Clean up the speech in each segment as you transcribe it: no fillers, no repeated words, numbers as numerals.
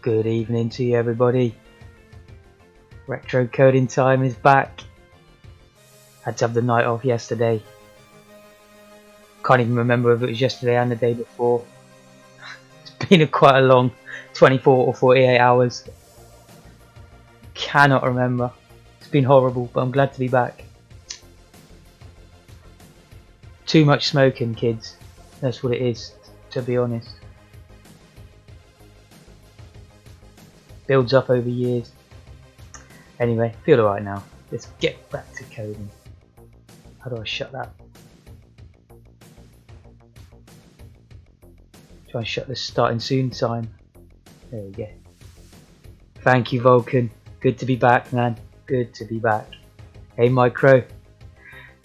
Good evening to you, everybody. Retro coding time is back. Had to have the night off yesterday. Can't even remember if it was yesterday and the day before. It's been quite a long 24 or 48 hours. Cannot remember. It's been horrible, but I'm glad to be back. Too much smoking, kids. That's what it is, to be honest. Builds up over years. Anyway, feel alright now. Let's get back to coding. How do I shut that? Try and shut this starting soon sign. There we go. Thank you, Vulcan. Good to be back, man. Good to be back. Hey, Micro.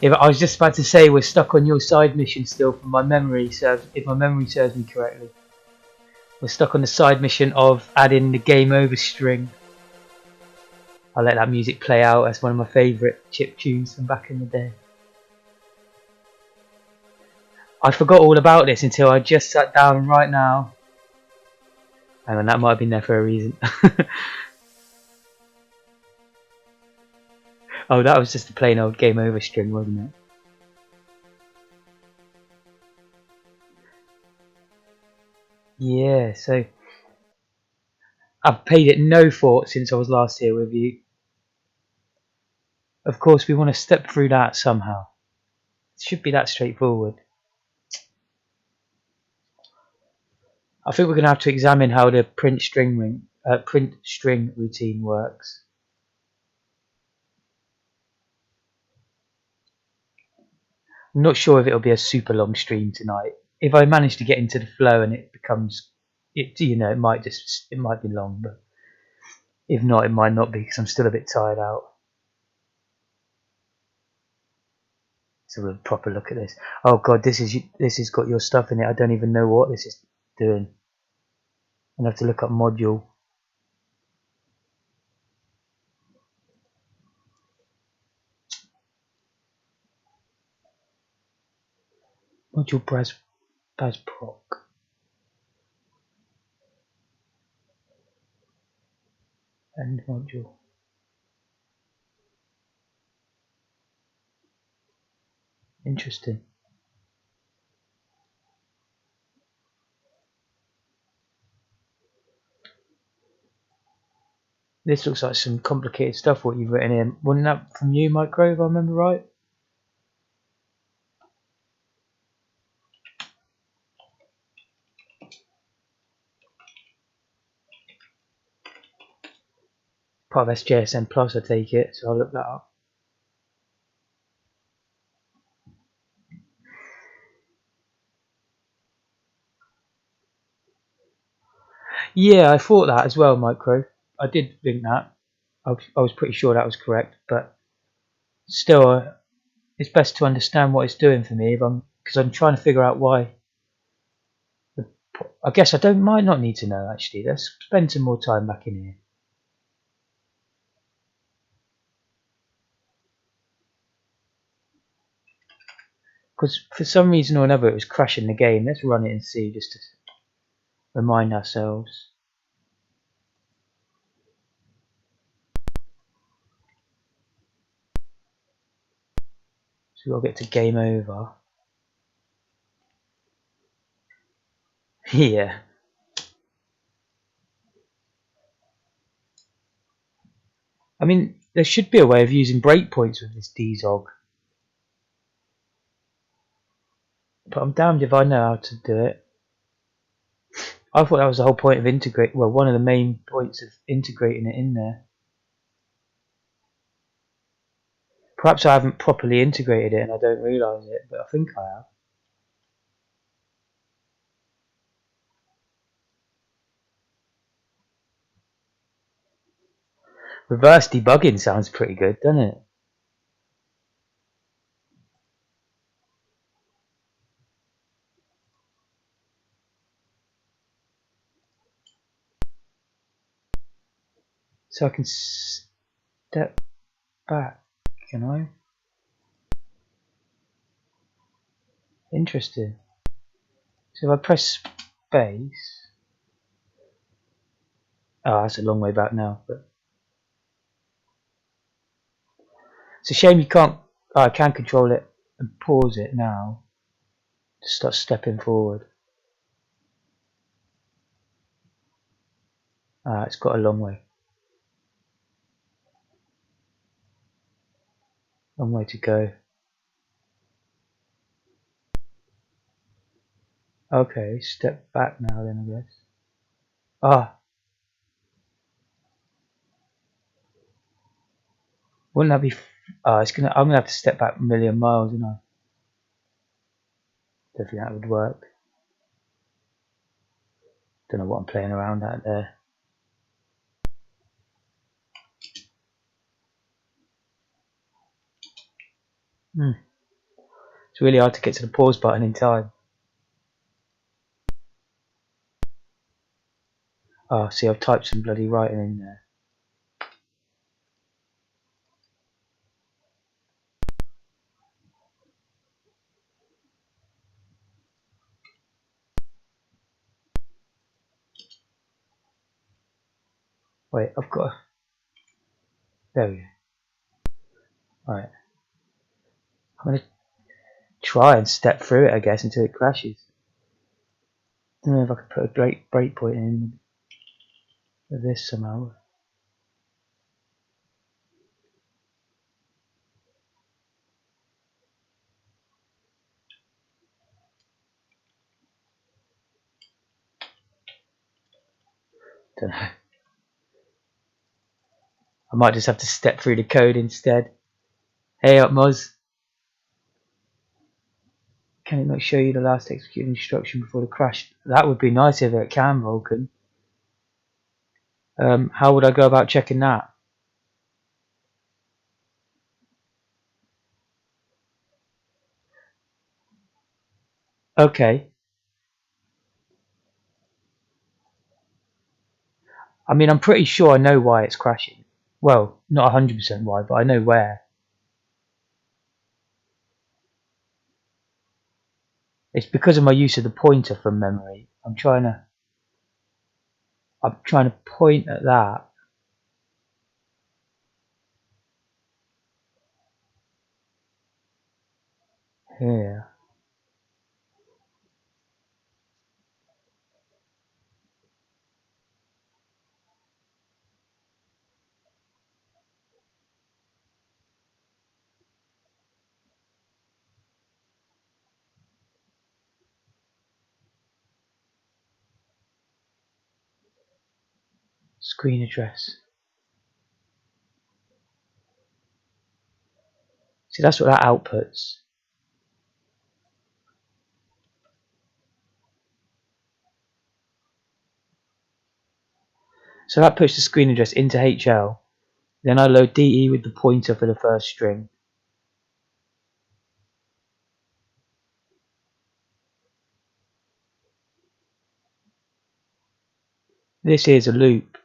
I was just about to say we're stuck on your side mission still. From my memory serves, if my memory serves me correctly, we're stuck on the side mission of adding the game over string. I'll let that music play out. That's one of my favourite chip tunes from back in the day. I forgot all about this until I just sat down right now. Hang on, that might have been there for a reason. Oh, that was just a plain old game over string, wasn't it? Yeah, so I've paid it no thought since I was last here with you. Of course, we want to step through that somehow. It should be that straightforward. I think we're going to have to examine how the print string routine works. I'm not sure if it'll be a super long stream tonight. If I manage to get into the flow and it becomes, it might be long, but if not, it might not be because I'm still a bit tired out. So we'll proper look at this. Oh god, this has got your stuff in it. I don't even know what this is doing. I'm gonna have to look up module. Module Bazproc. End module. Interesting. This looks like some complicated stuff what you've written in. Wasn't that from you, Micro, if I remember right? Part of SJSN Plus, I take it, so I'll look that up. Yeah, I thought that as well, Micro. I did think that. I was pretty sure that was correct, but still, it's best to understand what it's doing for me because I'm trying to figure out why. I guess might not need to know actually. Let's spend some more time back in here. Because for some reason or another it was crashing the game. Let's run it and see just to remind ourselves. So we'll get to game over. Yeah. I mean, there should be a way of using breakpoints with this DZOG. But I'm damned if I know how to do it. I thought that was the whole point of one of the main points of integrating it in there. Perhaps I haven't properly integrated it and I don't realise it, but I think I have. Reverse debugging sounds pretty good, doesn't it? So I can step back, can I? Interesting. So if I press space, Oh, that's a long way back now. But it's a shame you can't. Oh, I can control it and pause it now to start stepping forward. Ah, it's got a long way. Long way to go. Okay, step back now then, I guess. Ah, wouldn't that be? It's gonna. I'm gonna have to step back a million miles, you know. Don't think that would work. Don't know what I'm playing around at there. It's really hard to get to the pause button in time. Oh, see, I've typed some bloody writing in there. Wait, I've got. There we go. Right. I'm gonna try and step through it, I guess, until it crashes. I don't know if I could put a breakpoint in with this somehow. Don't know. I might just have to step through the code instead. Hey up, Moz. Can it not show you the last executed instruction before the crash? That would be nice if it can, Vulcan. How would I go about checking that? Okay. I mean, I'm pretty sure I know why it's crashing. Well, not 100% why, but I know where. It's because of my use of the pointer from memory. I'm trying to point at that. Here. Screen address. See, that's what that outputs. So that puts the screen address into HL. Then I load DE with the pointer for the first string. This is a loop.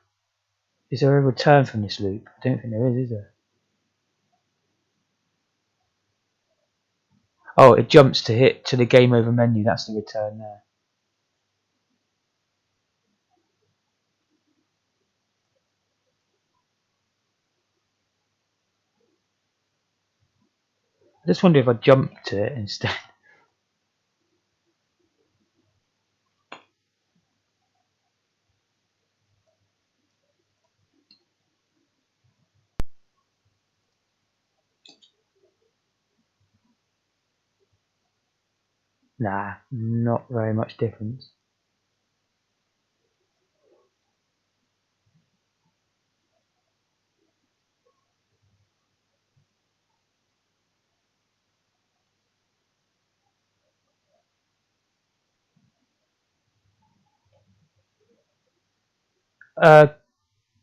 Is there a return from this loop? I don't think there is there? Oh, it jumps to the game over menu. That's the return there. I just wonder if I jump to it instead. Nah, not very much difference.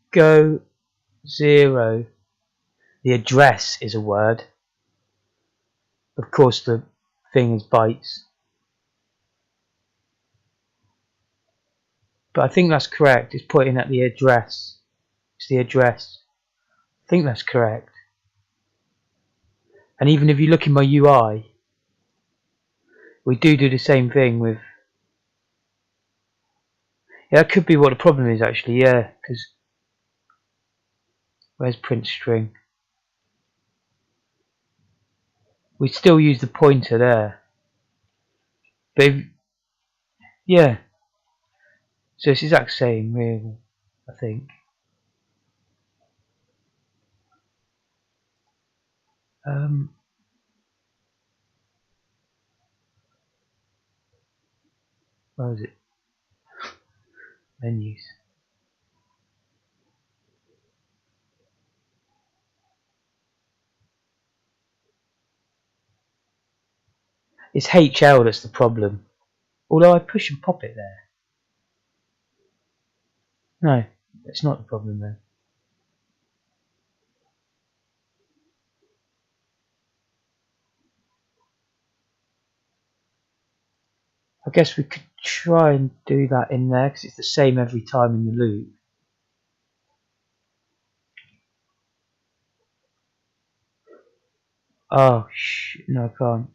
Go 0. The address is a word. Of course, the thing is bytes. But I think that's correct. It's pointing at the address. It's the address. I think that's correct. And even if you look in my UI, we do the same thing with. Yeah, that could be what the problem is actually, yeah, because where's print string? We still use the pointer there. But if, yeah, so it's the exact same really, I think. Where was it? Menus. It's HL that's the problem. Although I push and pop it there. No, it's not the problem then. I guess we could try and do that in there because it's the same every time in the loop. Oh, no, I can't.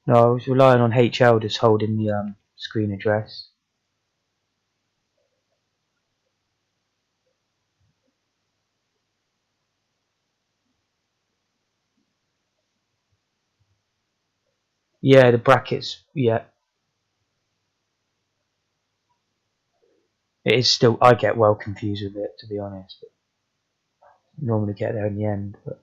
No, I was relying on HL just holding the screen address. Yeah, the brackets, yeah. It is still, I get well confused with it, to be honest. But normally get there in the end. But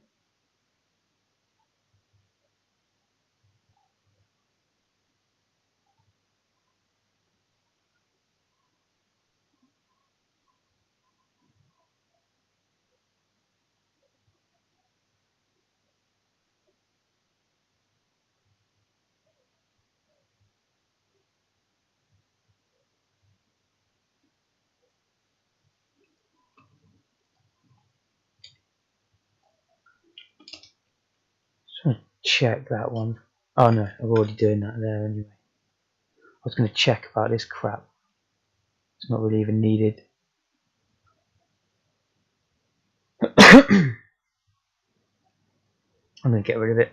just want to check that one. Oh no, I'm already doing that there anyway. I was going to check about this crap. It's not really even needed. I'm going to get rid of it.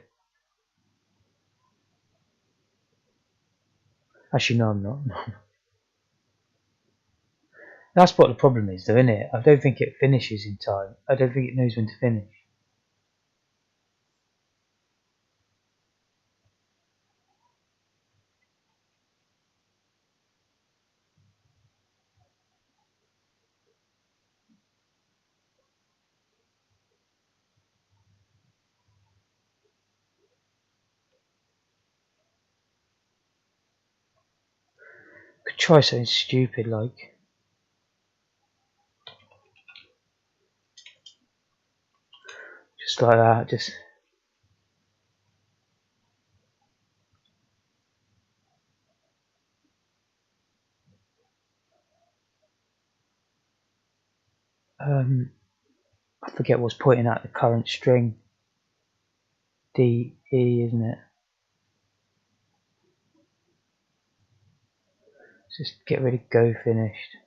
Actually, no, I'm not. That's what the problem is, though, isn't it? I don't think it finishes in time. I don't think it knows when to finish. Could try something stupid like just like that. Just I forget what's pointing at the current string. D E, isn't it? Let's just get rid of go finished.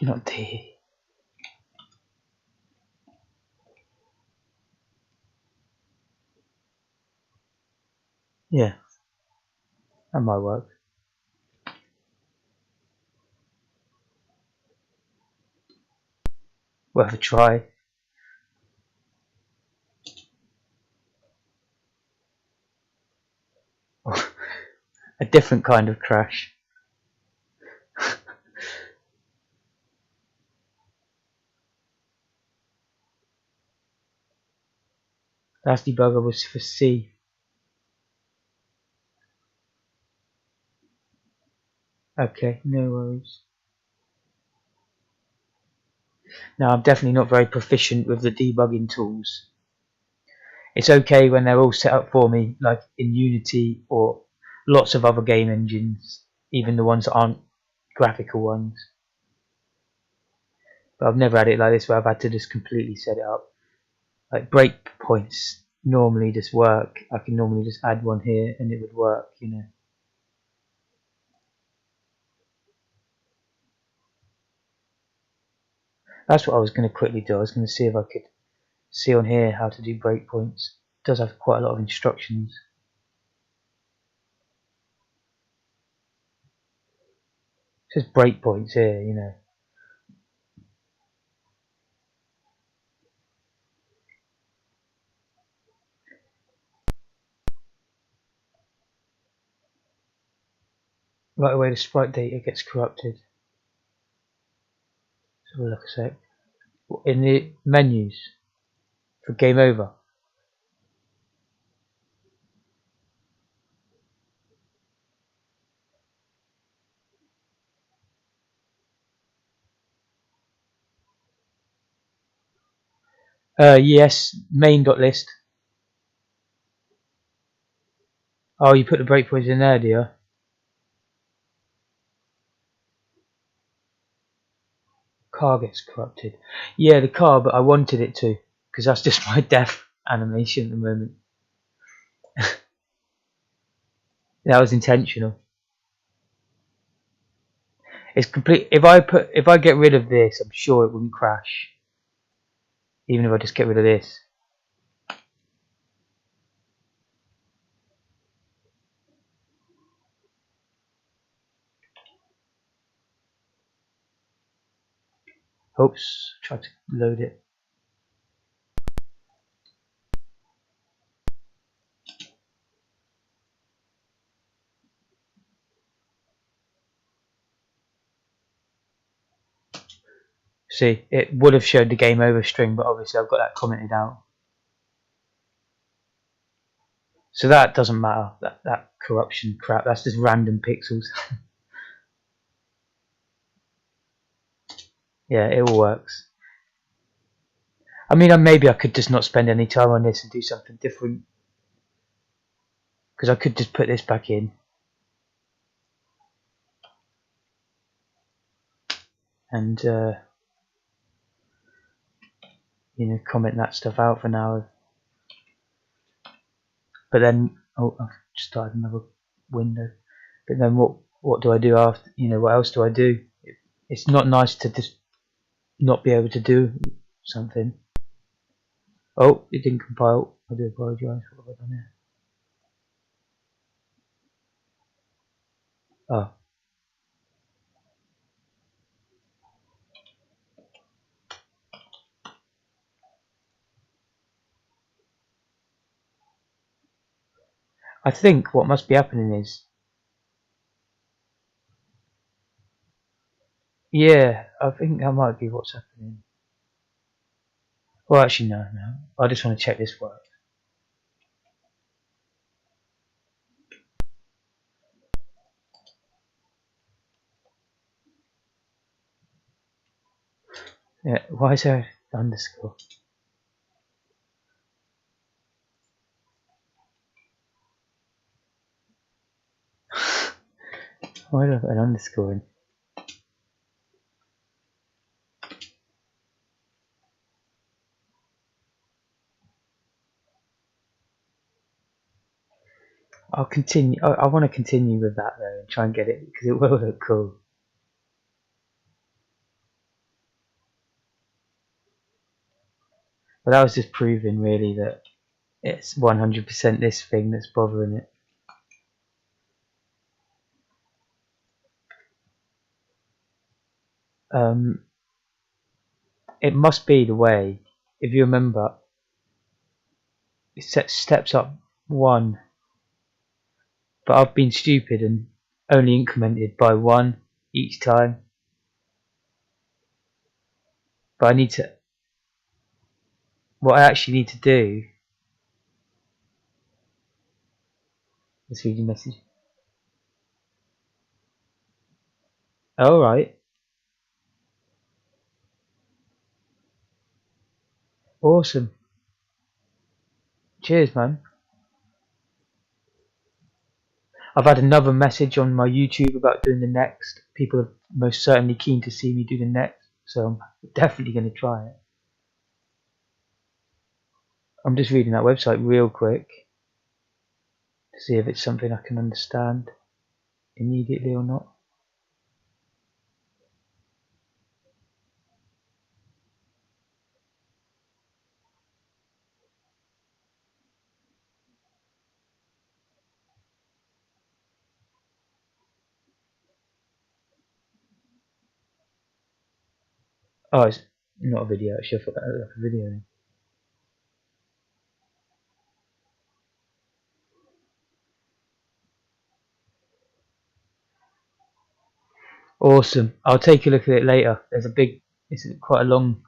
Not D. Yeah, that might work. Worth a try. A different kind of crash. Last debugger was for C. Okay, no worries. Now I'm definitely not very proficient with the debugging tools. It's okay when they're all set up for me, like in Unity or lots of other game engines, even the ones that aren't graphical ones. But I've never had it like this where I've had to just completely set it up. Like breakpoints normally just work. I can normally just add one here and it would work, you know. That's what I was going to quickly do. I was going to see if I could see on here how to do breakpoints. It does have quite a lot of instructions. It says breakpoints here, you know. Right away the sprite data gets corrupted. Let's have a look a sec. In the menus for game over. Yes, main.list. Oh, you put the breakpoints in there, do you? Car gets corrupted. Yeah, the car, but I wanted it to, because that's just my death animation at the moment. That was intentional. It's complete. If I get rid of this, I'm sure it wouldn't crash. Even if I just get rid of this. Oops, try to load it. See, it would have showed the game over string, but obviously I've got that commented out. So that doesn't matter. That corruption crap. That's just random pixels. Yeah, it all works. I mean, maybe I could just not spend any time on this and do something different. Because I could just put this back in. And, you know, comment that stuff out for now. But then, oh, I've just started another window. But then what do I do after? You know, what else do I do? It's not nice to just not be able to do something. Oh, it didn't compile. I do apologise. What have I done here? Oh. I think what must be happening is, yeah, I think that might be what's happening. Well, actually, no. I just want to check this works. Yeah, why is there an underscore? Why do I put an underscore in? I'll continue. I want to continue with that though and try and get it because it will look cool. But that was just proving really that it's 100% this thing that's bothering it. It must be the way, if you remember, it sets steps up one, but I've been stupid and only incremented by one each time. But I need to, what I actually need to do, let's read your message. Alright, awesome. Cheers, man. I've had another message on my YouTube about doing the next. People are most certainly keen to see me do the next, so I'm definitely going to try it. I'm just reading that website real quick to see if it's something I can understand immediately or not. Oh, it's not a video. Actually, I thought that was like a video. Awesome. I'll take a look at it later. It's quite a long,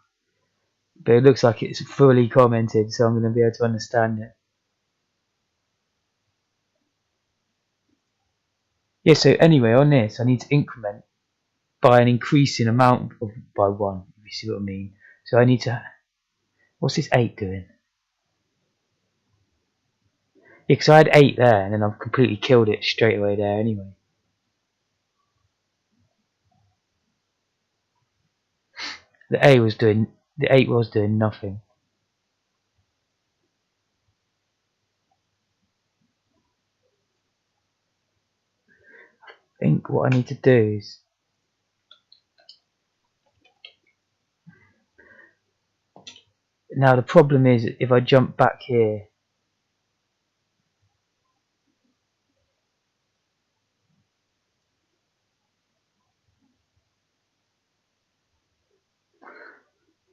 but it looks like it's fully commented, so I'm going to be able to understand it. Yeah, so anyway, on this, I need to increment by an increasing amount by 1, if you see what I mean. So I need to, what's this 8 doing? Yeah, because I had 8 there, and then I've completely killed it straight away there anyway. The 8 was doing nothing. I think what I need to do is, now the problem is if I jump back here,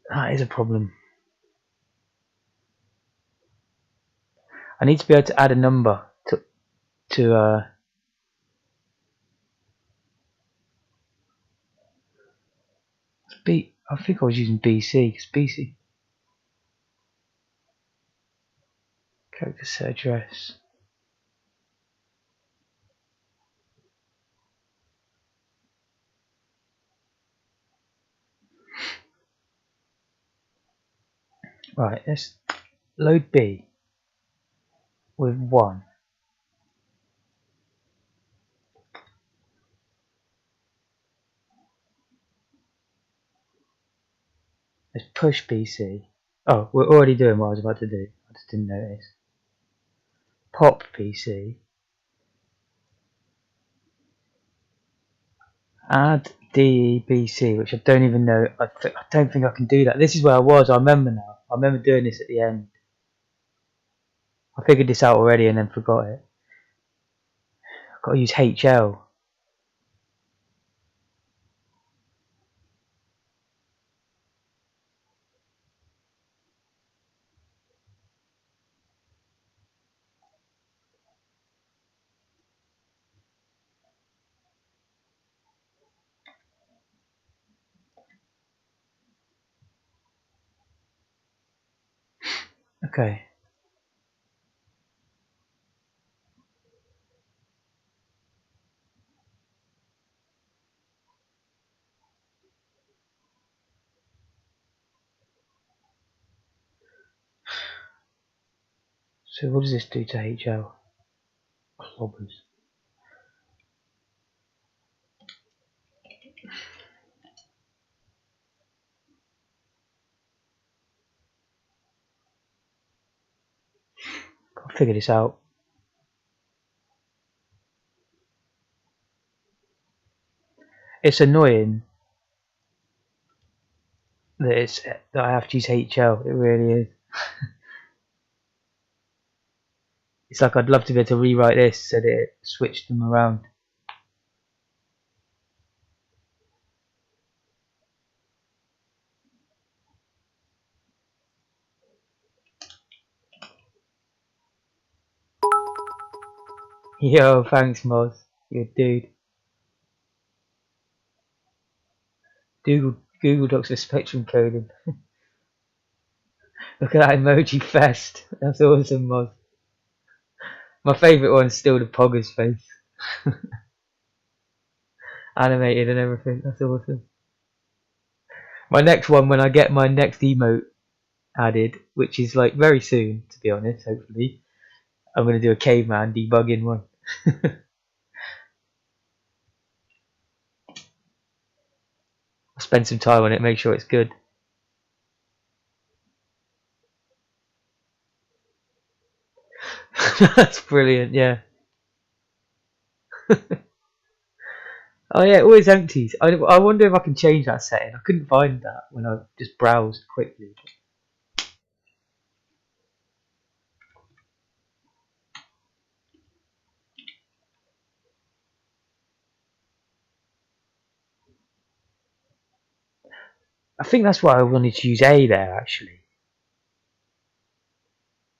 that is a problem. I need to be able to add a number to I think I was using BC because BC character set address. Right, let's load B with 1. Let's push BC. Oh, we're already doing what I was about to do. I just didn't notice. Pop BC. Add DBC, which I don't even know. I don't think I can do that. This is where I was. I remember now. I remember doing this at the end. I figured this out already and then forgot it. I've got to use HL. Okay. So what does this do to HL? Clobbers. I'll figure this out. It's annoying that I have to use HL. It really is. It's like I'd love to be able to rewrite this so that it switched them around. Yo, thanks Moz. You're a dude. Google Docs for spectrum coding. Look at that emoji fest. That's awesome, Moz. My favourite one's still the Pogger's face. Animated and everything. That's awesome. My next one, when I get my next emote added, which is like very soon, to be honest, hopefully, I'm going to do a caveman debugging one. I'll spend some time on it, make sure it's good. That's brilliant, yeah. Oh yeah, it always empties. I wonder if I can change that setting. I couldn't find that when I just browsed quickly. I think that's why I wanted to use A there actually.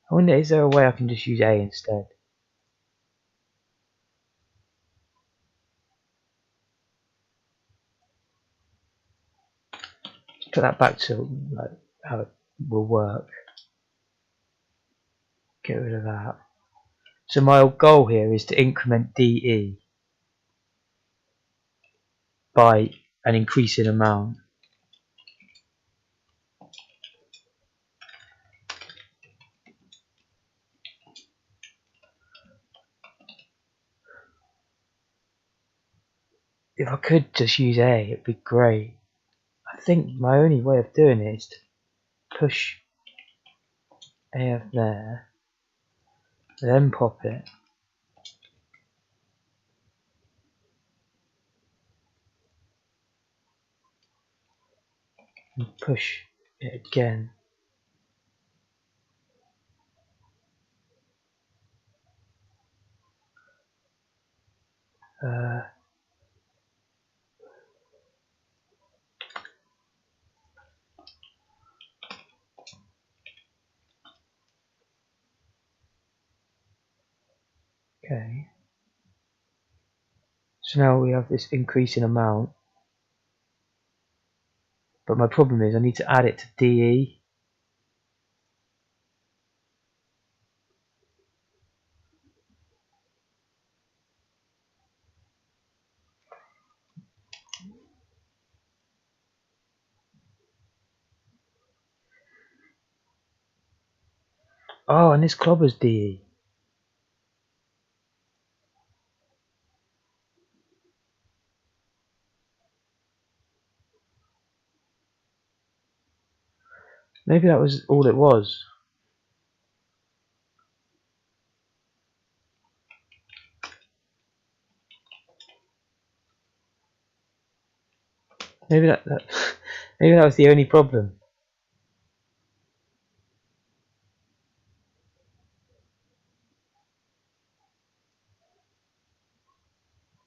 I wonder, is there a way I can just use A instead? Put that back to like how it will work. Get rid of that. So my goal here is to increment DE by an increasing amount. If I could just use A, it'd be great. I think my only way of doing it is to push AF there, then pop it. And push it again. Okay. So now we have this increasing amount. But my problem is I need to add it to DE. Oh, and this clobber's DE. Maybe that was all it was. Maybe that maybe that was the only problem.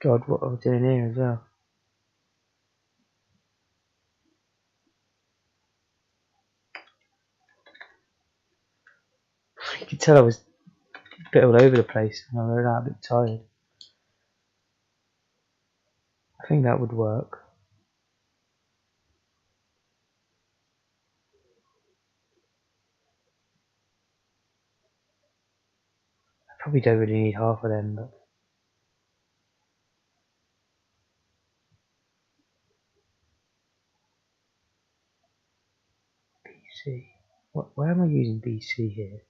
God, what am I doing here as well? You can tell I was a bit all over the place and I was a bit tired. I think that would work. I probably don't really need half of them, but BC. Where am I using BC here?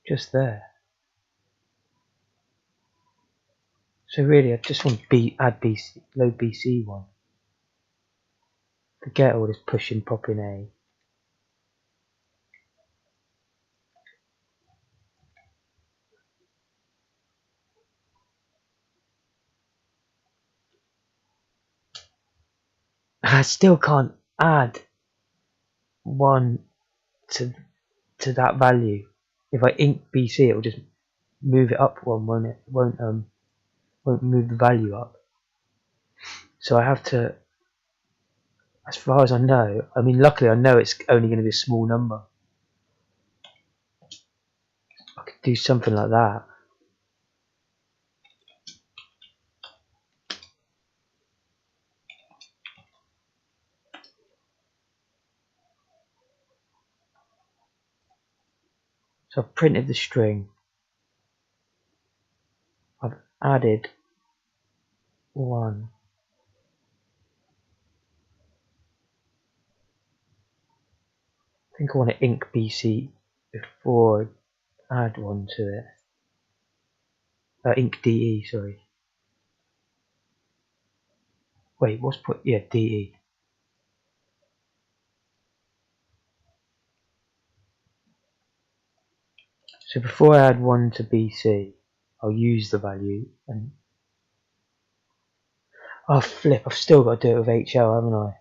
Just there. So really I just want add BC, load BC one. Forget all this pushing popping A. I still can't add one to that value. If I ink BC, it will just move it up one, won't it? Won't move the value up. So I have to, as far as I know, I mean, luckily I know it's only going to be a small number. I could do something like that. So I've printed the string. I've added one. I think I want to ink BC before I add one to it. Ink DE, sorry. Wait, what's put? Yeah, DE. So before I add one to BC, I'll use the value and oh flip, I've still got to do it with HL, haven't I?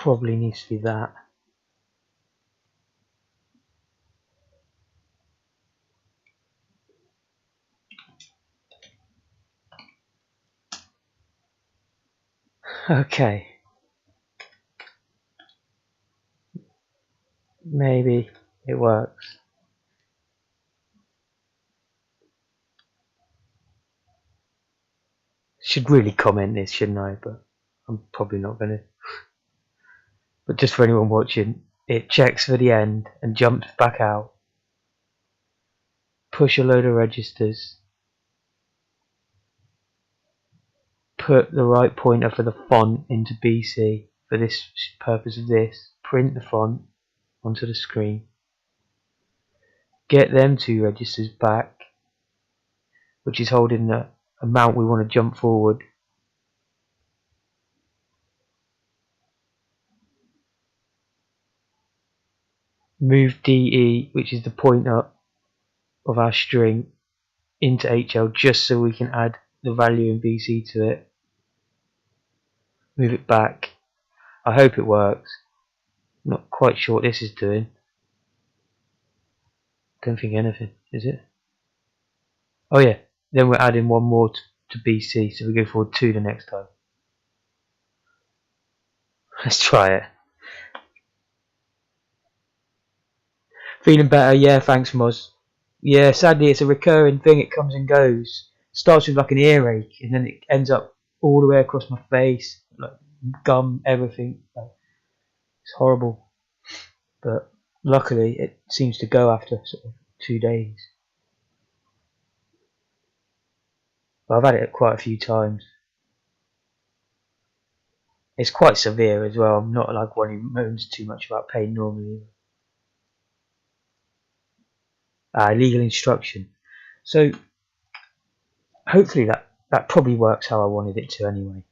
probably needs to be that. Okay. Maybe it works. Should really comment this, shouldn't I? But I'm probably not going to. But just for anyone watching, it checks for the end and jumps back out. Push a load of registers. Put the right pointer for the font into BC for this purpose of this. Print the font onto the screen. Get them 2 registers back, which is holding the amount we want to jump forward. Move DE, which is the pointer of our string, into HL just so we can add the value in BC to it. Move it back. I hope it works. Not quite sure what this is doing. Don't think anything, is it? Oh yeah, then we're adding one more to BC, so we go forward 2 the next time. Let's try it. Feeling better? Yeah, thanks Moz. Yeah, sadly it's a recurring thing, it comes and goes. Starts with like an earache and then it ends up all the way across my face, like gum, everything. It's horrible. But luckily it seems to go after sort of 2 days. But I've had it quite a few times. It's quite severe as well. I'm not like one who moans too much about pain normally. Legal instruction. So hopefully that probably works how I wanted it to anyway.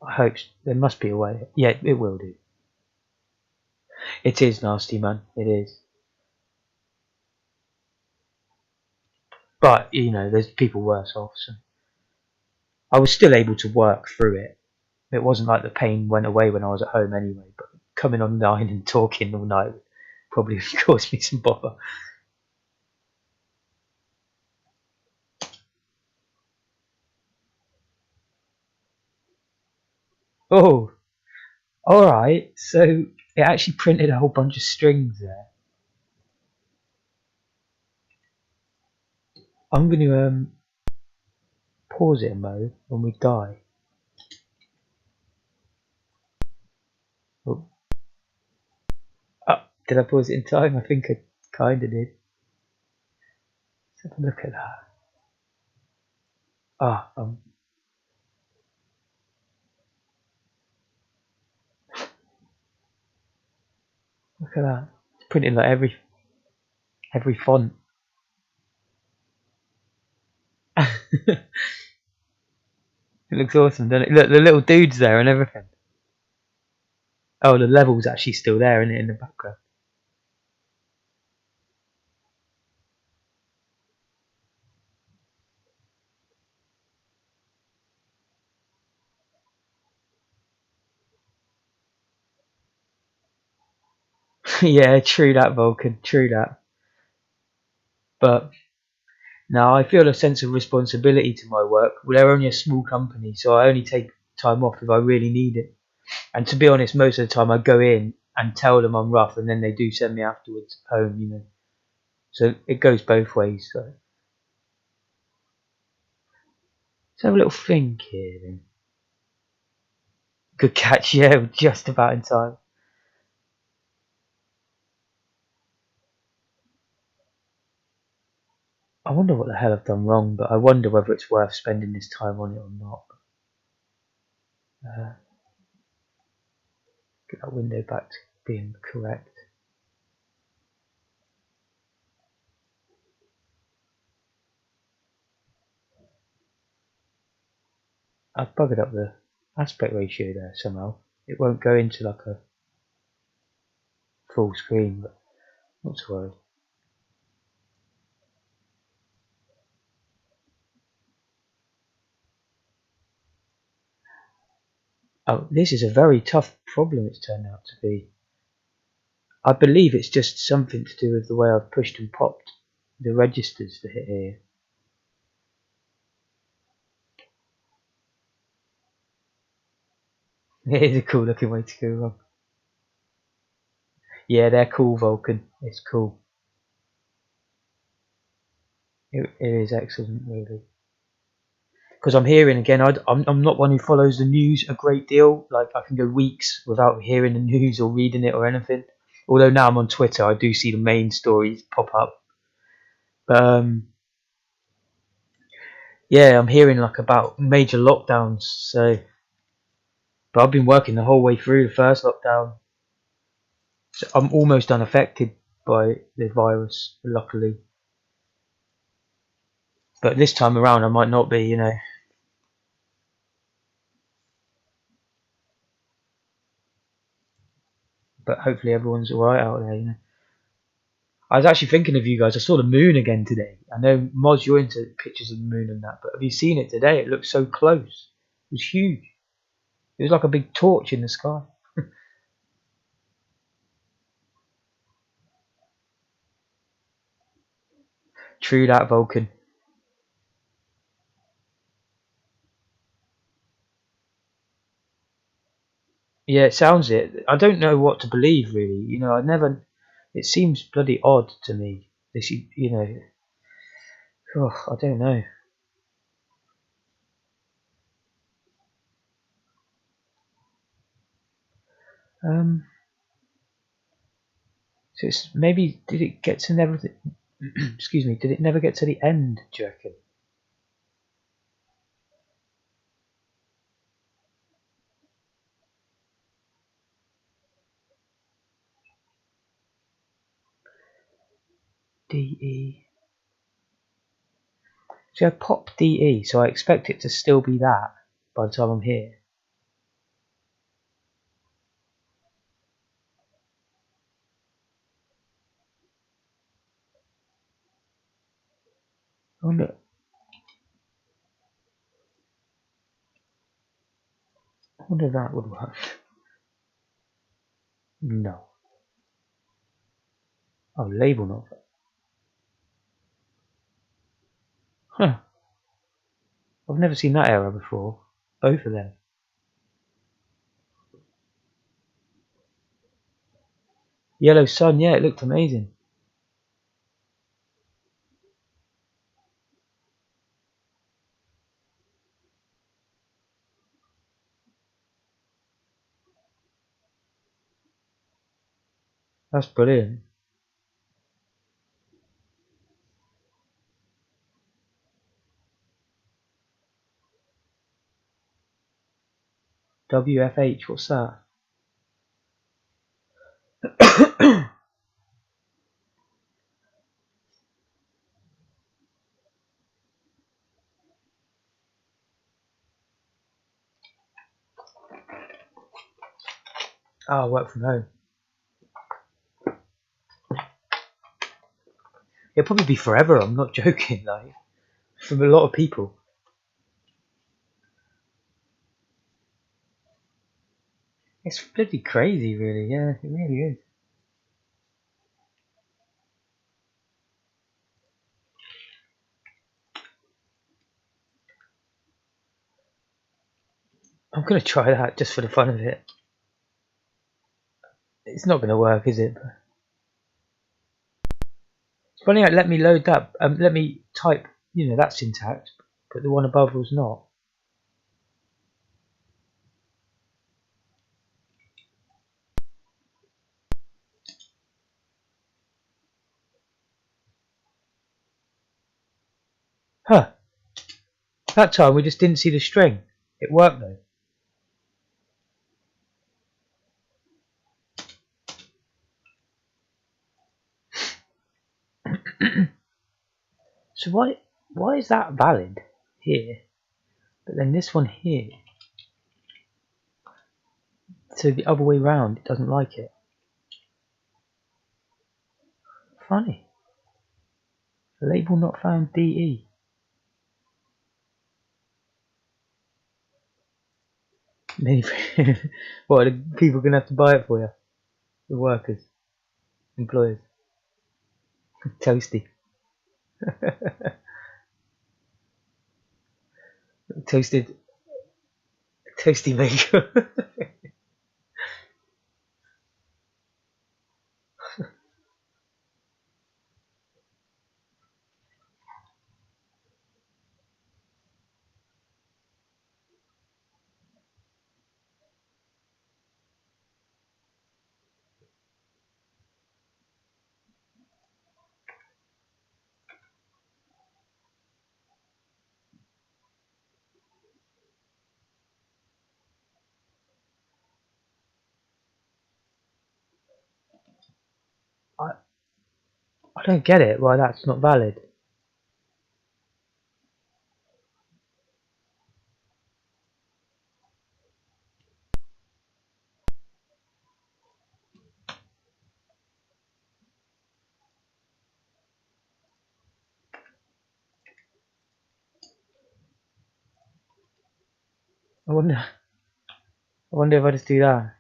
I hope there must be a way. Yeah, it will do. It is nasty, man. It is. But you know, there's people worse off. So I was still able to work through it. It wasn't like the pain went away when I was at home anyway. But coming online and talking all night would probably caused me some bother. Oh, all right. So it actually printed a whole bunch of strings there. I'm going to pause it a mo when we die. Oh. Oh, did I pause it in time? I think I kind of did. Let's have a look at that. Ah, look at that. It's printing like every font. It looks awesome, doesn't it? Look, the little dudes there and everything. Oh, the level's actually still there, isn't it, in the background? Yeah, true that, Vulcan. True that. But now I feel a sense of responsibility to my work. Well, they're only a small company, so I only take time off if I really need it. And to be honest, most of the time I go in and tell them I'm rough, and then they do send me afterwards home, you know. So it goes both ways. So let's have a little think here then. Good catch, yeah, we're just about in time. I wonder what the hell I've done wrong, but I wonder whether it's worth spending this time on it or not. Get that window back to being correct. I've buggered up the aspect ratio there somehow. It won't go into like a full screen, but not to worry. Oh, this is a very tough problem it's turned out to be. I believe it's just something to do with the way I've pushed and popped the registers for here. It is a cool looking way to go wrong. Yeah, they're cool, Vulcan. It's cool. It is excellent, really. Because I'm hearing again, I'm not one who follows the news a great deal. Like, I can go weeks without hearing the news or reading it or anything. Although now I'm on Twitter, I do see the main stories pop up. But yeah, I'm hearing like about major lockdowns. So, but I've been working the whole way through the first lockdown. So I'm almost unaffected by the virus, luckily. But this time around, I might not be, But hopefully everyone's alright out there. I was actually thinking of you guys. I saw the moon again today. I know, Moz, you're into pictures of the moon and that, but have you seen it today? It looked so close. It was huge. It was like a big torch in the sky. True that, Vulcan. Yeah, it sounds it. I don't know what to believe, really. I never. It seems bloody odd to me. This, I don't know. Um, so it's maybe did it get to never? Excuse me. Did it never get to the end? Do you reckon? DE. See, I popped DE, so I expect it to still be that by the time I'm here. I wonder if that would work. No. Oh, label not. Huh. I've never seen that error before. Both of them. Yellow Sun, yeah, it looked amazing. That's brilliant. WFH, what's that? Oh, work from home. It'll probably be forever, I'm not joking, like, from a lot of people. It's bloody crazy, really, yeah, it really is. I'm gonna try that just for the fun of it. It's not gonna work, is it? It's funny how it let me load that, let me type, that syntax, but the one above was not. Huh, that time we just didn't see the string. It worked though. So why is that valid here, but then this one here, so the other way round, it doesn't like it? Funny. Label not found DE. Mini what, are the people gonna have to buy it for you? The workers, employers. Toasty. Toasty maker. I don't get it. Why that's not valid? I wonder. I wonder if I just do that.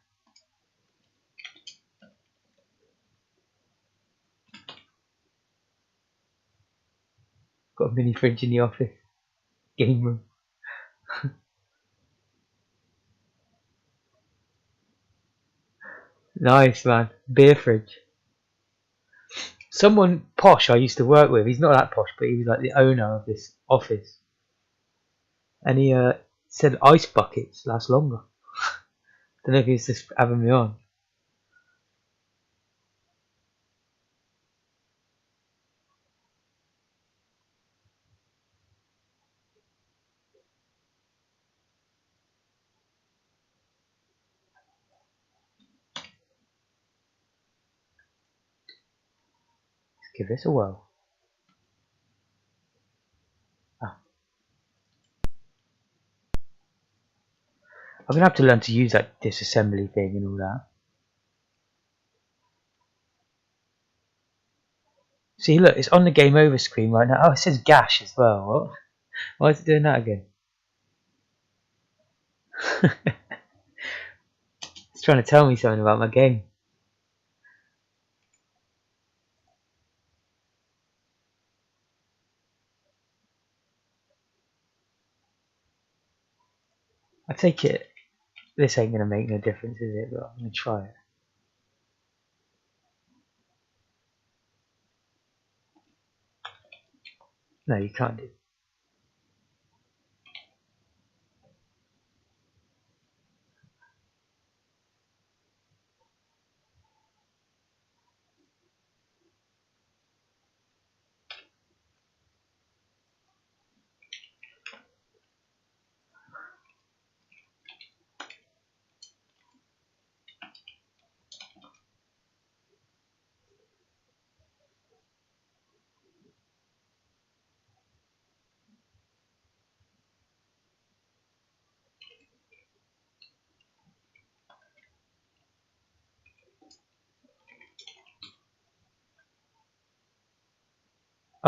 Got a mini fridge in the office. Game room. Nice, man. Beer fridge. Someone posh I used to work with. He's not that posh, but he was like the owner of this office, and he said ice buckets last longer. Don't know if he's just having me on. Let's give this a whirl. Ah. I'm gonna have to learn to use that disassembly thing and all that. See, look, it's on the game over screen right now. Oh, it says gash as well. What? Why is it doing that again? It's trying to tell me something about my game. I take it this ain't gonna make no difference, is it? But I'm gonna try it. No, you can't do.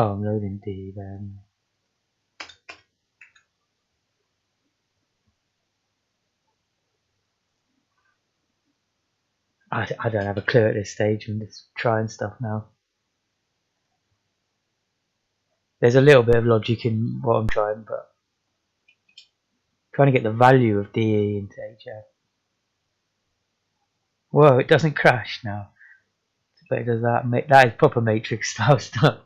Oh, I'm loading the I don't have a clue at this stage. I'm just trying stuff now. There's a little bit of logic in what I'm trying, but trying to get the value of DE into HF. Whoa, it doesn't crash now. But it does that. That is proper Matrix style stuff.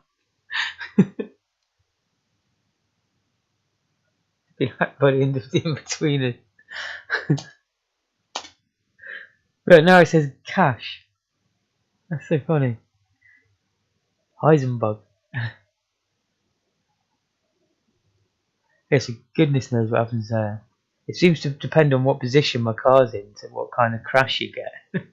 But in between it. But now it says cache. That's so funny. Heisenberg. Yes, goodness knows what happens there. It seems to depend on what position my car's in to what kind of crash you get.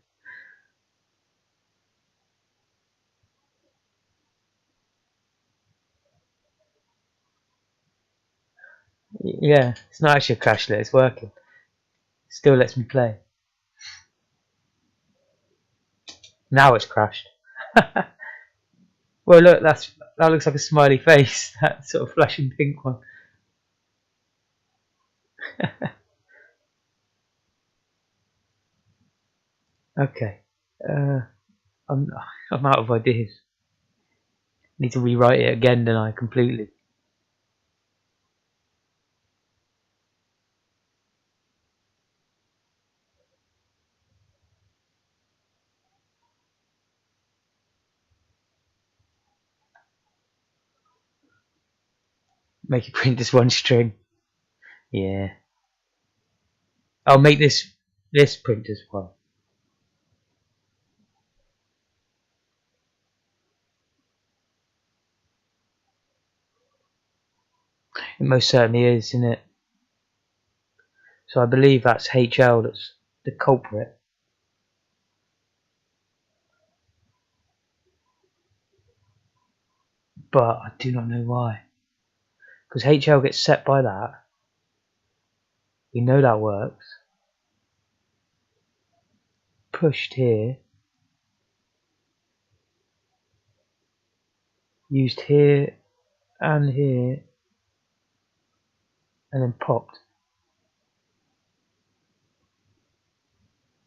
Yeah, it's not actually a crashlet, it's working. Still lets me play. Now it's crashed. Well, look, that looks like a smiley face. That sort of flashing pink one. Okay. I'm I'm out of ideas. Need to rewrite it again, don't I? Completely. Make it print this one string. Yeah. I'll make this print as well. It most certainly is, isn't it? So I believe that's HL that's the culprit. But I do not know why. Because HL gets set by that. We know that works. Pushed here. Used here and here. And then popped.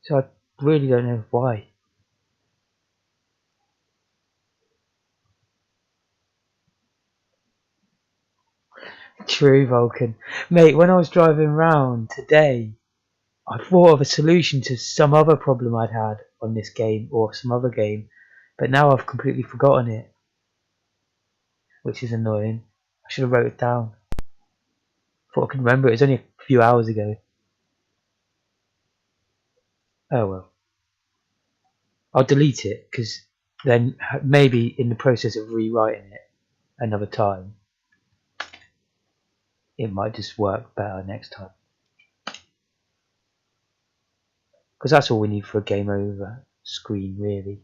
So I really don't know why. True, Vulcan. Mate, when I was driving around today, I thought of a solution to some other problem I'd had on this game or some other game, but now I've completely forgotten it, which is annoying. I should have wrote it down. Thought I could remember it. It was only a few hours ago. Oh well. I'll delete it because then maybe in the process of rewriting it another time, it might just work better next time. Because that's all we need for a game over screen, really.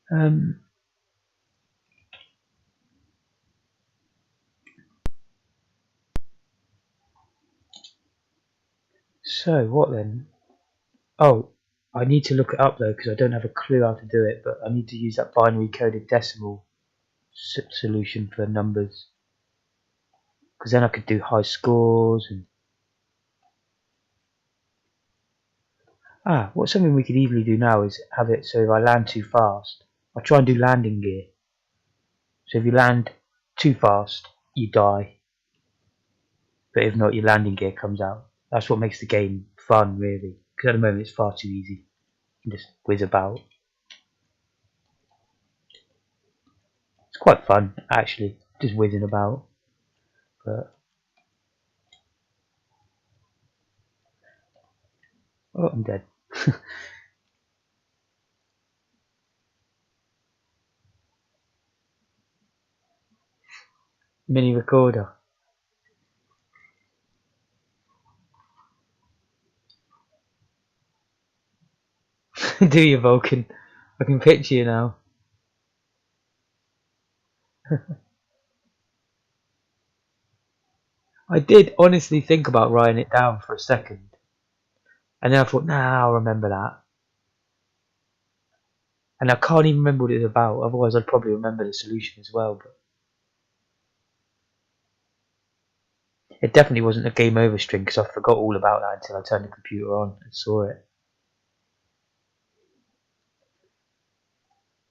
Um, so what then? Oh, I need to look it up though because I don't have a clue how to do it. But I need to use that binary coded decimal solution for numbers because then I could do high scores and what's something we could easily do now is have it so if I land too fast, I try and do landing gear. So if you land too fast, you die. But if not, your landing gear comes out. That's what makes the game fun, really. Because at the moment it's far too easy. You can just whiz about. It's quite fun, actually, just whizzing about. But oh, I'm dead. Mini recorder. Do you, Vulcan? I can picture you now. I did honestly think about writing it down for a second. And then I thought, nah, I'll remember that. And I can't even remember what it was about, otherwise I'd probably remember the solution as well. But it definitely wasn't a game over string because I forgot all about that until I turned the computer on and saw it.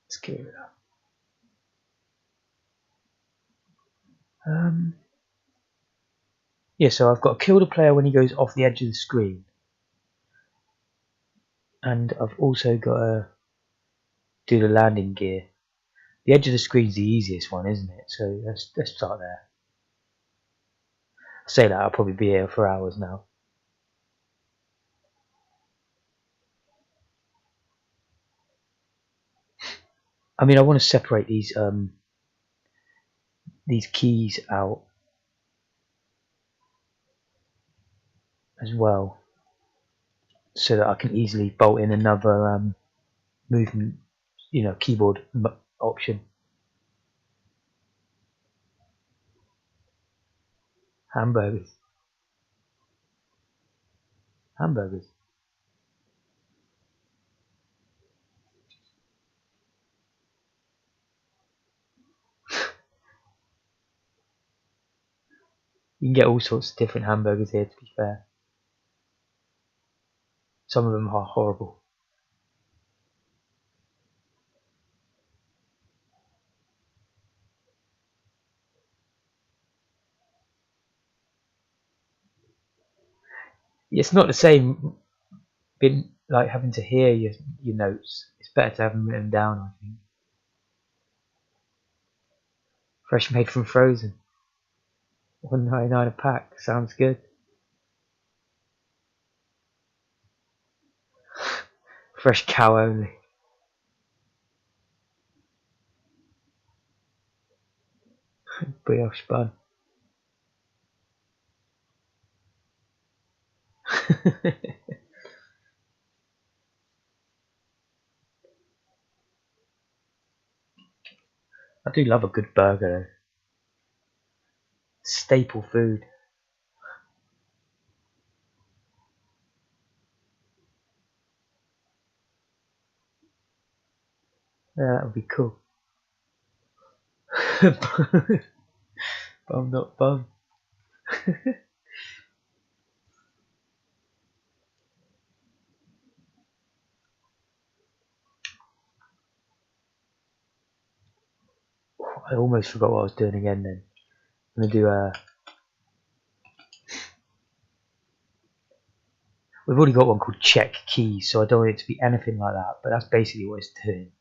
Let's get rid of that. Yeah, so I've got to kill the player when he goes off the edge of the screen. And I've also got to do the landing gear. The edge of the screen's the easiest one, isn't it? So let's start there. I say that, I'll probably be here for hours now. I mean, I want to separate these keys out as well, so that I can easily bolt in another movement, keyboard option. Hamburgers. Hamburgers. You can get all sorts of different hamburgers here, to be fair. Some of them are horrible. It's not the same being like having to hear your notes. It's better to have them written down, I think. Fresh made from frozen. $1.99 a pack. Sounds good. Fresh cow only. Brioche bun. I do love a good burger though. Staple food. Yeah, that would be cool. Bum not bum. I almost forgot what I was doing again then. I'm gonna do a. We've already got one called check keys, so I don't want it to be anything like that, but that's basically what it's doing.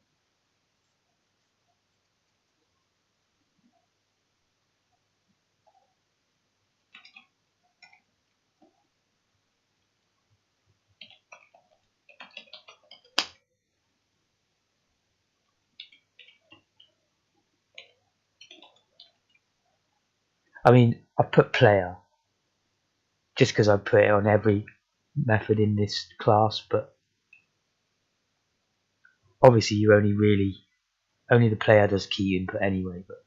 I mean, I put player just because I put it on every method in this class, but obviously you only the player does key input anyway. But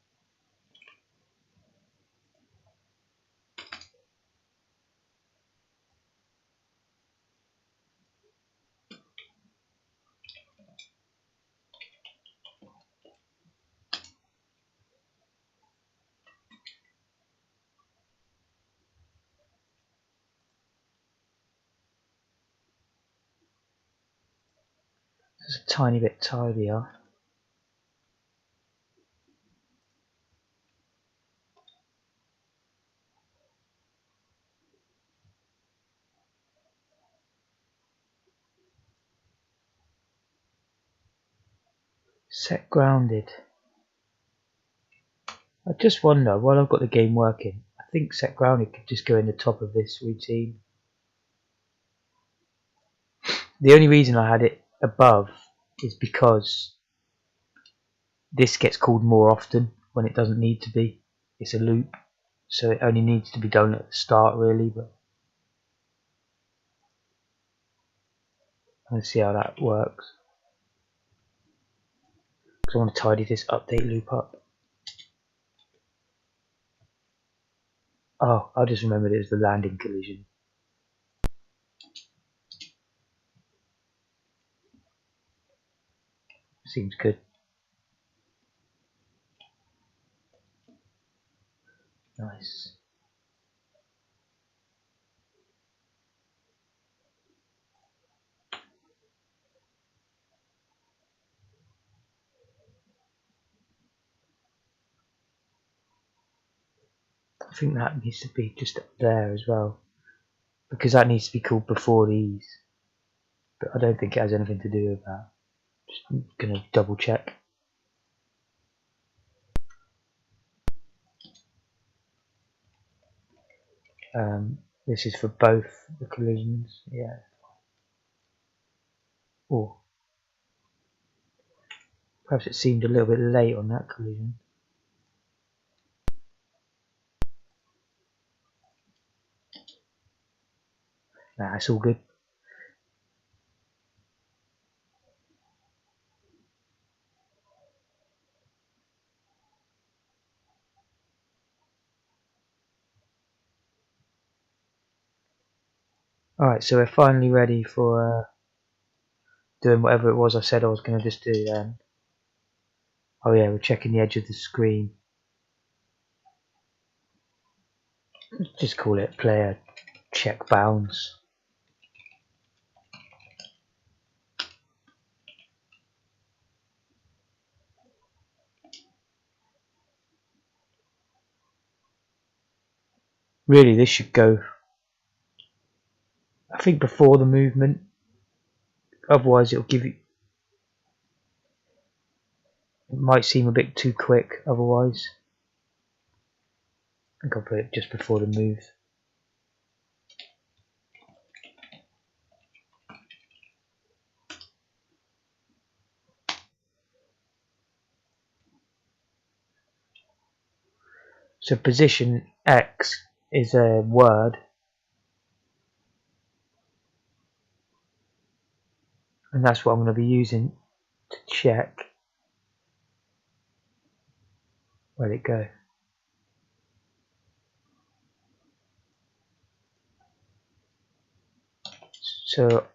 it's a tiny bit tidier. Set grounded. I just wonder, while I've got the game working, I think set grounded could just go in the top of this routine. The only reason I had it above is because this gets called more often when it doesn't need to be. It's a loop, so it only needs to be done at the start really, but let's see how that works. Because I want to tidy this update loop up. Oh, I just remembered it was the landing collision. Seems good. Nice. I think that needs to be just up there as well, because that needs to be called before these, but I don't think it has anything to do with that. Just gonna double check. This is for both the collisions, yeah. Oh, perhaps it seemed a little bit late on that collision. Nah, it's all good. Alright, so we're finally ready for doing whatever it was I said I was going to just do then. Oh yeah, we're checking the edge of the screen. Just call it player check bounds. Really, this should go, I think, before the movement. Otherwise, it'll give you. It might seem a bit too quick. Otherwise, I think I'll put it just before the move. So position X is a word, and that's what I'm going to be using to check where'd it go. So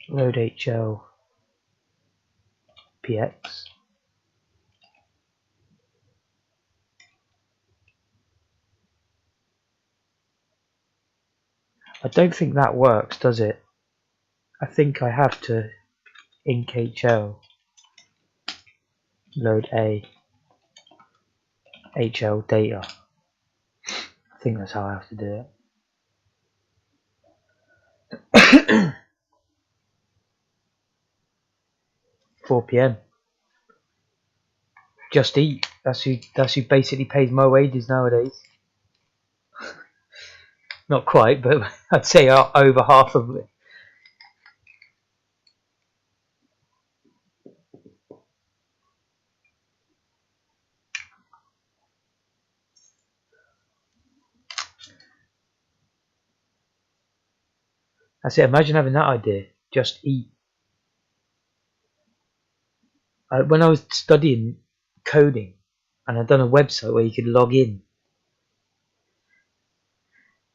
load HL PX. I don't think that works, does it? I think I have to inc HL load A HL data. I think that's how I have to do it. 4 PM. Just Eat. That's who basically pays my wages nowadays. Not quite, but I'd say over half of it. That's it. Imagine having that idea. Just Eat. When I was studying coding, and I'd done a website where you could log in.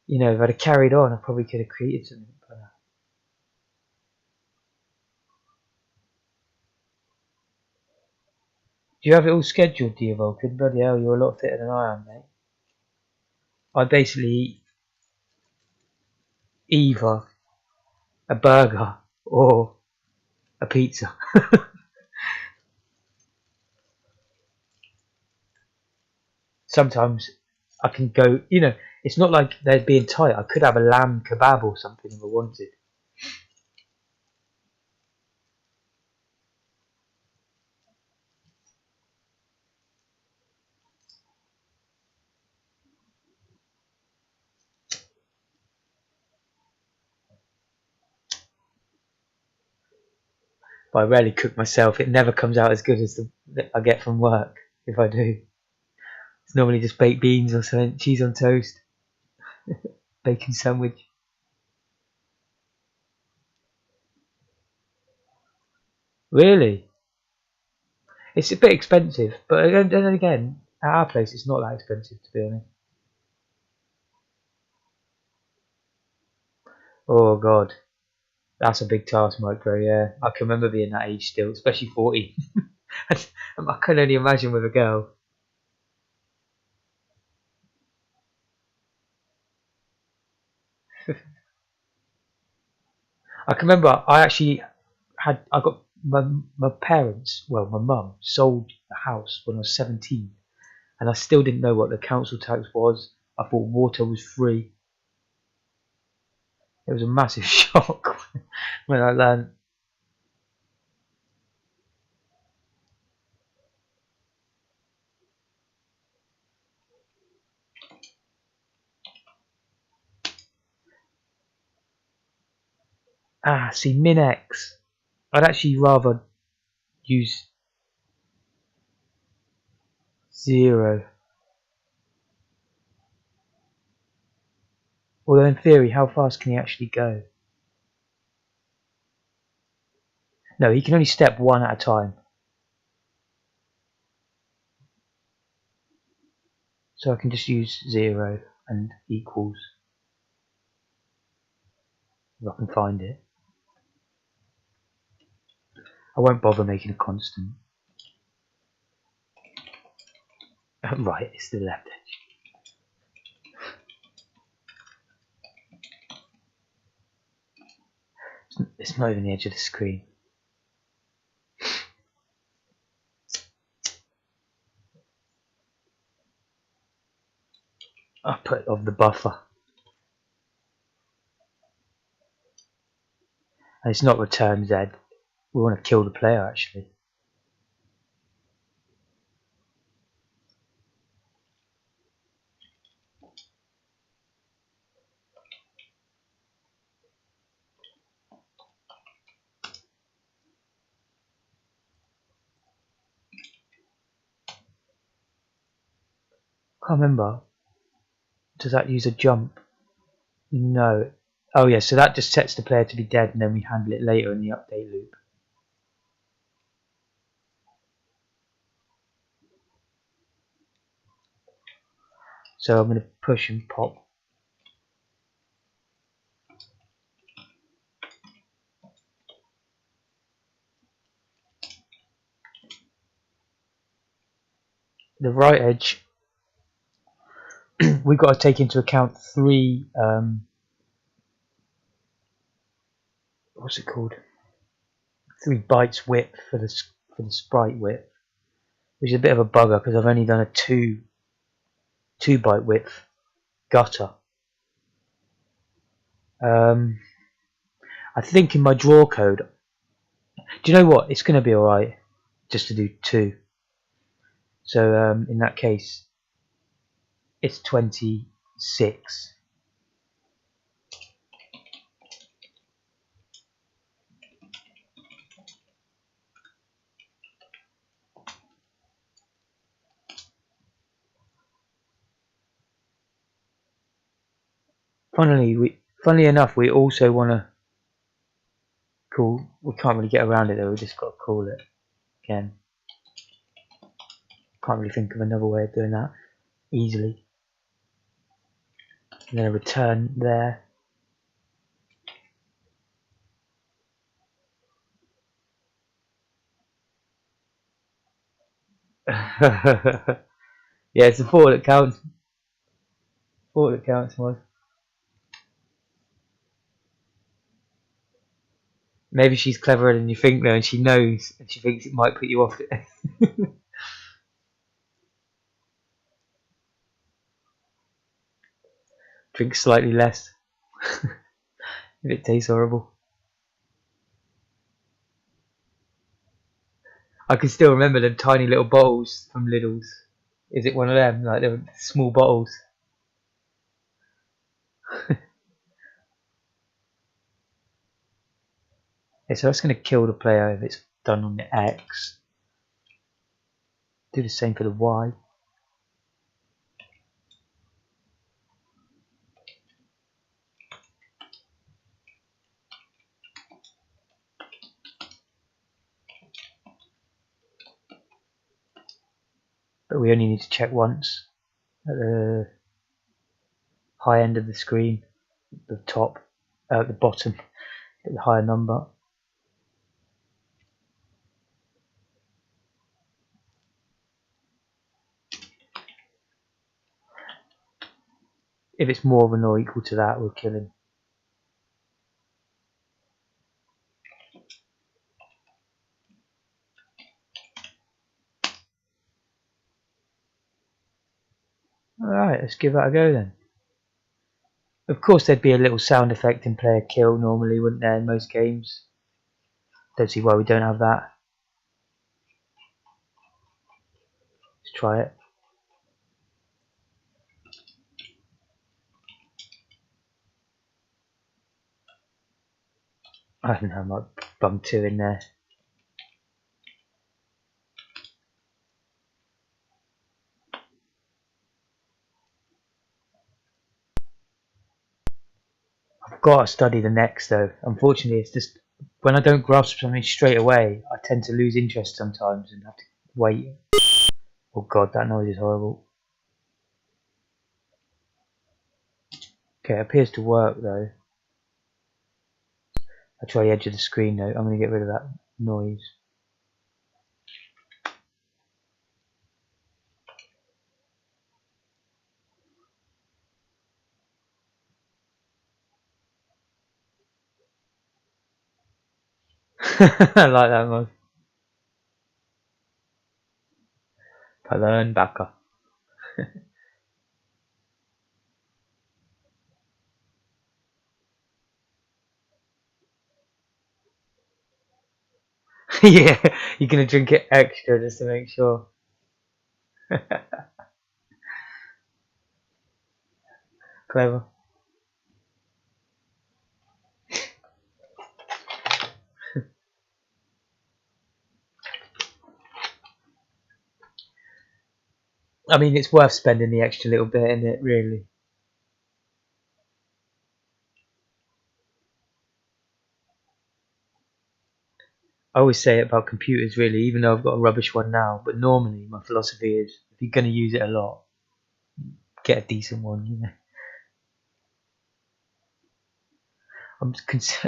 You know, if I'd have carried on, I probably could have created something. Do you have it all scheduled, do you, Vulcan? Bloody hell, you're a lot fitter than I am, mate. I basically eat either a burger or a pizza. Sometimes I can go, you know, it's not like they're being tight. I could have a lamb kebab or something if I wanted. But I rarely cook myself. It never comes out as good as the I get from work, if I do. It's normally just baked beans or something, cheese on toast, bacon sandwich. Really? It's a bit expensive, but then again, at our place it's not that expensive, to be honest. Oh god, that's a big task, micro. Yeah, I can remember being that age still, especially 40. I can only imagine with a girl. I can remember I actually I got my parents, well, my mum sold the house when I was 17, and I still didn't know what the council tax was. I thought water was free. It was a massive shock when I learned. See, min X. I'd actually rather use 0. Although in theory, how fast can he actually go? No, he can only step 1 at a time. So I can just use 0 and equals, if I can find it. I won't bother making a constant. Right, it's the left edge. It's not even the edge of the screen. I put it off the buffer. And it's not return Z. We want to kill the player actually. Can't remember. Does that use a jump? No. Oh yeah, so that just sets the player to be dead and then we handle it later in the update loop. So I'm going to push and pop. The right edge, we've got to take into account 3, what's it called? 3 bytes width for the sprite width, which is a bit of a bugger because I've only done a 2 byte width gutter. I think in my draw code, do you know what? It's going to be alright just to do 2. So in that case, it's 26. Funnily enough, we also want to call. We can't really get around it though. We just got to call it again. Can't really think of another way of doing that easily. And then a return there. Yeah, it's the 4 that counts. 4 that counts, was. Maybe she's cleverer than you think though, and she knows, and she thinks it might put you off it. Drink slightly less. If it tastes horrible. I can still remember them tiny little bottles from Lidl's. Is it one of them? Like they were small bottles. Yeah, so that's going to kill the player if it's done on the X. Do the same for the Y. But we only need to check once at the high end of the screen, the top, at the bottom, at the higher number. If it's more than or equal to that, we'll kill him. Alright, let's give that a go then. Of course there'd be a little sound effect in player kill normally, wouldn't there, in most games? Don't see why we don't have that. Let's try it. I don't know, I might bump 2 in there. I've got to study the next though. Unfortunately, it's just when I don't grasp something straight away, I tend to lose interest sometimes and have to wait. Oh god, that noise is horrible. Okay, it appears to work though. I'll try the edge of the screen though. I'm going to get rid of that noise. I like that one. Palernbacker. Yeah, you're gonna drink it extra just to make sure. Clever. I mean, it's worth spending the extra little bit, isn't it, really? I always say it about computers, really, even though I've got a rubbish one now. But normally, my philosophy is if you're going to use it a lot, get a decent one. You know,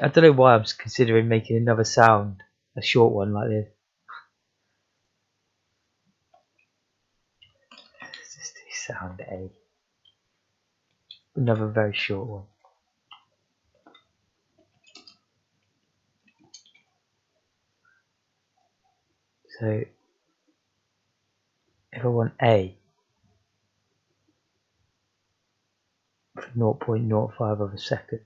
I don't know why I'm considering making another sound, a short one like this. Let's just do sound A, another very short one. So if I want A for 0.05 of a second,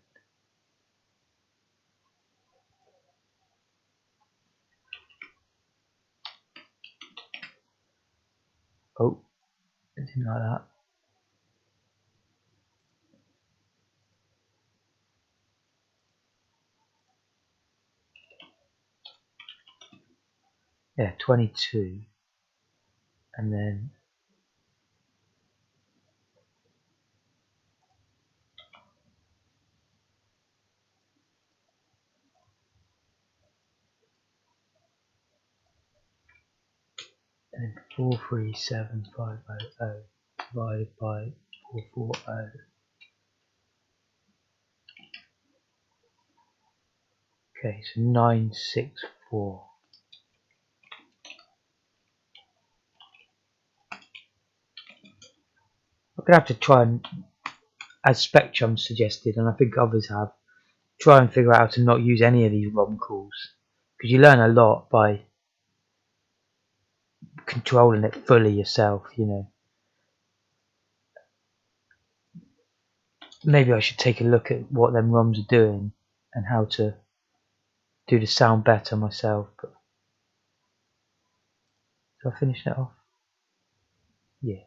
oh, I didn't like that. Yeah, 22, and then and then 437500 divided by 440. Okay, so 964. I'm gonna have to try and, as Spectrum suggested, and I think others have, try and figure out how to not use any of these ROM calls, because you learn a lot by controlling it fully yourself. You know, maybe I should take a look at what them ROMs are doing and how to do the sound better myself. But did I finish that off? Yeah.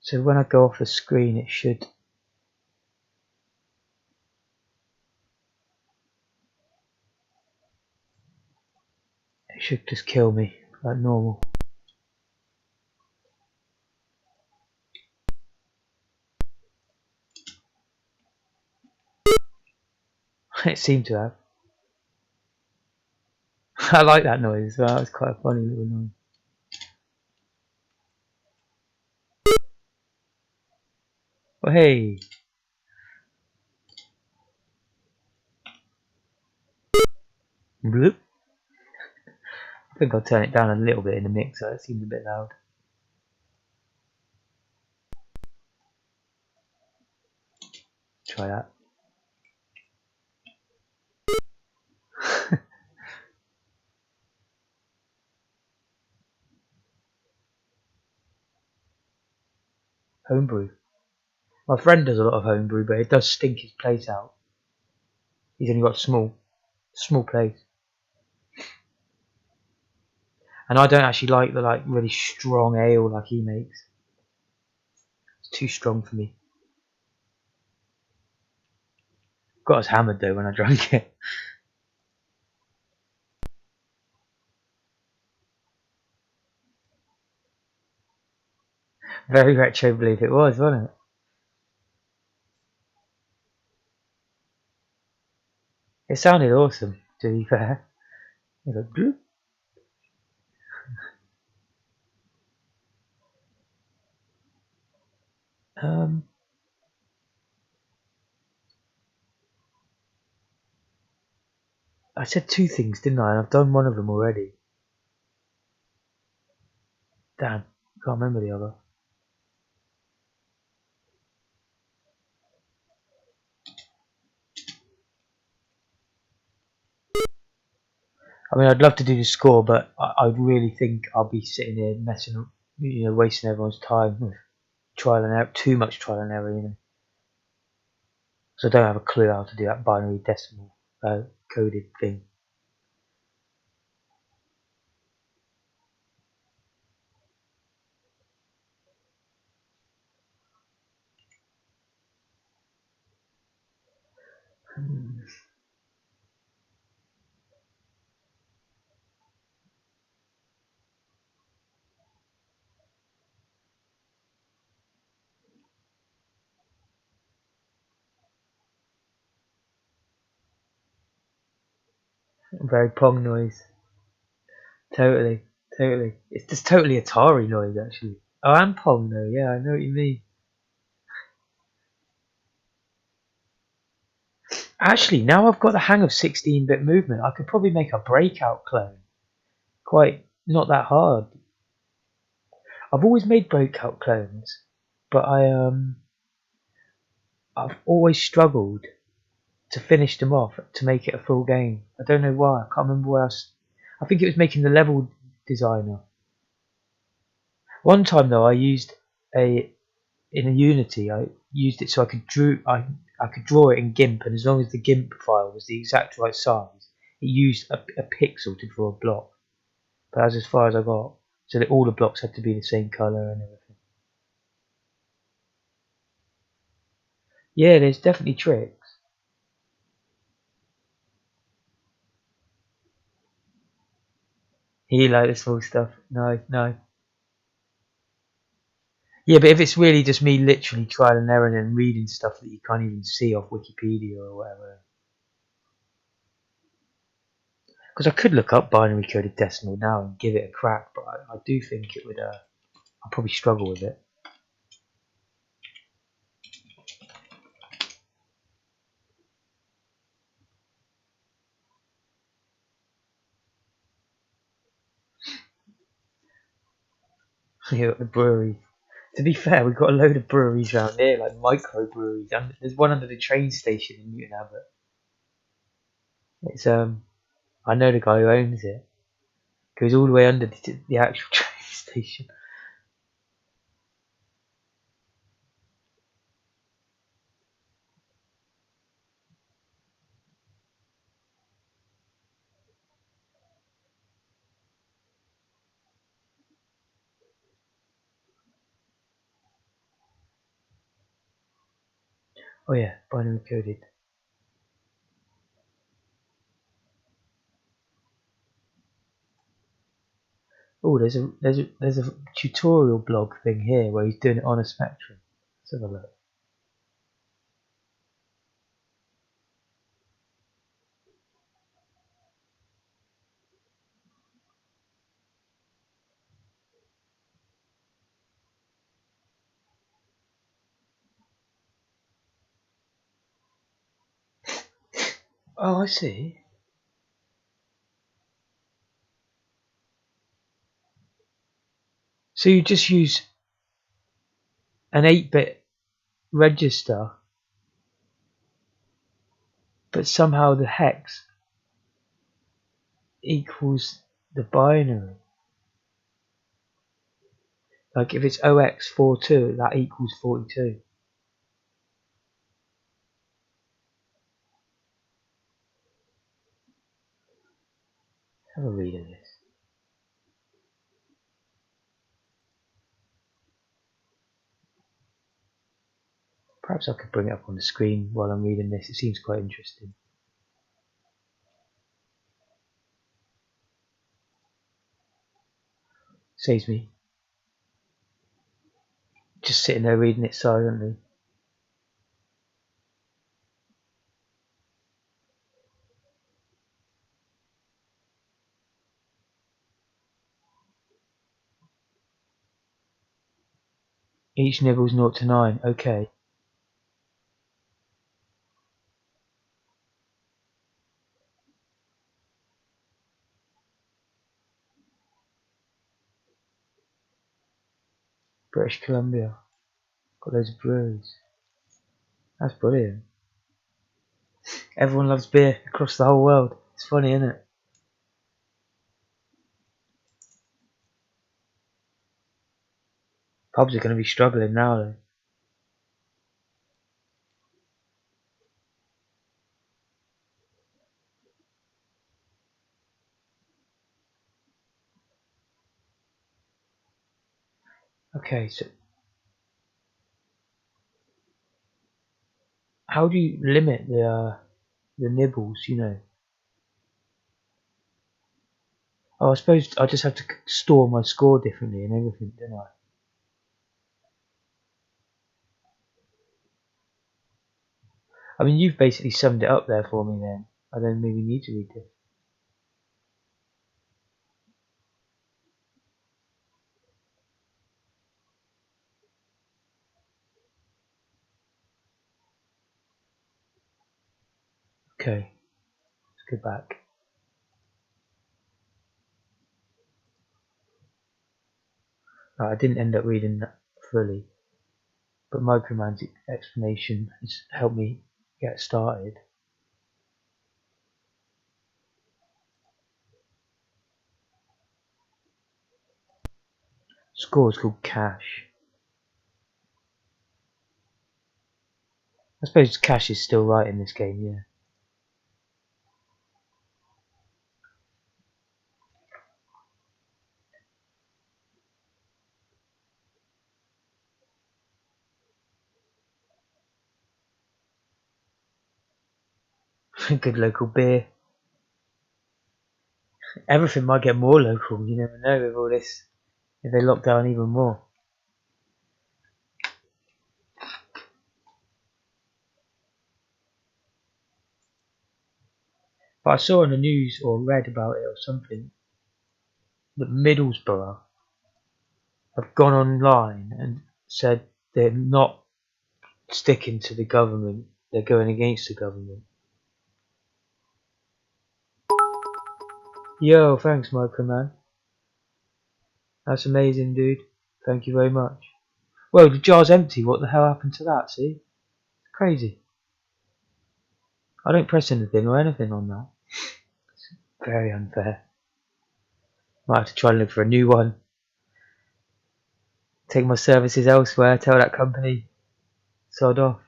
So when I go off the screen, it should just kill me like normal. It seemed to have. I like that noise as well. It's quite a funny little noise. Well, hey. Bloop. I think I'll turn it down a little bit in the mixer. It seems a bit loud. Try that. Homebrew. My friend does a lot of homebrew, but it does stink his place out. He's only got small place. And I don't actually like the really strong ale like he makes. It's too strong for me. Got us hammered though when I drank it. Very retro believe it was, wasn't it? It sounded awesome, to be fair. It was bloop. I said two things, didn't I? And I've done one of them already. Damn, can't remember the other. I mean, I'd love to do the score, but I really think I'll be sitting here messing, wasting everyone's time with trial and error, too much trial and error, So I don't have a clue how to do that binary decimal coded thing. Very Pong noise. Totally, totally. It's just totally Atari noise, actually. Oh, and Pong though. Yeah, I know what you mean. Actually, now I've got the hang of 16-bit movement, I could probably make a breakout clone. Quite not that hard. I've always made breakout clones, but I've always struggled to finish them off to make it a full game. I don't know why. I can't remember where else. I think it was making the level designer. One time though, I used in a Unity. I used it so I could draw it in GIMP, and as long as the GIMP file was the exact right size, it used a pixel to draw a block. But that's as far as I got. So that all the blocks had to be the same color and everything. Yeah, there's definitely tricks. He like the small stuff. No, no. Yeah, but if it's really just me literally trial and error and reading stuff that you can't even see off Wikipedia or whatever. Because I could look up binary coded decimal now and give it a crack, but I do think it would. I'll probably struggle with it. Yeah, the breweries. To be fair, we've got a load of breweries around here, like micro breweries. And there's one under the train station in Newton Abbot. It's I know the guy who owns it. Goes all the way under the actual train station. Oh yeah, binary coded. Oh, there's a tutorial blog thing here where he's doing it on a Spectrum. Let's have a look. Oh, I see. So you just use an 8-bit register, but somehow the hex equals the binary. Like if it's 0x42, that equals 42. Have a read of this. Perhaps I could bring it up on the screen while I'm reading this. It seems quite interesting. Saves me just sitting there reading it silently. Each nibble's 0 to 9. Okay. British Columbia. Got loads of breweries. That's brilliant. Everyone loves beer across the whole world. It's funny, isn't it? Pubs are going to be struggling now, though. Okay, so how do you limit the nibbles? You know. Oh, I suppose I just have to store my score differently and everything, don't I? I mean, you've basically summed it up there for me. Then I don't maybe need to read this. Okay, let's go back. Right, I didn't end up reading that fully, but Microman's explanation has helped me get started. Score is called cash. I suppose cash is still right in this game, yeah. Good local beer. Everything might get more local, you never know with all this, if they lock down even more. But I saw on the news or read about it or something that Middlesbrough have gone online and said they're not sticking to the government, they're going against the government. Yo, thanks Microman. That's amazing, dude. Thank you very much. Well, the jar's empty. What the hell happened to that? See? It's crazy. I don't press anything or anything on that. It's very unfair. Might have to try and look for a new one. Take my services elsewhere. Tell that company. Sod off.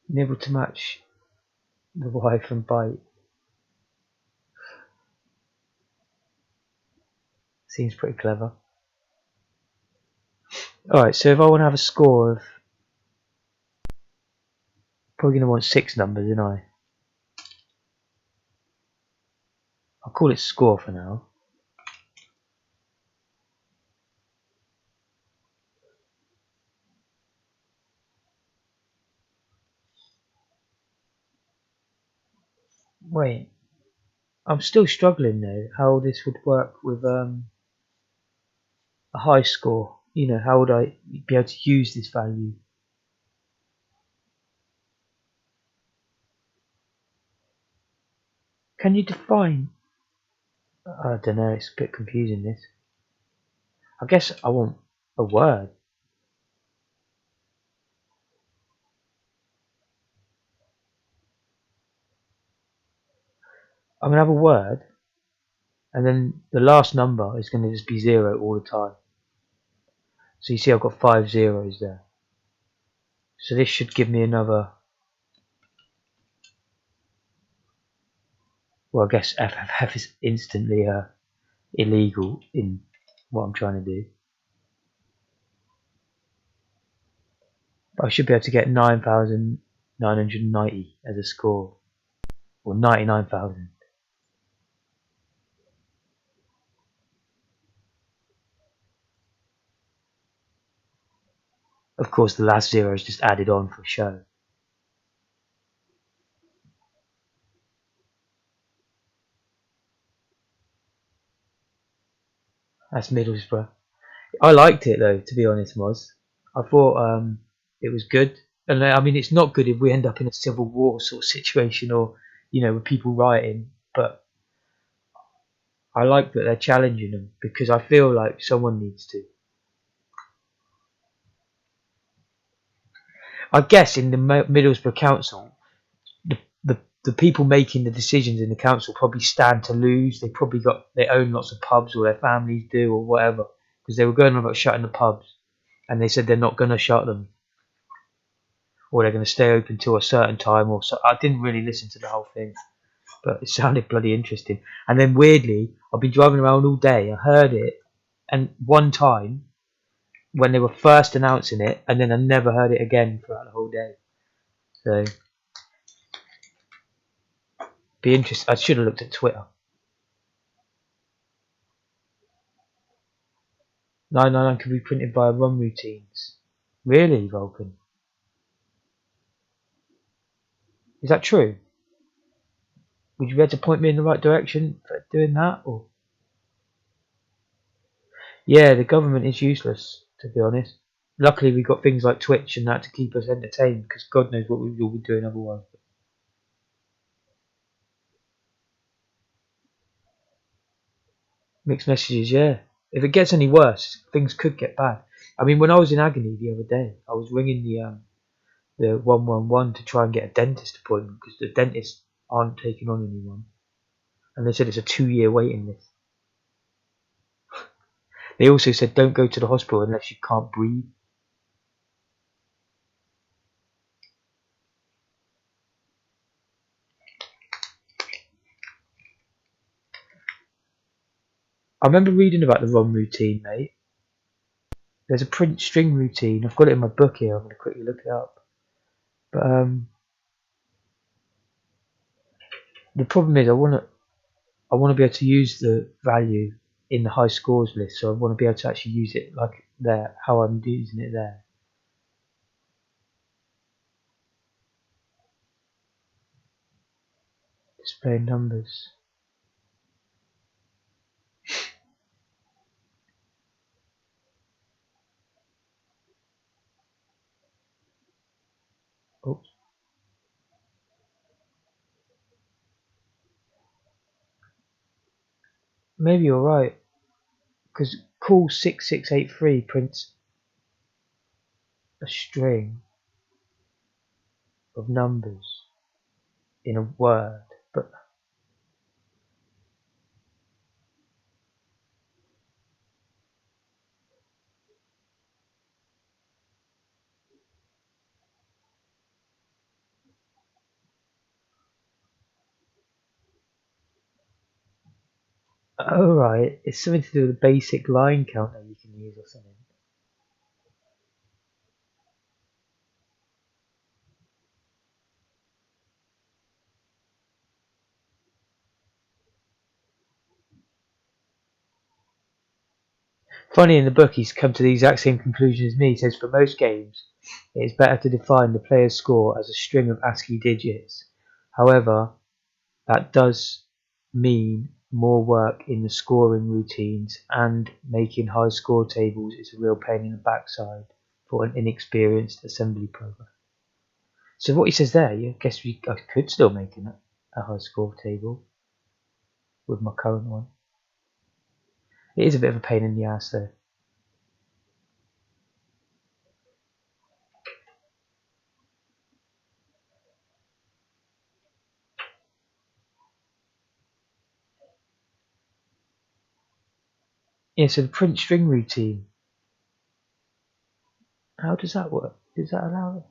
Nibble to match the wife and bite. Seems pretty clever. Alright, so if I want to have a score of... Probably going to want 6 numbers, aren't I? I'll call it score for now. Wait. I'm still struggling though, how this would work with a high score. You know, how would I be able to use this value? Can you define? I don't know, it's a bit confusing this. I guess I want a word. I'm going to have a word, and then the last number is going to just be 0 all the time. So you see I've got 5 zeros there. So this should give me another... Well, I guess FFF is instantly illegal in what I'm trying to do. But I should be able to get 9,990 as a score. Or 99,000. Of course, the last 0 is just added on for show. That's Middlesbrough. I liked it though, to be honest, Moz. I thought it was good. And I mean, it's not good if we end up in a civil war sort of situation or, you know, with people rioting. But I like that they're challenging them because I feel like someone needs to. I guess in the Middlesbrough Council, the, the the people making the decisions in the council probably stand to lose. They own lots of pubs, or their families do, or whatever, because they were going on about shutting the pubs, and they said they're not going to shut them, or they're going to stay open till a certain time. Or so. I didn't really listen to the whole thing, but it sounded bloody interesting. And then weirdly, I've been driving around all day. I heard it, and one time when they were first announcing it, and then I never heard it again throughout the whole day. So be interesting. I should have looked at Twitter. 999 can be printed via run routines. Really, Vulcan? Is that true? Would you be able to point me in the right direction for doing that? Or yeah, the government is useless, to be honest. Luckily, we've got things like Twitch and that to keep us entertained, because God knows what we would all be doing otherwise. Mixed messages, yeah. If it gets any worse, things could get bad. I mean, when I was in agony the other day, I was ringing the 111 to try and get a dentist appointment because the dentists aren't taking on anyone, and they said it's a 2-year waiting list. They also said don't go to the hospital unless you can't breathe. I remember reading about the ROM routine, mate. There's a print string routine. I've got it in my book here. I'm going to quickly look it up. But the problem is I want to be able to use the value in the high scores list. So I want to be able to actually use it like there, how I'm using it there. Display numbers. Oops. Maybe you're right. Because call 6683 prints a string of numbers in a word. But oh right, it's something to do with the basic line counter you can use or something. Funny, in the book he's come to the exact same conclusion as me. He says for most games it is better to define the player's score as a string of ASCII digits. However, that does mean more work in the scoring routines, and making high score tables is a real pain in the backside for an inexperienced assembly programmer. So what he says there, I guess I could still make a high score table with my current one. It is a bit of a pain in the ass though. Yeah, so the print string routine, how does that work? Does that allow it?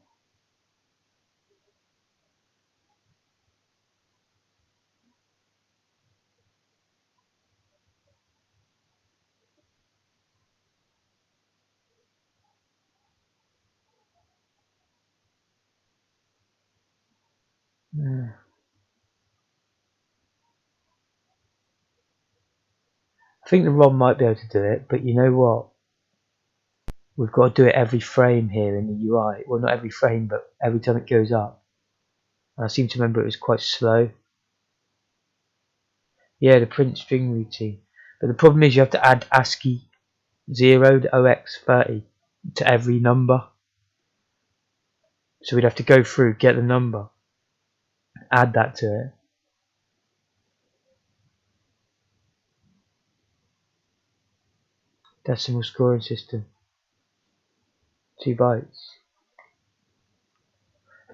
Yeah. I think the ROM might be able to do it, but you know what? We've got to do it every frame here in the UI. Well, not every frame, but every time it goes up. And I seem to remember it was quite slow. Yeah, the print string routine. But the problem is you have to add ASCII 0 to OX30 to every number. So we'd have to go through, get the number, add that to it. Decimal scoring system. 2 bytes.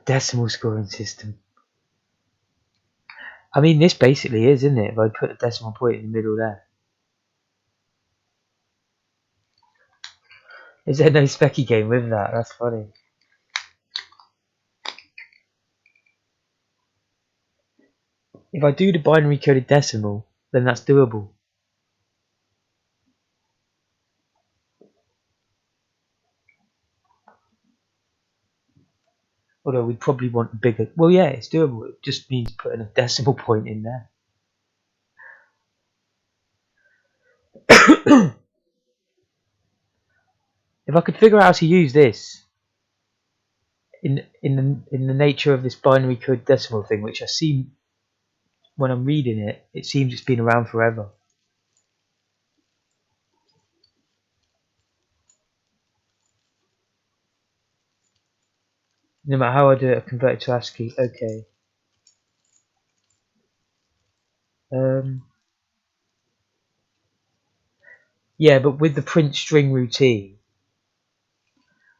Decimal scoring system. I mean, this basically is, isn't it? If I put a decimal point in the middle there. Is there no specky game with that? That's funny. If I do the binary coded decimal, then that's doable. Although we'd probably want a bigger... Well, yeah, it's doable. It just means putting a decimal point in there. If I could figure out how to use this in the nature of this binary code decimal thing, which I see when I'm reading it, it seems it's been around forever. No matter how I do it, I convert it to ASCII. Okay. Yeah, but with the print string routine,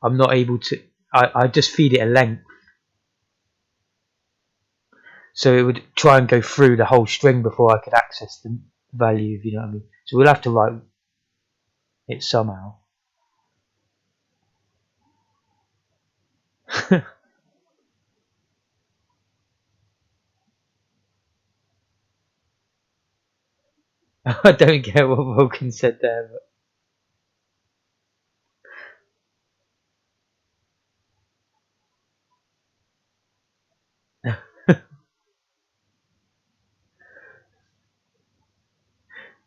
I'm not able to. I just feed it a length, so it would try and go through the whole string before I could access the value. If you know what I mean. So we'll have to write it somehow. I don't get what Vulcan said there, but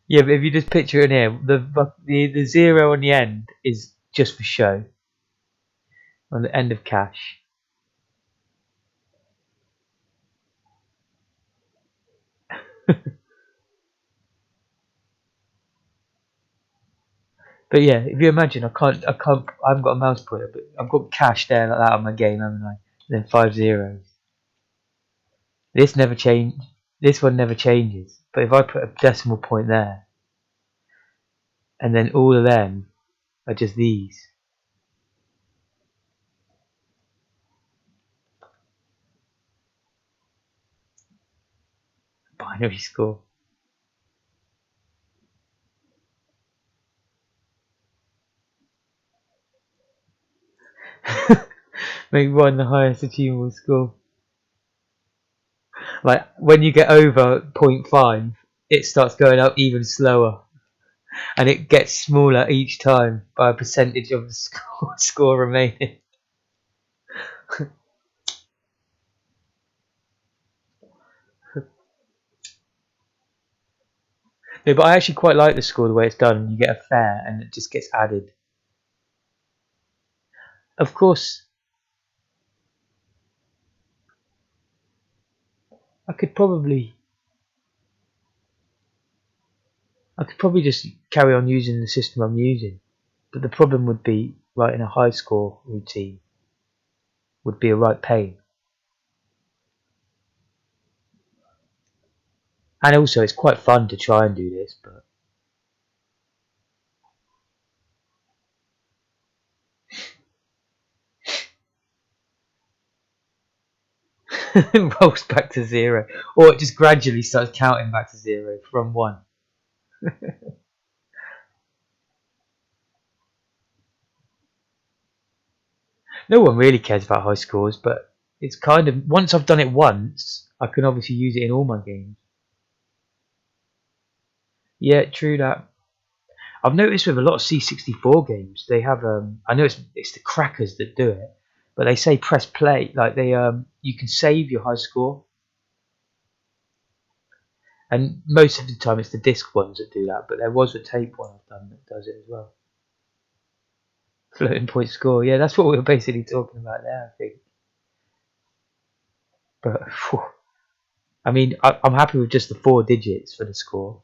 yeah. But if you just picture it in here, the 0 on the end is just for show. On the end of cache. But yeah, if you imagine, I haven't got a mouse pointer, but I've got cache there like that on my game, haven't I? And then 5 zeros. This never change. This one never changes. But if I put a decimal point there, and then all of them are just these. Binary score. Make 1 the highest achievable score. Like when you get over 0.5, it starts going up even slower, and it gets smaller each time by a percentage of the score remaining. No, but I actually quite like the score the way it's done. You get a fair, and it just gets added. Of course, I could probably just carry on using the system I'm using, but the problem would be writing a high score routine would be a right pain. And also, it's quite fun to try and do this, but it rolls back to 0, or it just gradually starts counting back to 0 from 1. No one really cares about high scores, but it's kind of, once I've done it once, I can obviously use it in all my games. Yeah, true that. I've noticed with a lot of C64 games, they have I know it's the crackers that do it, but they say press play, like they you can save your high score, and most of the time it's the disc ones that do that. But there was a tape one I've done that does it as well. Floating point score, yeah, that's what we were basically talking about there, I think. But phew, I mean, I'm happy with just the 4 digits for the score.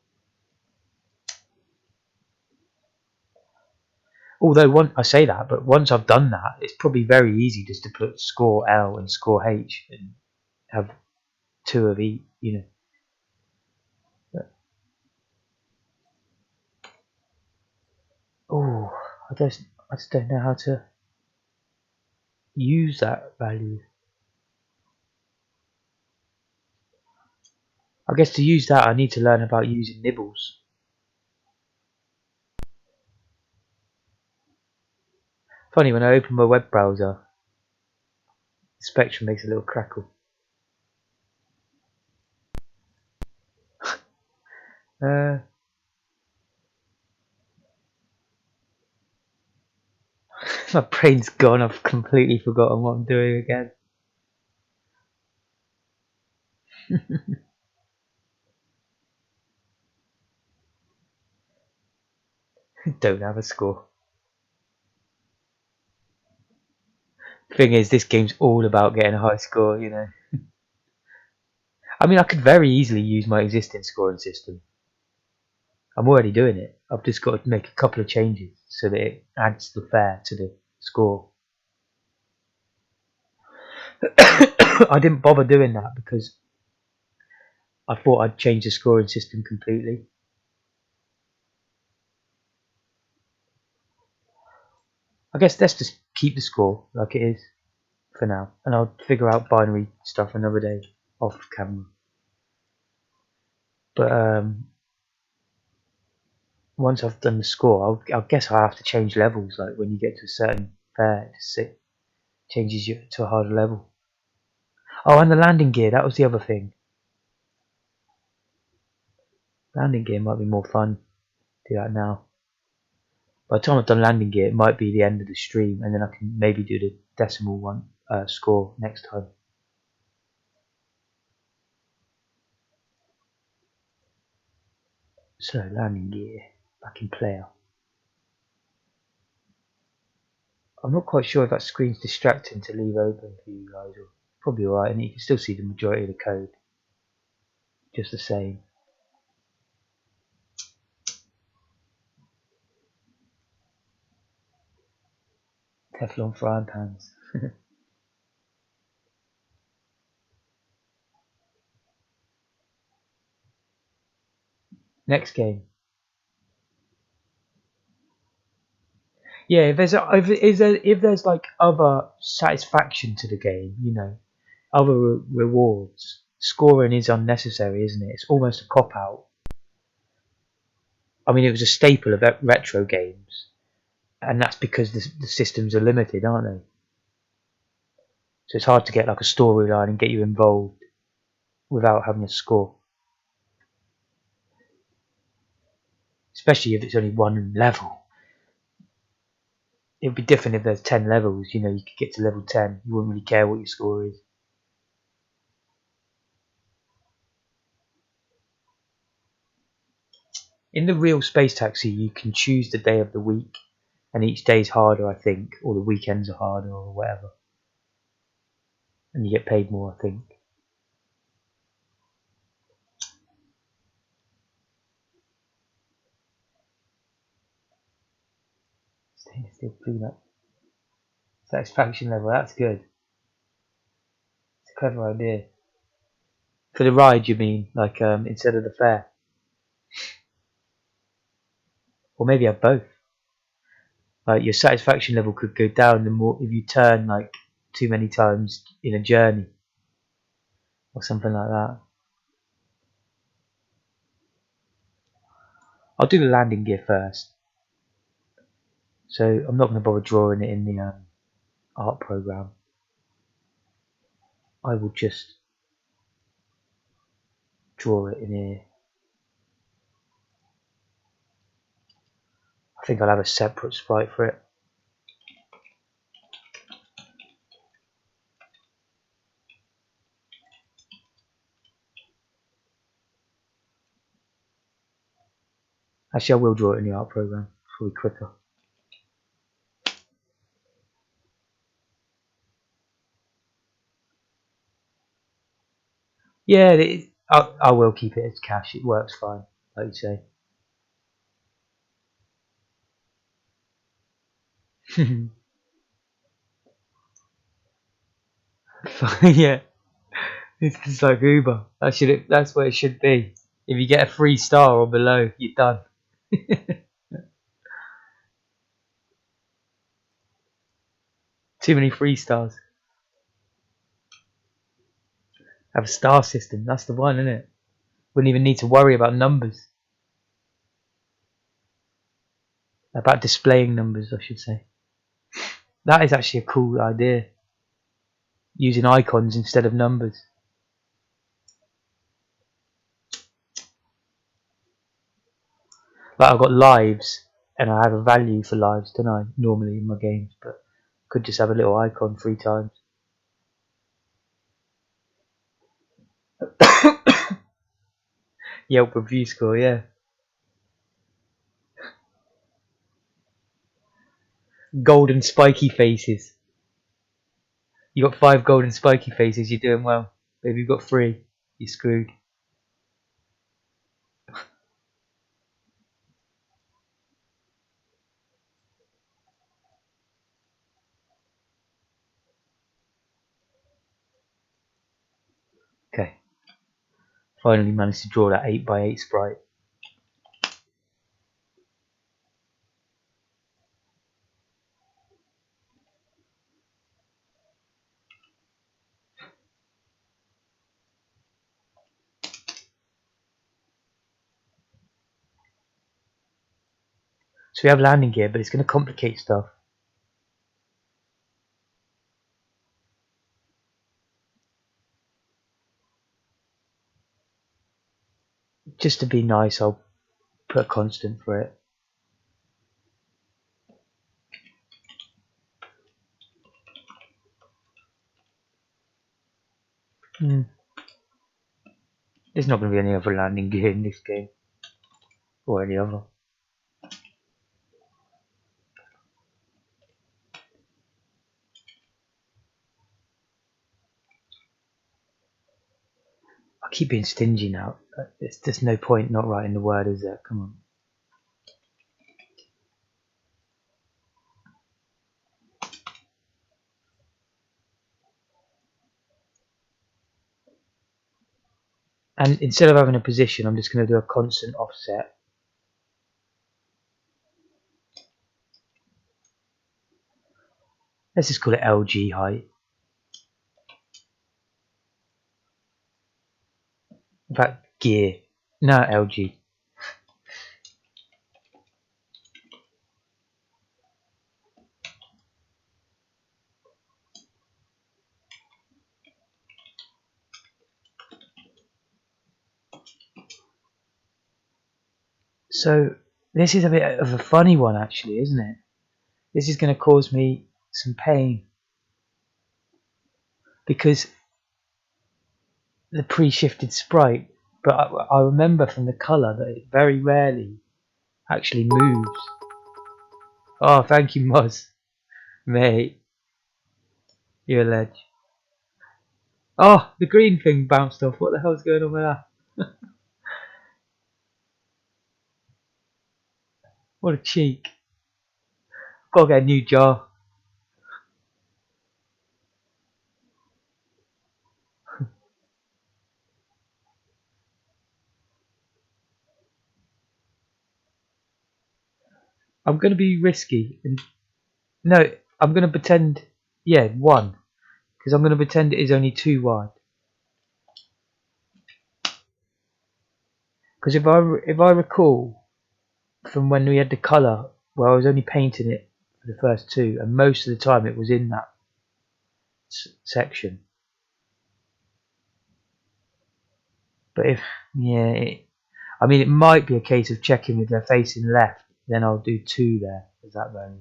Although I say that, but once I've done that, it's probably very easy just to put score L and score H and have 2 of each, you know. I just don't know how to use that value. I guess to use that I need to learn about using nibbles. Funny, when I open my web browser, Spectrum makes a little crackle. My brain's gone, I've completely forgotten what I'm doing again. Don't have a score. Thing is, this game's all about getting a high score, you know. I mean, I could very easily use my existing scoring system. I'm already doing it. I've just got to make a couple of changes so that it adds the fair to the score. I didn't bother doing that because I thought I'd change the scoring system completely. I guess let's just keep the score like it is for now, and I'll figure out binary stuff another day off camera. But once I've done the score, I guess I have to change levels. Like when you get to a certain fair, it changes you to a harder level. Oh, and the landing gear, that was the other thing. Landing gear might be more fun. Do that now. By the time I've done landing gear, it might be the end of the stream, and then I can maybe do the decimal one score next time. So landing gear, back in player. I'm not quite sure if that screen's distracting to leave open for you guys, or probably alright, and you can still see the majority of the code, just the same. Teflon frying pans. Next game. Yeah, if there's like other satisfaction to the game, you know, other rewards. Scoring is unnecessary, isn't it? It's almost a cop out. I mean, it was a staple of retro games, and that's because the systems are limited, aren't they? So it's hard to get like a storyline and get you involved without having a score. Especially if it's only one level. It would be different if there's 10 levels, you know, you could get to level 10, you wouldn't really care what your score is. In the real Space Taxi, you can choose the day of the week, and each day's harder, I think, or the weekends are harder, or whatever. And you get paid more, I think. Stainless steel cleanup. Satisfaction level, that's good. It's a clever idea. For the ride, you mean, like instead of the fare? Or maybe have both. Like your satisfaction level could go down the more if you turn like too many times in a journey, or something like that. I'll do the landing gear first. So I'm not going to bother drawing it in the art program. I will just draw it in here. I think I'll have a separate sprite for it. Actually, I will draw it in the art program. It's probably quicker. Yeah, I will keep it as cash. It works fine, like you say. Yeah, it's just like Uber. That's what it should be. If you get a 3 star or below, you're done. Too many 3 stars. Have a star system. That's the one, isn't it? Wouldn't even need to worry about numbers. About displaying numbers, I should say. That is actually a cool idea. Using icons instead of numbers. Like I've got lives, and I have a value for lives, don't I? Normally in my games, but could just have a little icon 3 times. Yelp review score, yeah. Golden spiky faces. You got 5 golden spiky faces, you're doing well. But if you've got 3, you're screwed. Okay. Finally managed to draw that 8x8 sprite. So we have landing gear, but it's going to complicate stuff. Just to be nice, I'll put a constant for it. There's not going to be any other landing gear in this game. Or any other. I keep being stingy now. There's no point not writing the word, is there? Come on. And instead of having a position, I'm just going to do a constant offset. Let's just call it LG height. In fact, gear. No, LG. So this is a bit of a funny one actually, isn't it? This is going to cause me some pain. Because the pre-shifted sprite, but I remember from the colour that it very rarely actually moves. Oh, thank you, Moz. Mate. You're a ledge. Oh, the green thing bounced off. What the hell's going on with that? What a cheek. Gotta get a new jar. I'm gonna be risky. No, I'm gonna pretend. Yeah, 1. Because I'm gonna pretend it is only 2 wide. Because if I recall from when we had the colour, where I was only painting it for the first 2, and most of the time it was in that section. But if, yeah, I mean, it might be a case of checking with their facing left, then I'll do 2 there, as that value.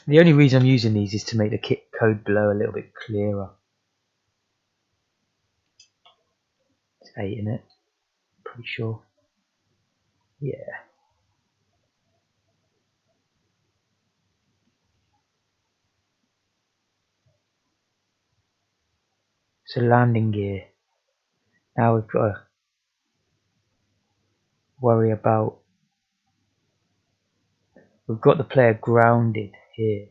The only reason I'm using these is to make the kit code below a little bit clearer. It's 8 in it, pretty sure. Yeah. So landing gear. Now we've got to worry about. We've got the player grounded here.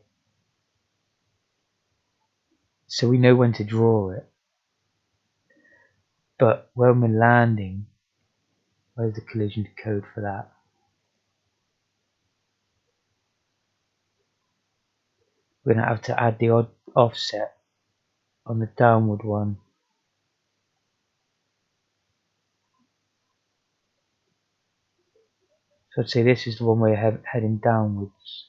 So we know when to draw it. But when we're landing, where's the collision code for that? we're going to have to add the odd offset on the downward one. So I'd say this is the one where you're heading downwards.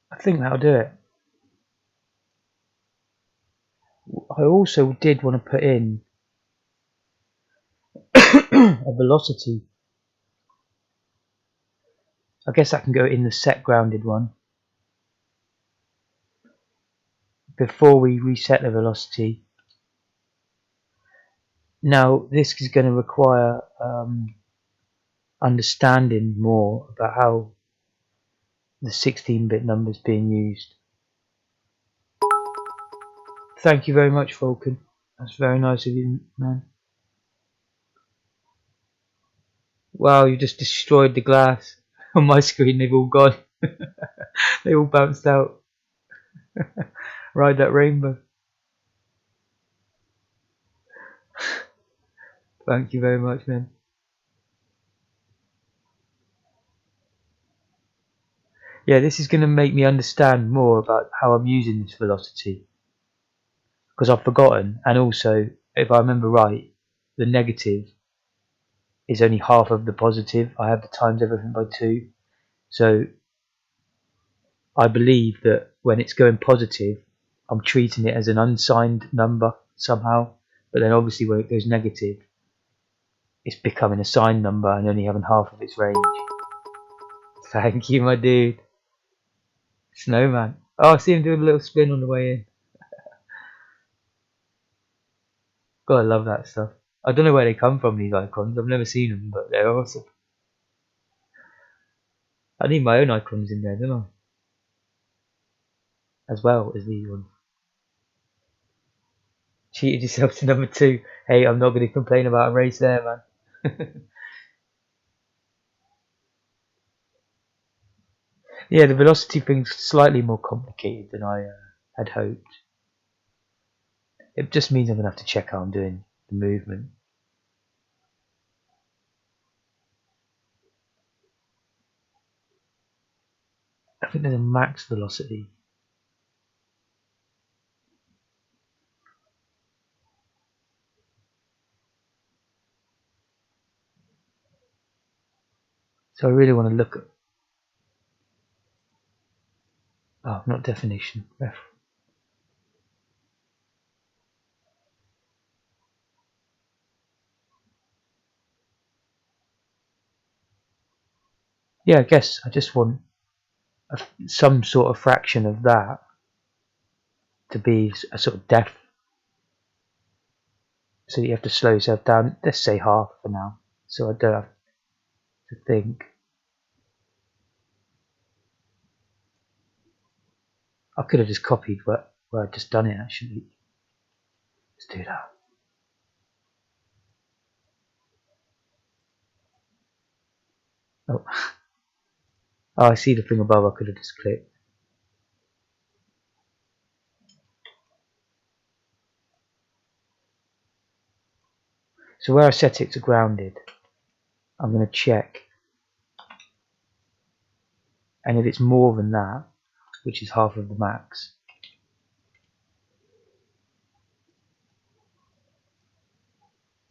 I think that'll do it. I also did want to put in a velocity. I guess that can go in the set grounded one. Before we reset the velocity. Now this is going to require understanding more about how the 16-bit number is being used. Thank you very much, Vulcan. That's very nice of you, man. Wow, you just destroyed the glass on my screen. They've all gone. They all bounced out. Ride that rainbow. Thank you very much, man. Yeah, this is going to make me understand more about how I'm using this velocity, because I've forgotten. And also, if I remember right, the negative is only half of the positive. I have to times everything by 2. So I believe that when it's going positive, I'm treating it as an unsigned number somehow. But then obviously when it goes negative, it's becoming a signed number and only having half of its range. Thank you, my dude. Snowman. Oh, I see him doing a little spin on the way in. God, I love that stuff. I don't know where they come from, these icons. I've never seen them, but they're awesome. I need my own icons in there, don't I? As well as these ones. Cheated yourself to number 2. Hey, I'm not going to complain about a race there, man. Yeah, the velocity thing's slightly more complicated than I had hoped. It just means I'm going to have to check how I'm doing the movement. I think there's a max velocity. So I really want to look at... Oh, not definition. Ref. Yeah, I guess I just want some sort of fraction of that to be a sort of def. So you have to slow yourself down. Let's say half for now, so I don't have to think. I could have just copied where I'd just done it actually. Let's do that. Oh, oh, I see the thing above. I could have just clicked. So where I set it to grounded, I'm going to check, and if it's more than that, which is half of the max,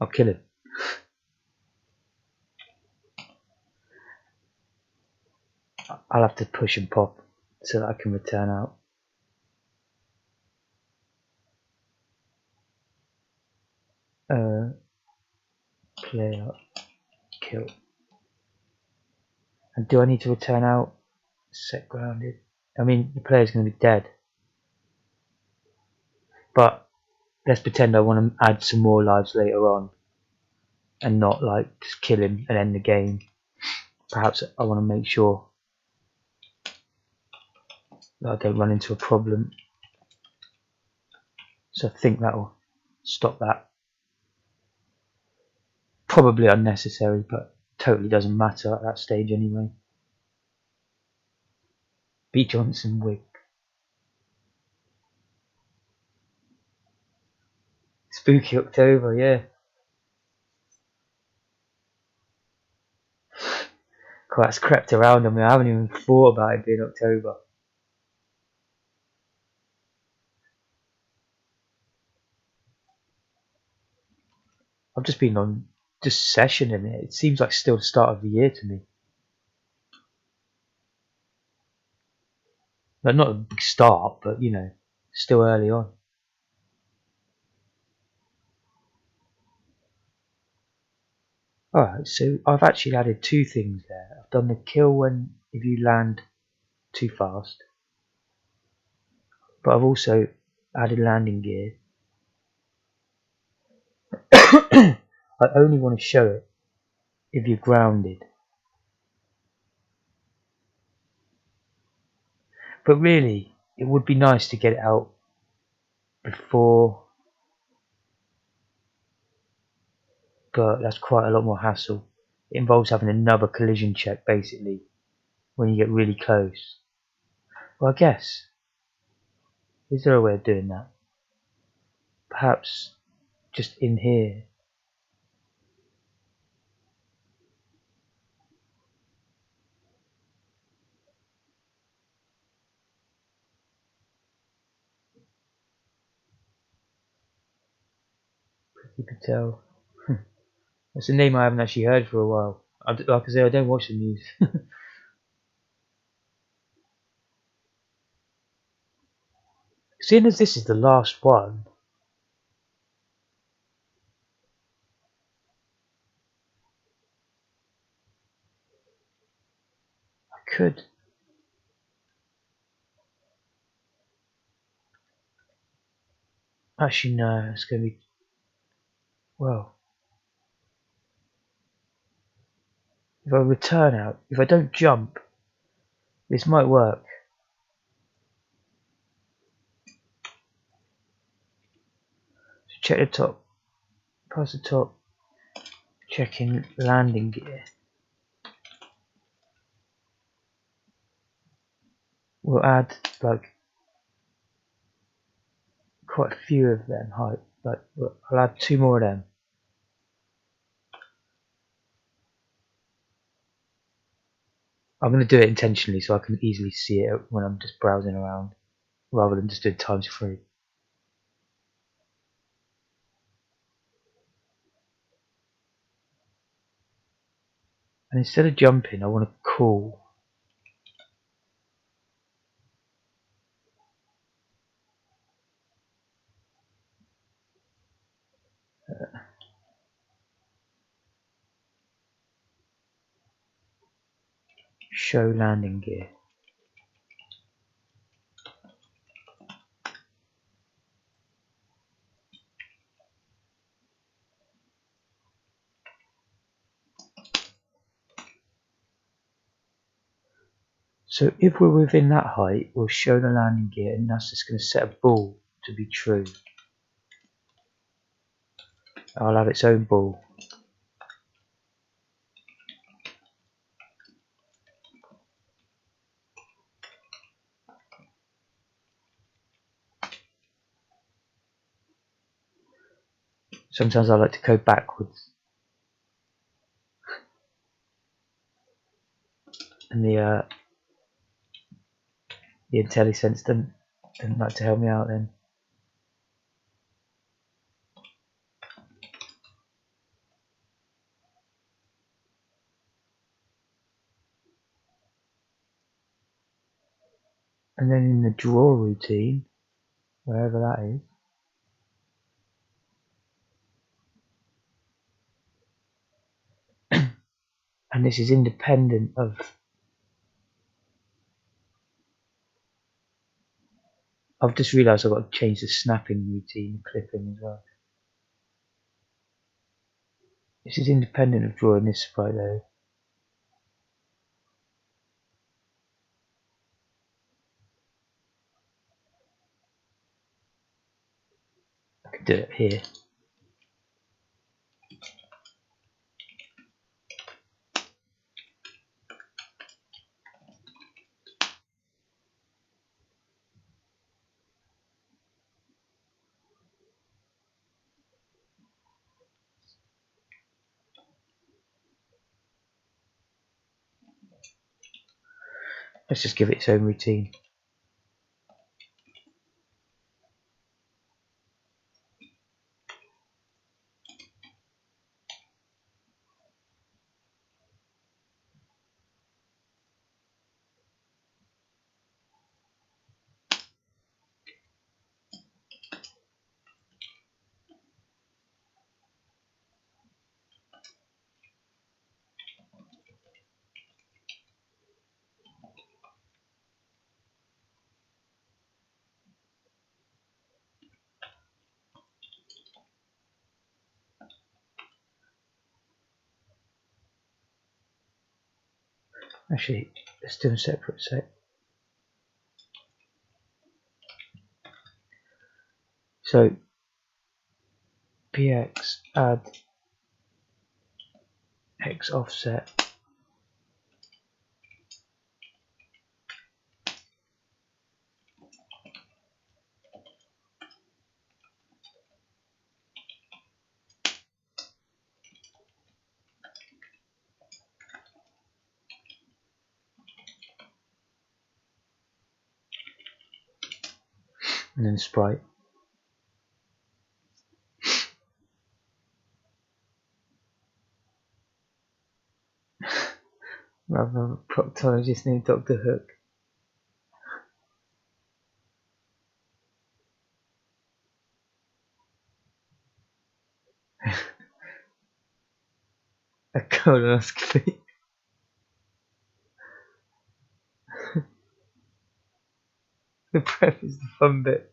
I'll kill him. I'll have to push and pop so that I can return out. Player kill. And do I need to return out? Set grounded. I mean, the player's going to be dead. But let's pretend I want to add some more lives later on and not like just kill him and end the game. Perhaps I want to make sure that I don't run into a problem. So I think that will stop that. Probably unnecessary, but totally doesn't matter at that stage anyway. B. Johnson wig. Spooky October, yeah. God, that's crept around on me. I haven't even thought about it being October. I've just been on just sessioning it. It seems like still the start of the year to me. Like not a big start, but you know, still early on. Alright, so I've actually added two things there. I've done the kill when if you land too fast, but I've also added landing gear. I only want to show it if you're grounded. But really, it would be nice to get it out before, but that's quite a lot more hassle. It involves having another collision check basically when you get really close. Well, I guess, is there a way of doing that? Perhaps just in here. Pt4. That's a name I haven't actually heard for a while. Like I say, I don't watch the news. Seeing as this is the last one, I could. Actually, no, it's going to be. Well, if I return out, if I don't jump, this might work. So check the top, press the top, checking landing gear. We'll add like quite a few of them. Like I'll add two more of them. I'm going to do it intentionally so I can easily see it when I'm just browsing around, rather than just doing ×3. And instead of jumping, I want to call. Show landing gear. So if we're within that height, we'll show the landing gear, and that's just going to set a ball to be true. I'll have its own ball. Sometimes I like to go backwards, and the IntelliSense didn't like to help me out then. And then in the draw routine, wherever that is, and this is independent of. I've just realised I've got to change the snapping routine, clipping as well. This is independent of drawing this sprite though. I could do it here. Let's just give it its own routine. Actually, let's do a separate set. So px add x offset and then sprite. Rather proctologist named Dr. Hook. A colonoscopy. The prep is the fun bit.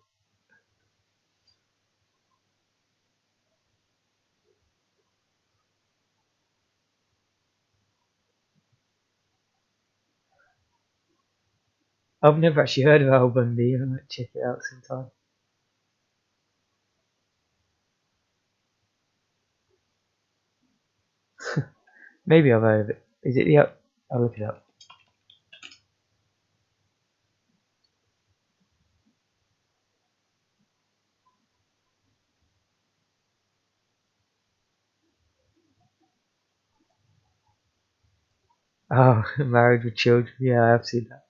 I've never actually heard of Al Bundy. I might check it out sometime. Maybe I've heard of it. Is it the? I'll look it up. Oh, Married with Children. Yeah, I have seen that.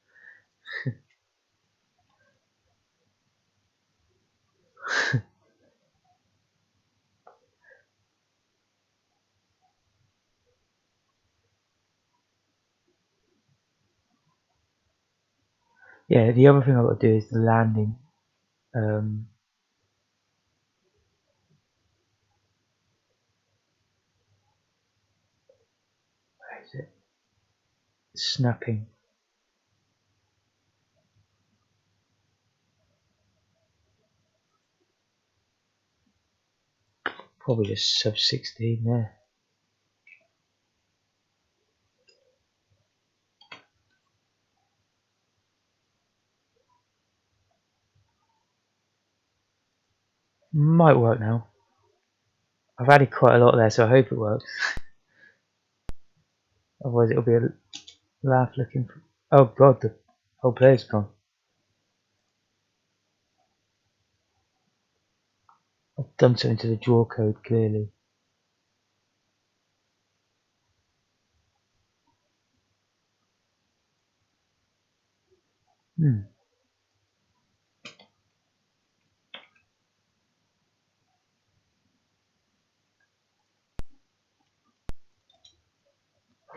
Yeah, the other thing I've got to do is the landing. Where is it? Snapping. Probably just sub 16 there. Might work now. I've added quite a lot there, so I hope it works. Otherwise, it'll be a laugh looking for. Oh god, the whole player's gone. I've done something to the draw code clearly.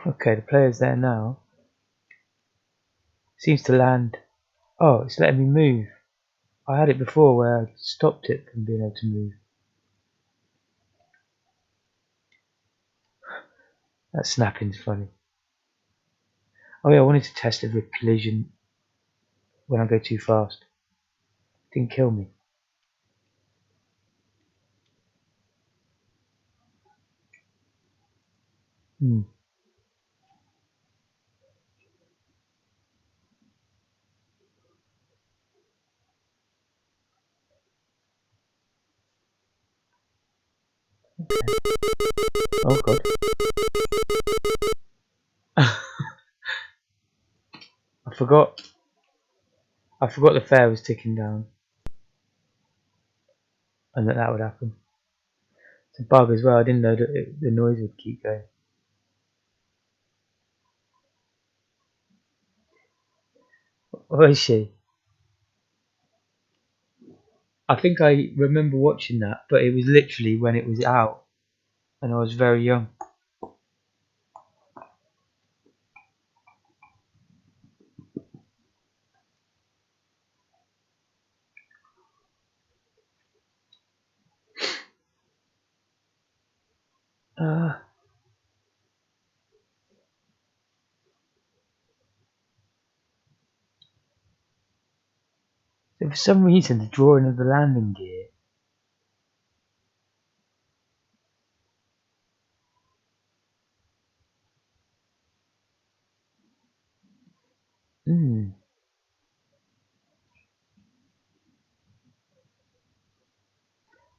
Okay, the player's there now. Seems to land. Oh, it's letting me move. I had it before where I stopped it from being able to move. That snapping's funny. Oh yeah, I wanted to test it with collision when I go too fast. Didn't kill me. Oh god. I forgot the fare was ticking down and that would happen. It's a bug as well, I didn't know that the noise would keep going. Or is she? I think I remember watching that, but it was literally when it was out, and I was very young. Uh, so for some reason, the drawing of the landing gear.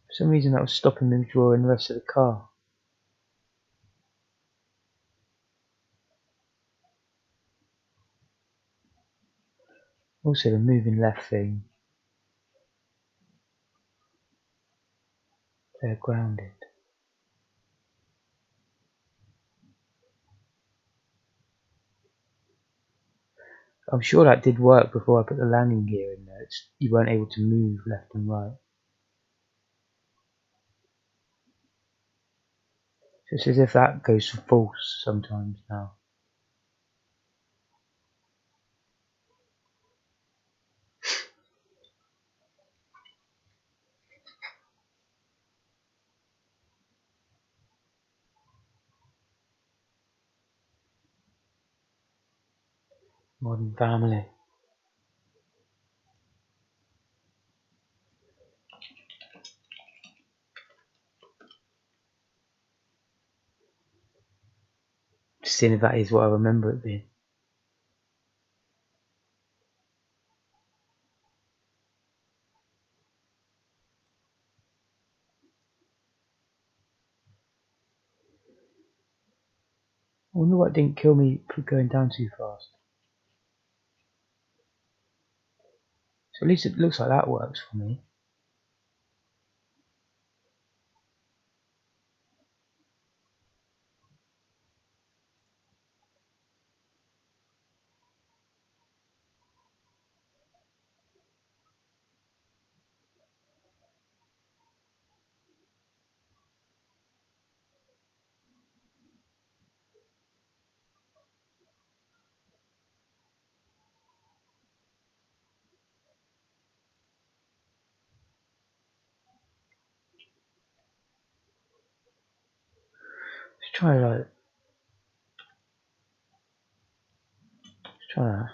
For some reason, that was stopping me drawing the rest of the car. Also, the moving left thing. They're grounded. I'm sure that did work before I put the landing gear in there. You weren't able to move left and right. So it's as if that goes false sometimes now. Modern family. Just seeing if that is what I remember it being. I wonder what didn't kill me for going down too fast. So at least it looks like that works for me. Let's try like. Let's try that.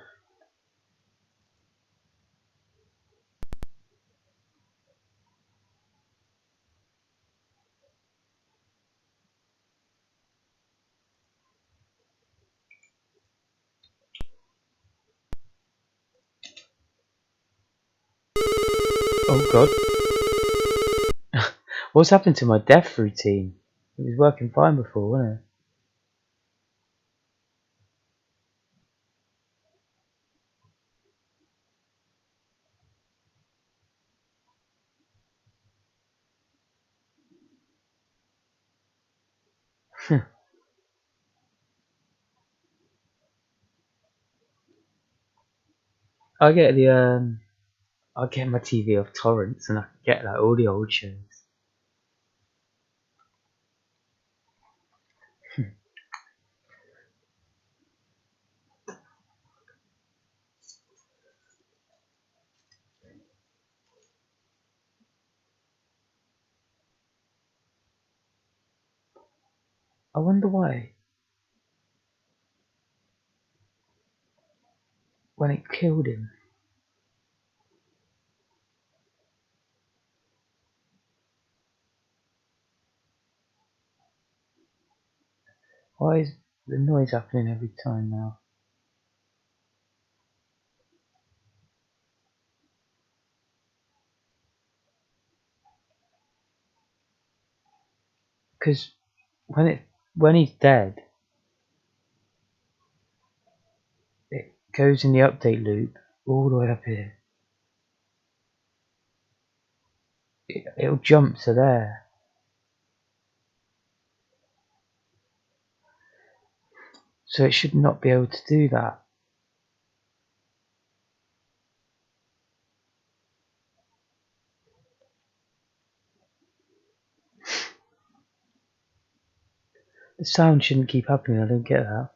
Oh god. What's happened to my death routine? It was working fine before, wasn't it? I get I get my TV off torrents and I get like all the old shows. I wonder why when it killed him. Why is the noise happening every time now? Because when he's dead, it goes in the update loop all the way up here. It'll jump to there. So it should not be able to do that. The sound shouldn't keep happening, I don't get that.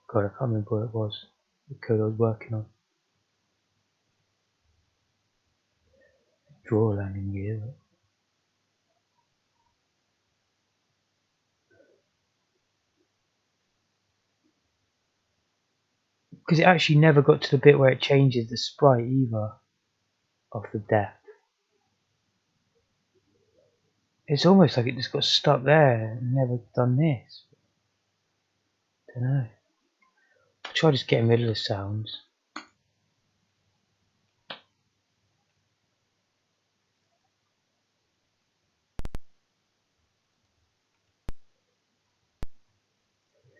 God, I can't remember what it was. The code I was working on. Draw a landing gear. Because it actually never got to the bit where it changes the sprite either of the depth. It's almost like it just got stuck there and never done this. Don't know. I'll try just getting rid of the sounds.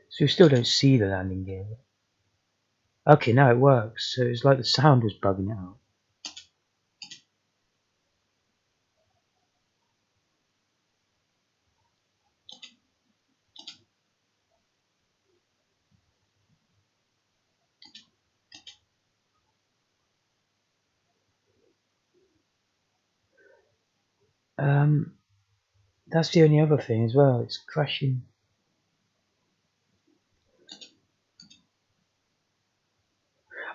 So we still don't see the landing gear. Okay, now it works. So it's like the sound was bugging it out. That's the only other thing as well. It's crashing.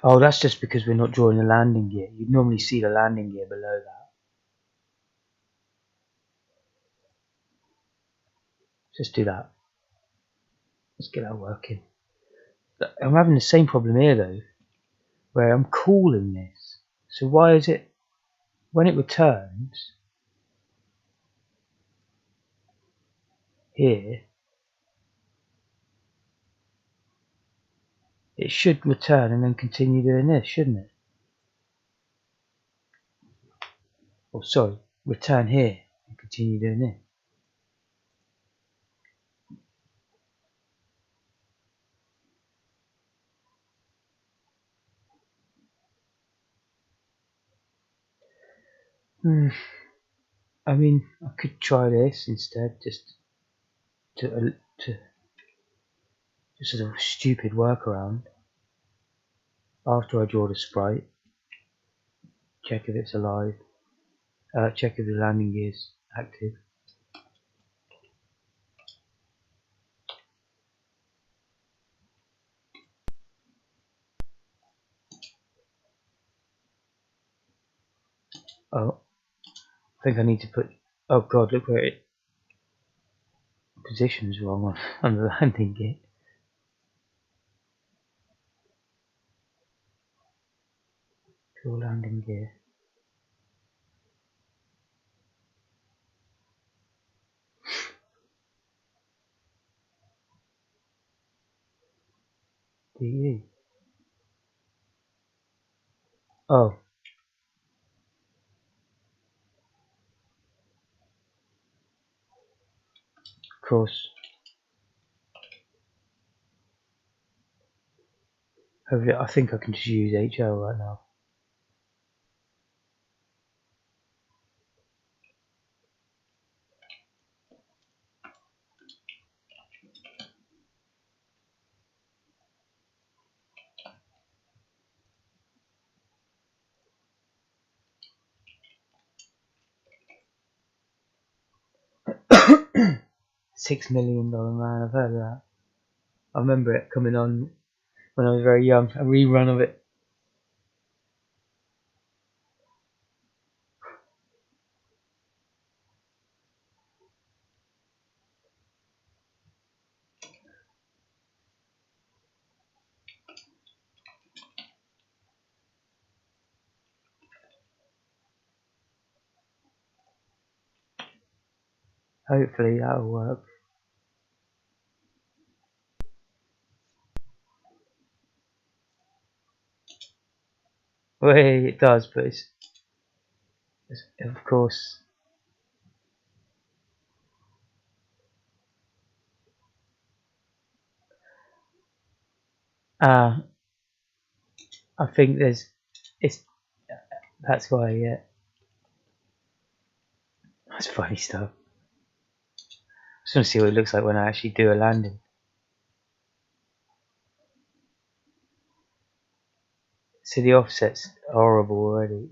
Oh, that's just because we're not drawing the landing gear. You'd normally see the landing gear below that. Just do that. Let's get that working. I'm having the same problem here though, where I'm calling this. So why is it, when it returns here, it should return and then continue doing this, shouldn't it? Oh, sorry, return here and continue doing this. I mean, I could try this instead, just as a stupid workaround. After I draw the sprite, check if it's alive, check if the landing gear is active. Oh, I think I need to put, oh god, look where it positions wrong on the landing gear. Draw landing gear. DE. Oh. Of course. I think I can just use HL right now. $6 million man, I've heard of that. I remember it coming on when I was very young, a rerun of it. Hopefully that'll work. Well, it does, but it's of course. I think it's, that's why, yeah. That's funny stuff. Just want to see what it looks like when I actually do a landing. See, the offset's horrible already.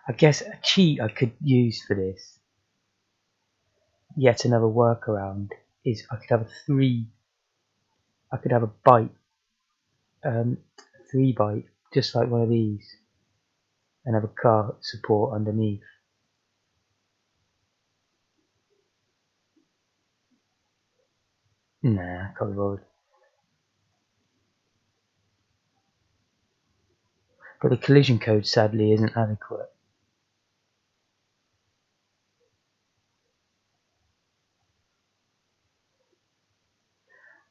I guess a cheat I could use for this, yet another workaround, is I could have a bite, 3 byte, just like one of these, and have a car support underneath. Nah, can't be bothered. But the collision code sadly isn't adequate.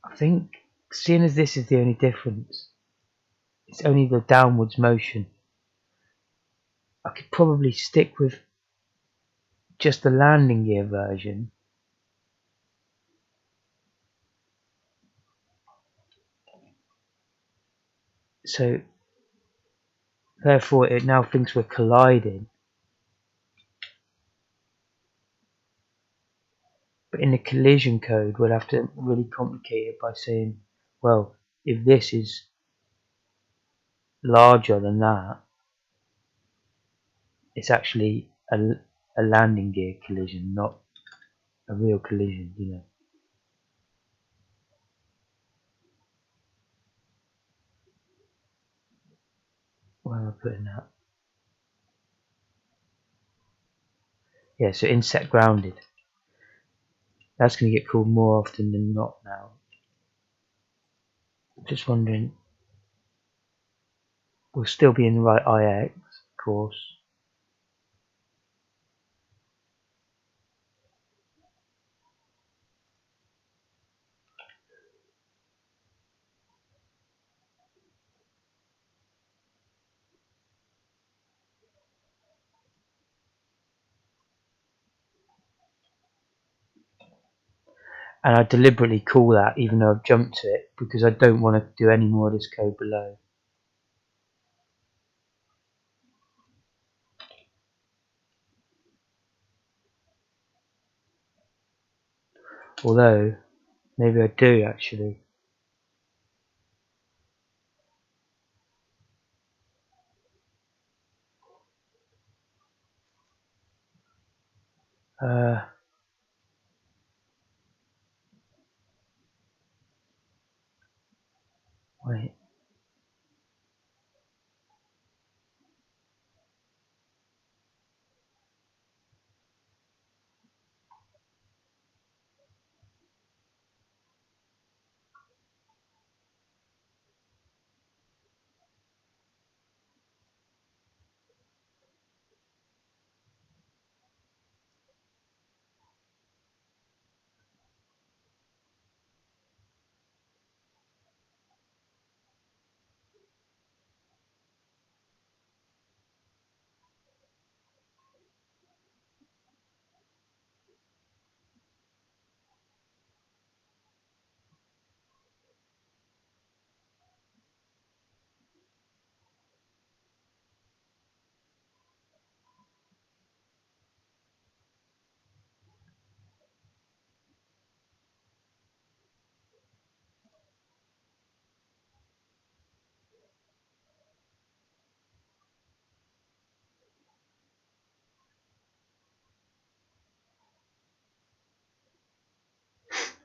I think, seeing as this is the only difference, it's only the downwards motion, I could probably stick with just the landing gear version. So therefore it now thinks we're colliding. But in the collision code we'll have to really complicate it by saying, well, if this is larger than that, it's actually a landing gear collision, not a real collision, you know. Where am I putting that? Yeah, so inset grounded. That's going to get called more often than not now. Just wondering, we'll still be in the right IX, of course. And I deliberately call that even though I've jumped to it, because I don't want to do any more of this code below. Although, maybe I do actually. Wait.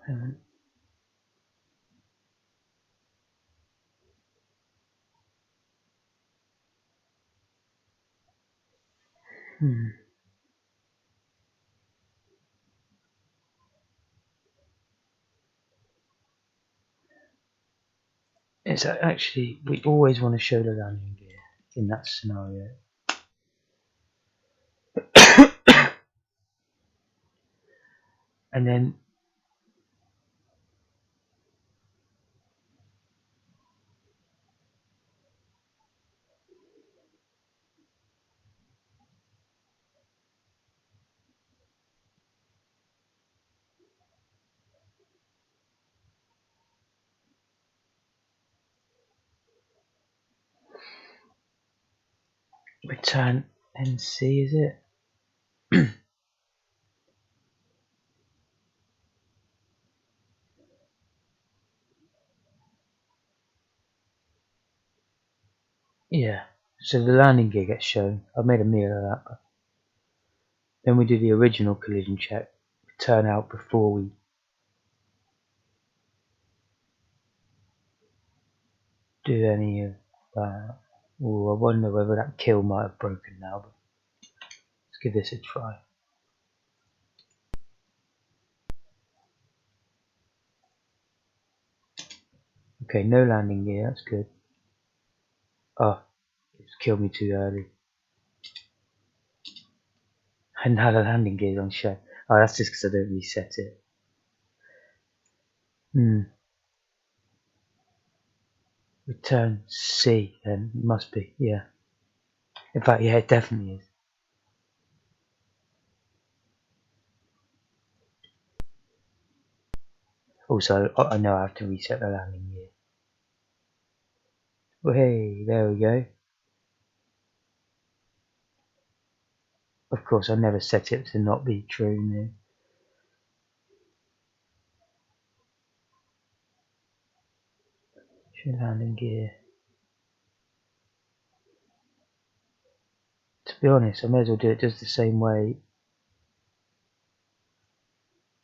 Um, hmm. It's actually, we always want to show the landing gear in that scenario. And then Return NC, is it? Yeah. So the landing gear gets shown. I've made a meal of that. But then we do the original collision check. Return out before we do any of that. Oh, I wonder whether that kill might have broken now. But let's give this a try. Okay, no landing gear. That's good. Oh, it's killed me too early. And now the landing gear's on show. Oh, that's just because I don't reset it. Return C then. Must be, yeah. In fact, yeah, it definitely is. Also, I know I have to reset the landing gear. Well, hey, there we go. Of course, I never set it to not be true. No. Show landing gear. To be honest, I may as well do it just the same way,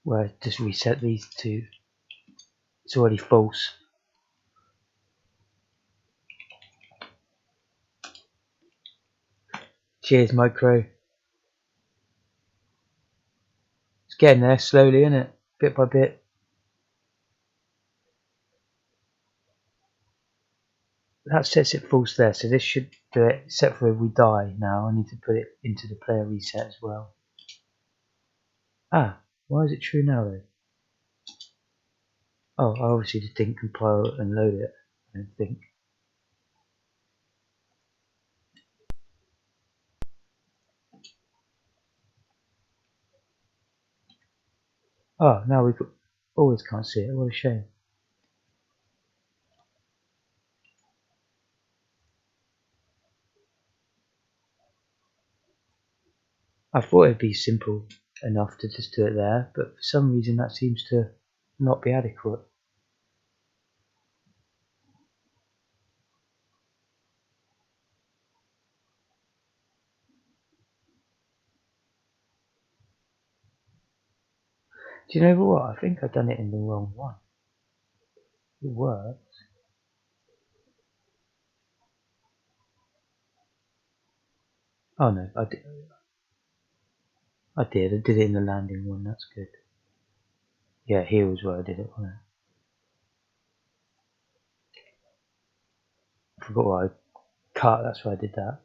where I just reset these two. It's already false. Cheers, Micro. It's getting there slowly, isn't it? Bit by bit. That sets it false there, so this should do it, except for if we die now. I need to put it into the player reset as well. Ah, why is it true now though? Oh, I obviously just didn't compile and load it, I don't think. Oh, now we always can't see it. What a shame. I thought it'd be simple enough to just do it there, but for some reason that seems to not be adequate. Do you know what? I think I've done it in the wrong one. It works. Oh no, I did. I did it in the landing one. That's good. Yeah, here was where I did it. Wasn't it? I forgot what I cut. That's why I did that.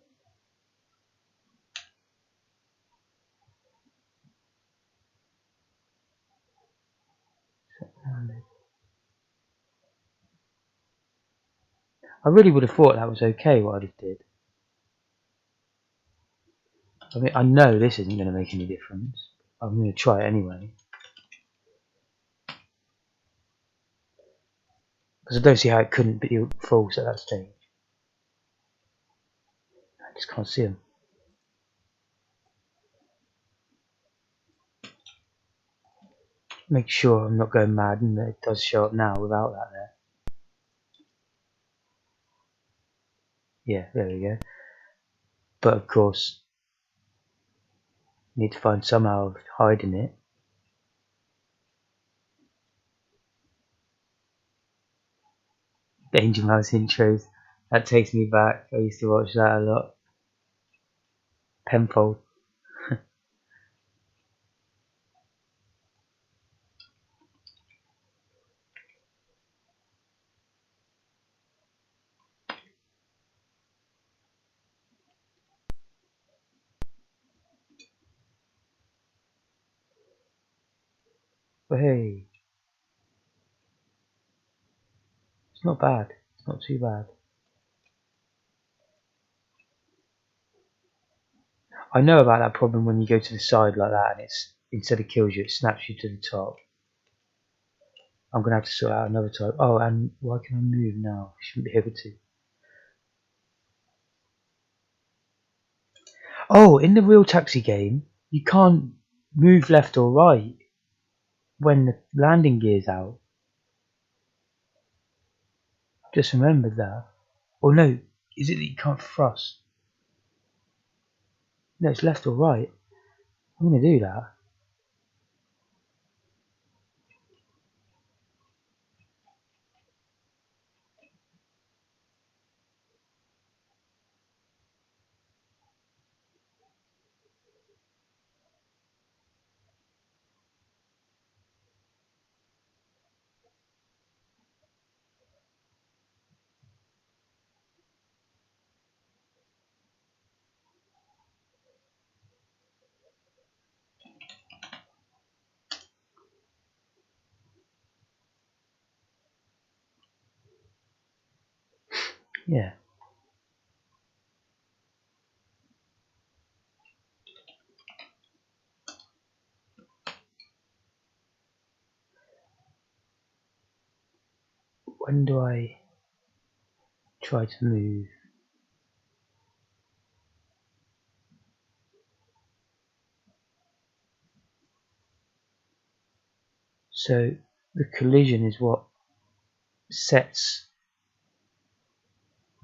I really would have thought that was okay what I just did. I mean, I know this isn't going to make any difference. I'm going to try it anyway. Because I don't see how it couldn't be false at that stage. I just can't see them. Make sure I'm not going mad and that it does show up now without that there. Yeah, there we go. But of course, you need to find somehow of hiding it. Danger Mouse intros. That takes me back. I used to watch that a lot. Penfold. But hey, it's not bad. It's not too bad. I know about that problem when you go to the side like that and it's instead of kills you, it snaps you to the top. I'm gonna have to sort out another type. Oh, and why can I move now? I shouldn't be able to. Oh, in the real taxi game, you can't move left or right when the landing gear's out. Just remembered that. Or no, is it that you can't thrust? No, it's left or right. I'm gonna do that. Yeah. When do I try to move? So the collision is what sets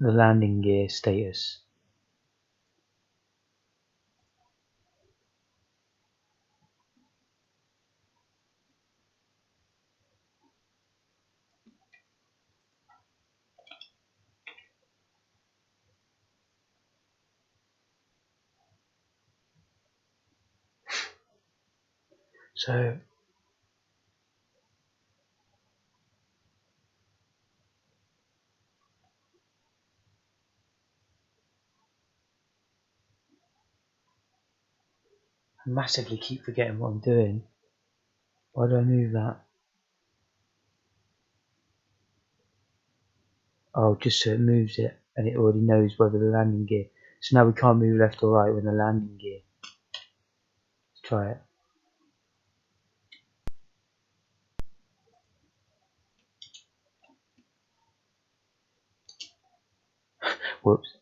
the landing gear status. So I massively keep forgetting what I'm doing. Why do I move that? Oh, just so it moves it and it already knows whether the landing gear. So now we can't move left or right when the landing gear. Let's try it. Whoops.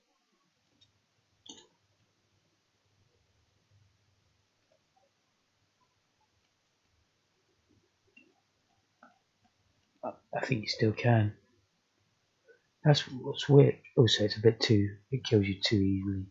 I think you still can. That's what's weird. Also, it's a bit too. It kills you too easily.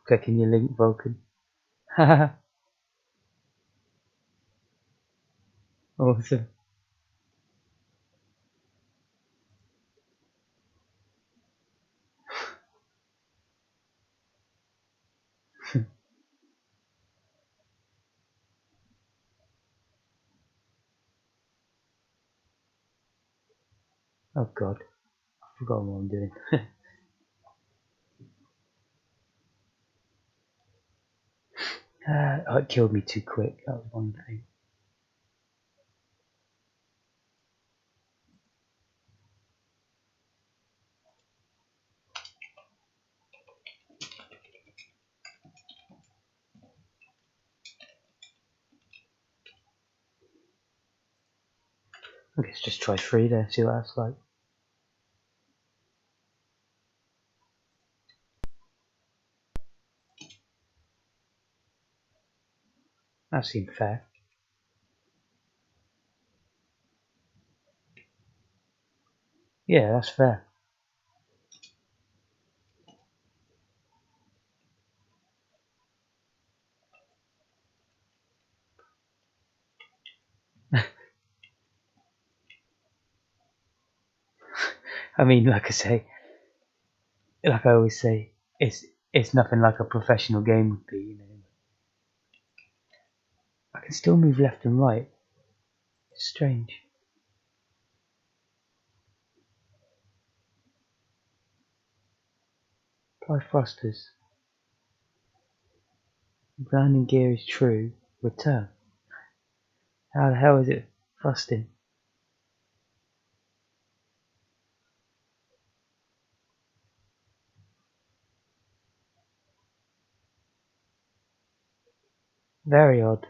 Clicking your link, Vulcan. Haha. Awesome. Oh god, I've forgotten what I'm doing. Oh, it killed me too quick. That was one thing. I guess just try 3 there, see what that's like. That seemed fair. Yeah, that's fair. I mean, like I always say, it's nothing like a professional game would be. You know, I can still move left and right. It's strange. Apply thrusters. Landing gear is true. Return. How the hell is it thrusting? Very odd.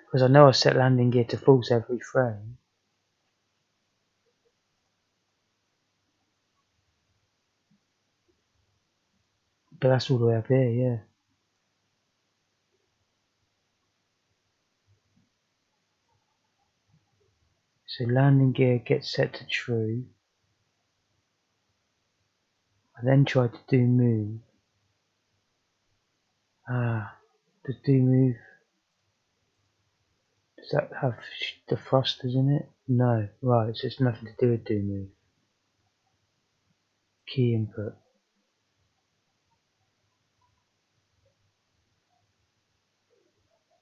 Because I know I set landing gear to false every frame. But that's all the way up here, yeah. So landing gear gets set to true. I then try to do move. Does do move, does that have the thrusters in it? No, right, so it's nothing to do with do move. Key input.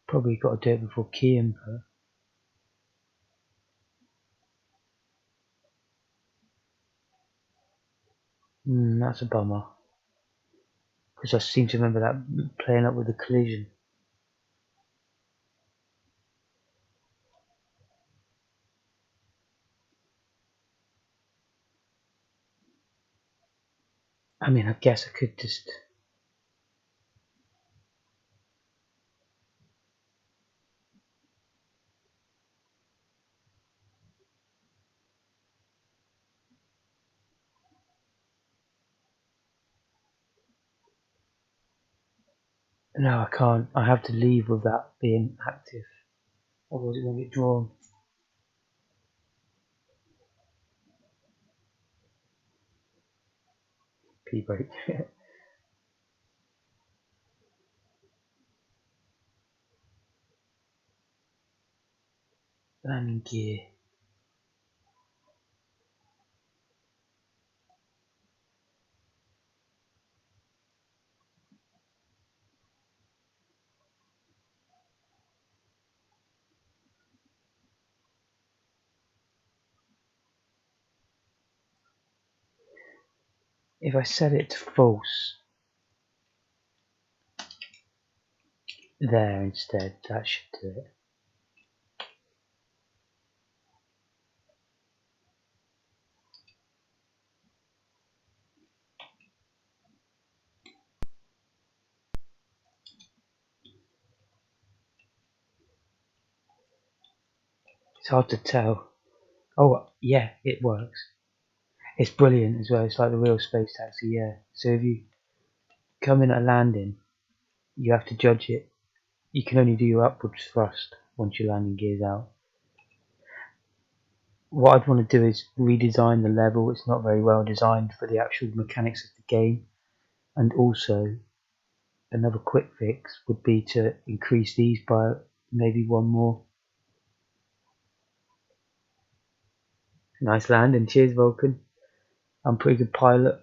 Probably got to do it before key input. That's a bummer. Because I seem to remember that playing up with the collision. I mean, I guess I could just... No, I can't. I have to leave with that being active. Otherwise it won't get drawn. P-brake. Landing gear. If I set it to false there instead, that should do it. It's hard to tell. Oh, yeah, it works. It's brilliant as well. It's like the real space taxi, yeah. So if you come in at a landing, you have to judge it. You can only do your upwards thrust once your landing gear's out. What I'd want to do is redesign the level. It's not very well designed for the actual mechanics of the game. And also, another quick fix would be to increase these by maybe one more. Nice landing. Cheers, Vulcan. I'm a pretty good pilot.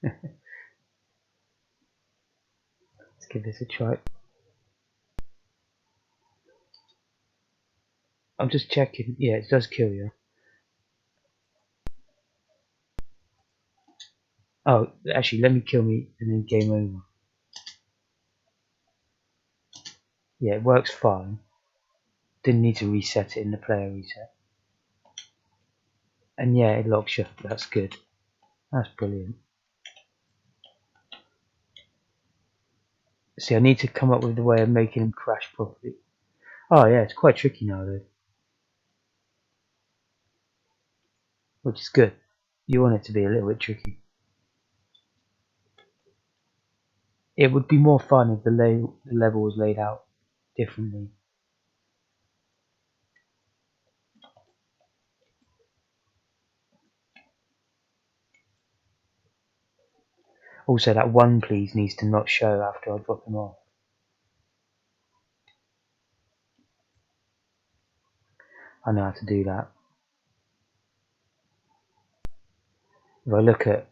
Let's give this a try. I'm just checking. Yeah, it does kill you. Oh, actually, let me kill me and then game over. Yeah, it works fine. Didn't need to reset it in the player reset. And yeah, it locks you. That's good. That's brilliant. See, I need to come up with a way of making them crash properly. Oh yeah, it's quite tricky now though. Which is good. You want it to be a little bit tricky. It would be more fun if the level was laid out differently. Also, that one please needs to not show after I drop him off. I know how to do that. If I look at,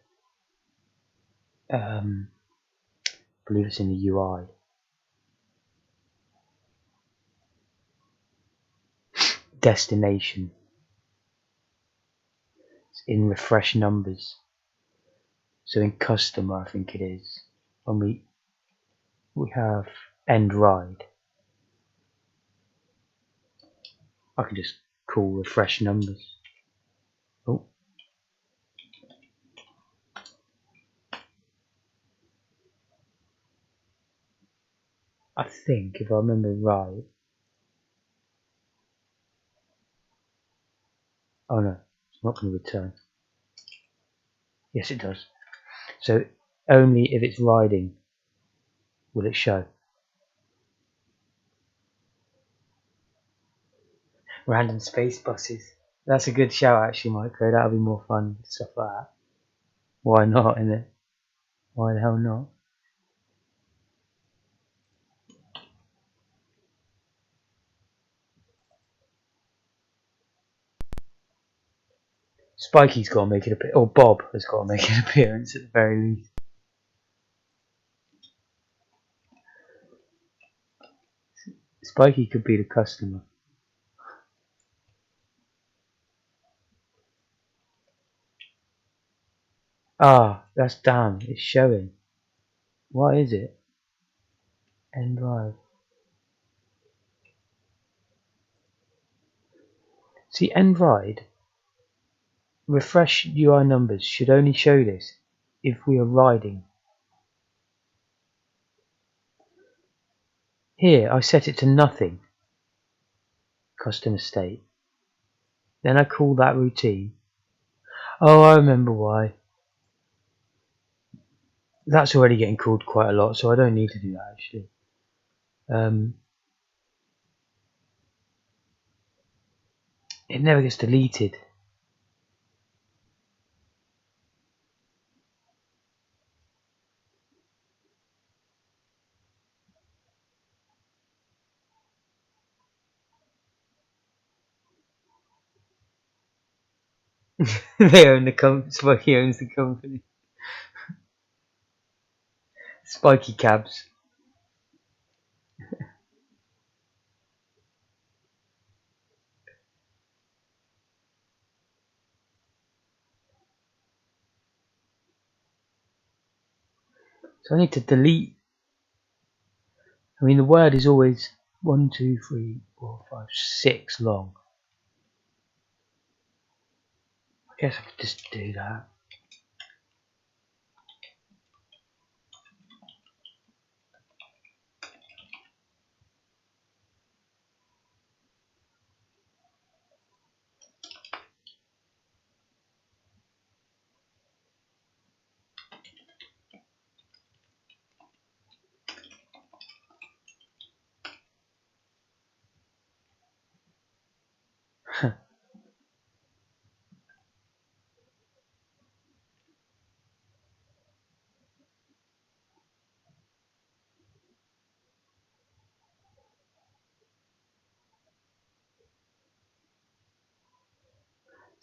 I believe it's in the UI. Destination. It's in refresh numbers. So in customer, I think it is. When we have end ride. I can just call refresh numbers. Oh. think if I remember right. Oh no, it's not going to return. Yes, it does. So only if it's riding will it show. Random space buses. That's a good shout actually, Micro. That'll be more fun, stuff like that. Why not, innit? Why the hell not? Spikey's got to make it appear, or Bob has got to make an appearance at the very least. Spikey could be the customer. Ah, that's damn, it's showing. What is it? End drive. See, end ride, refresh UI numbers should only show this if we are riding. Here, I set it to nothing. Custom state. Then I call that routine. Oh, I remember why. That's already getting called quite a lot, so I don't need to do that actually. It never gets deleted. They own the company. Spiky owns the company. Spiky cabs. So I need to delete. I mean, the word is always 1, 2, 3, 4, 5, 6 long. I guess I could just do that.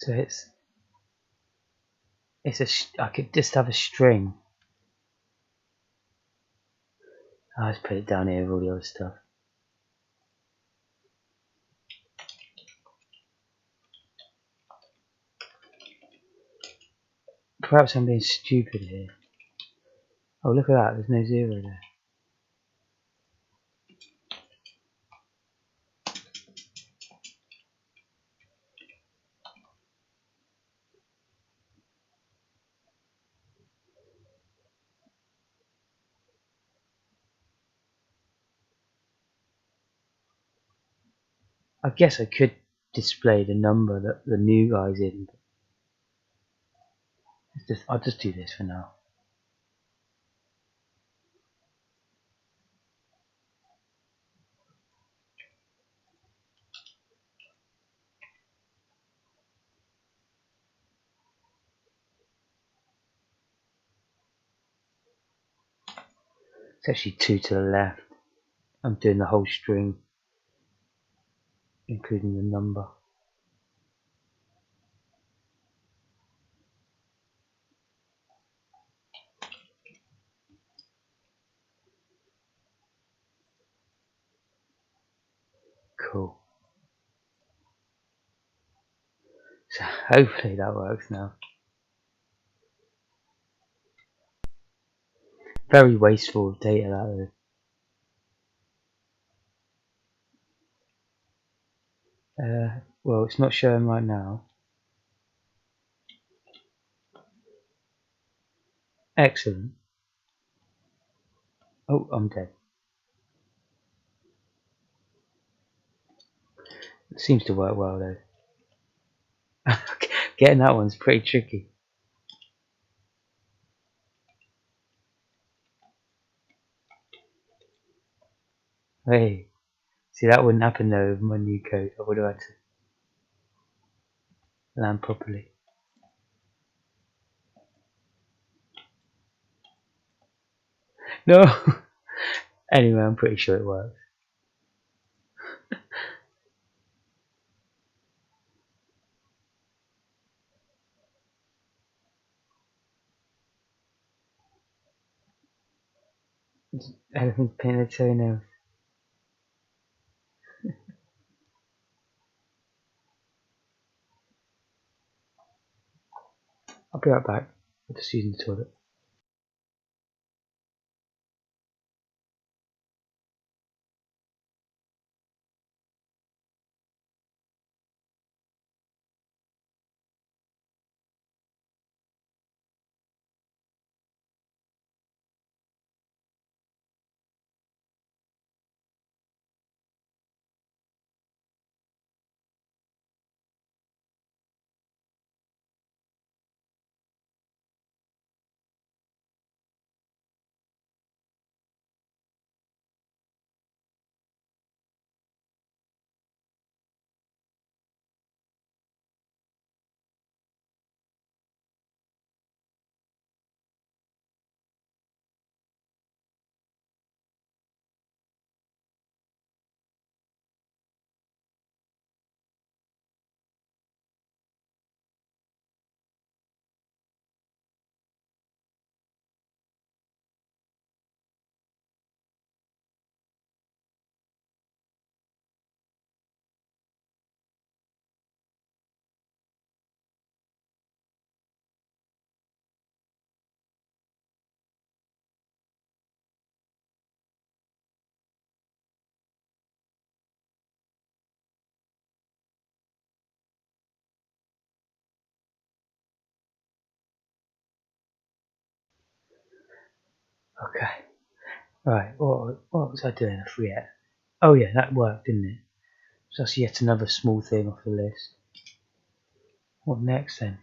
So I could just have a string. I'll just put it down here with all the other stuff. Perhaps I'm being stupid here. Oh, look at that, there's no 0 there. I guess I could display the number that the new guy's in. But I'll just do this for now. It's actually 2 to the left. I'm doing the whole string, including the number. Cool. So hopefully that works now. Very wasteful of data that though. Well, it's not showing right now. Excellent. Oh, I'm dead. Seems to work well though. Getting that one's pretty tricky. Hey, see that wouldn't happen though with my new code. I would have had to land properly. No! Anyway, I'm pretty sure it works. Everything's painted their toenails. I'll be right back. I'm just using the toilet. Okay. Right, what was I doing? I forget. Oh yeah, that worked, didn't it? So that's yet another small thing off the list. What next then?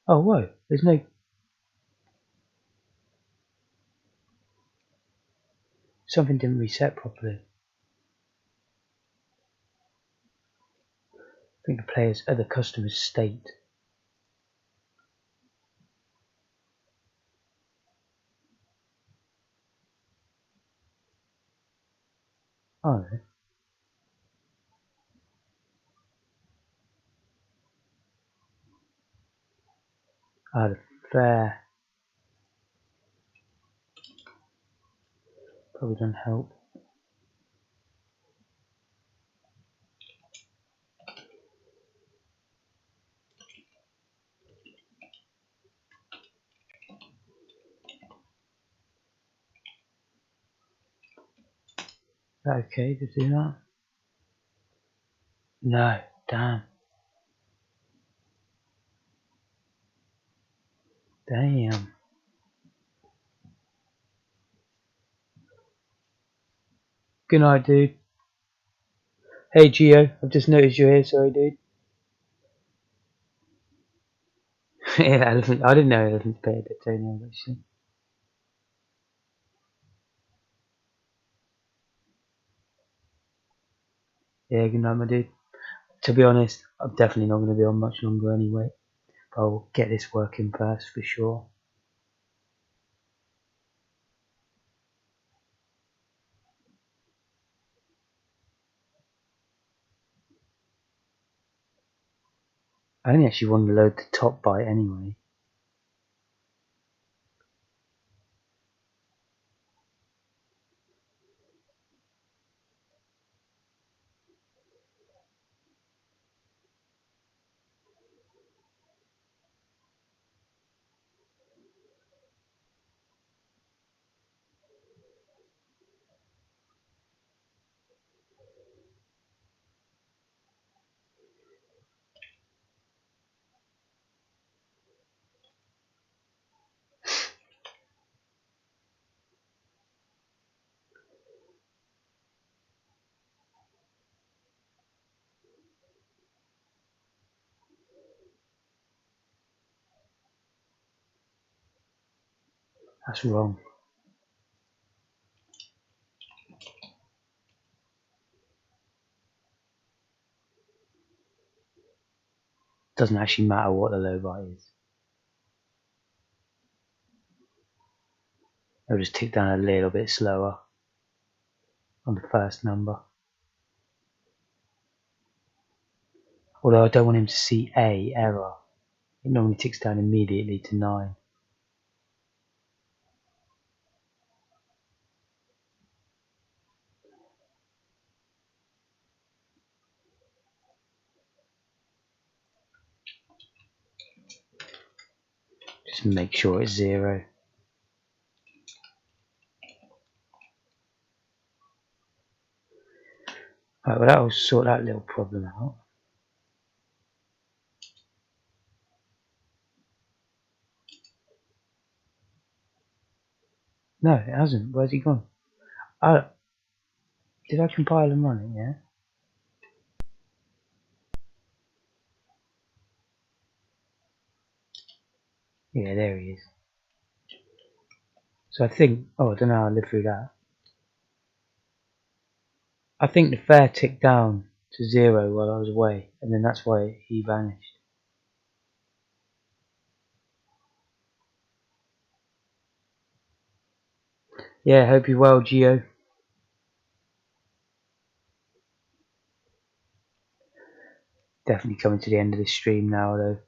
Oh whoa, there's no... Something didn't reset properly. I think the player's the customer's state. Oh, the fair probably doesn't help. Is that okay to do that? No, damn. Damn. Good night, dude. Hey, Geo, I've just noticed you're here, sorry, dude. Yeah, elephant. I didn't know elephants painted their toenails, actually. Yeah, good night, my dude. To be honest, I'm definitely not going to be on much longer anyway. But I'll get this working first, for sure. I only actually want to load the top byte anyway. That's wrong. Doesn't actually matter what the low byte is. I'll just tick down a little bit slower on the first number. Although I don't want him to see a error. It normally ticks down immediately to 9. Just make sure it's 0. Right, well that'll sort that little problem out. No, it hasn't. Where's he gone? Oh, did I compile and run it? Yeah. Yeah, there he is. So I think, oh, I don't know how I lived through that. I think the fare ticked down to 0 while I was away, and then that's why he vanished. Yeah, hope you're well, Gio. Definitely coming to the end of this stream now, though.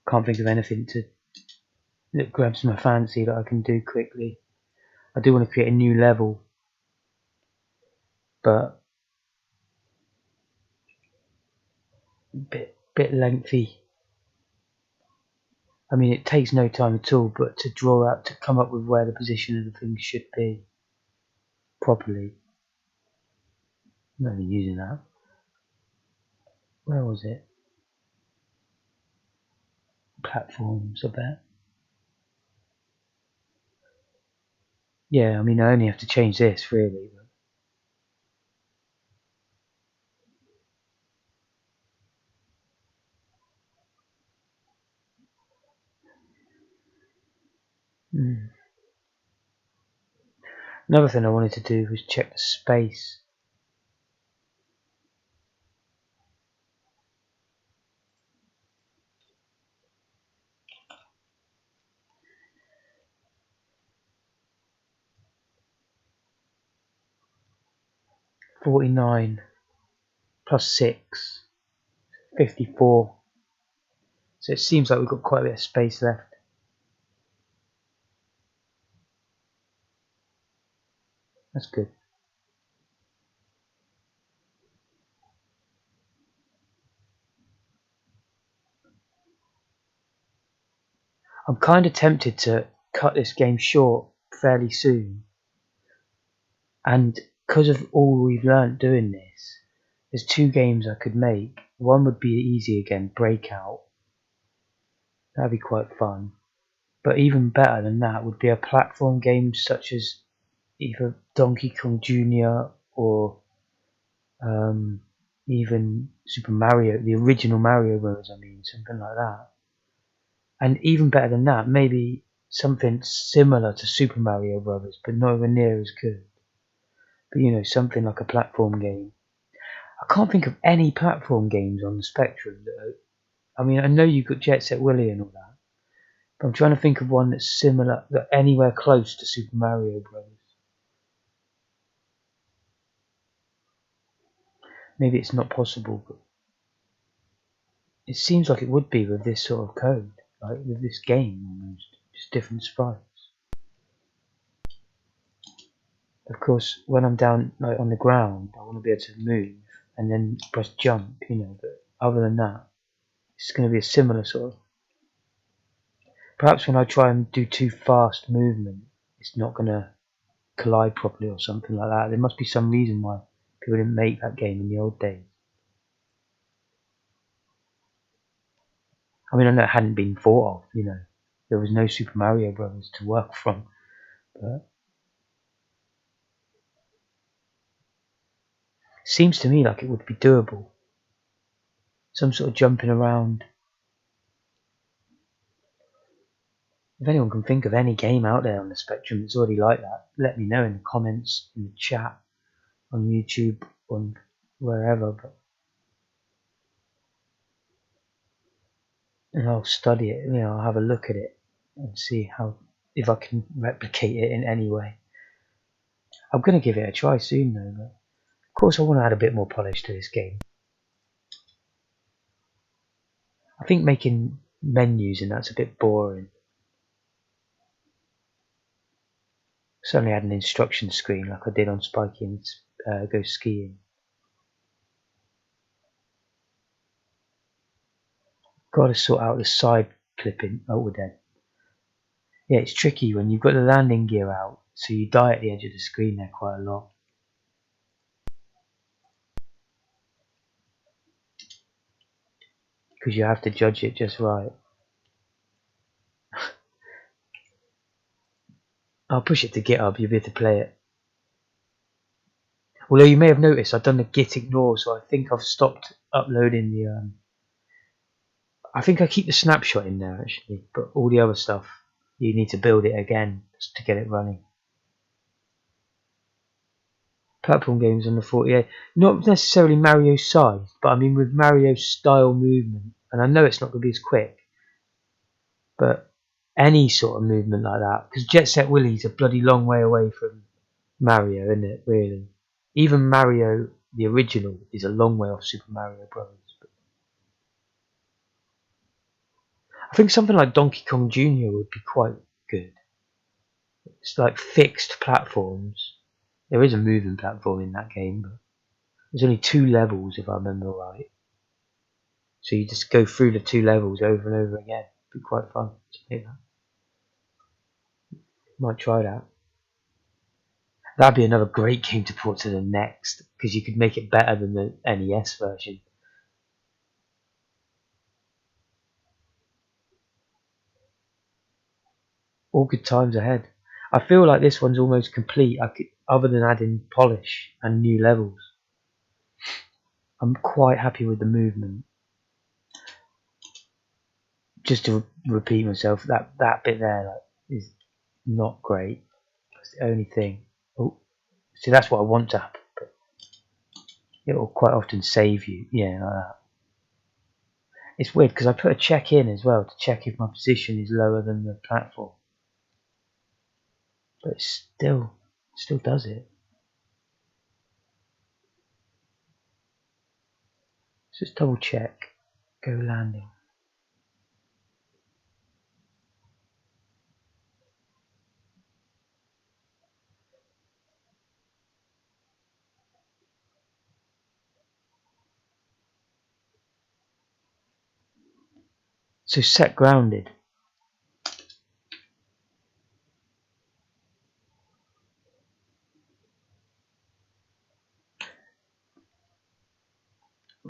Can't think of anything that grabs my fancy that I can do quickly. I do want to create a new level, but bit lengthy. I mean, it takes no time at all, but to draw out, to come up with where the position of the thing should be properly. I'm not even using that. Where was it? Platforms, I bet. Yeah, I mean, I only have to change this, really. Another thing I wanted to do was check the space. +49 plus 6, 54. So it seems like we've got quite a bit of space left. That's good. I'm kind of tempted to cut this game short fairly soon. And because of all we've learnt doing this, there's 2 games I could make. One would be easy again, Breakout. That'd be quite fun. But even better than that would be a platform game such as either Donkey Kong Jr. or even Super Mario, the original Mario Bros. I mean, something like that. And even better than that, maybe something similar to Super Mario Bros., but nowhere near as good. But you know, something like a platform game. I can't think of any platform games on the spectrum that are, I mean, I know you've got Jet Set Willy and all that, but I'm trying to think of one that's similar, that anywhere close to Super Mario Bros. Maybe it's not possible, but it seems like it would be with this sort of code, like with this game almost, just different sprites. Of course, when I'm down like on the ground, I want to be able to move and then press jump, you know, but other than that, it's going to be a similar sort of. Perhaps when I try and do too fast movement, it's not going to collide properly or something like that. There must be some reason why people didn't make that game in the old days. I mean, I know it hadn't been thought of, you know, there was no Super Mario Bros. To work from, but it seems to me like it would be doable. Some sort of jumping around. If anyone can think of any game out there on the Spectrum that's already like that, let me know in the comments, in the chat, on YouTube, on wherever. And I'll study it, I'll have a look at it and see if I can replicate it in any way. I'm going to give it a try soon though, but of course I want to add a bit more polish to this game. I think making menus and that's a bit boring. Certainly add an instruction screen like I did on Spikey and Go Skiing. Got to sort out the side clipping. Oh, we're dead. Yeah, it's tricky when you've got the landing gear out, so you die at the edge of the screen there quite a lot. Because you have to judge it just right. I'll push it to GitHub, you'll be able to play it. Although you may have noticed I've done the git ignore, so I think I've stopped uploading the I think I keep the snapshot in there actually, but all the other stuff you need to build it again just to get it running. Platform games on the 48, not necessarily Mario size, but I mean with Mario style movement, and I know it's not going to be as quick, but any sort of movement like that, because Jet Set Willie's a bloody long way away from Mario, isn't it, really? Even Mario, the original, is a long way off Super Mario Bros. But I think something like Donkey Kong Jr. would be quite good. It's like fixed platforms. There is a moving platform in that game, but there's only 2 levels if I remember right. So you just go through the 2 levels over and over again. It'd be quite fun to play that. Might try that. That'd be another great game to port to the next, because you could make it better than the NES version. All good times ahead. I feel like this one's almost complete. Other than adding polish and new levels, I'm quite happy with the movement. Just to repeat myself, that bit there is not great. That's the only thing. Oh, see, that's what I want to happen, but it will quite often save you. Yeah, like that. It's weird because I put a check in as well to check if my position is lower than the platform, but it still does it. Let's just double check. Go landing. So set grounded.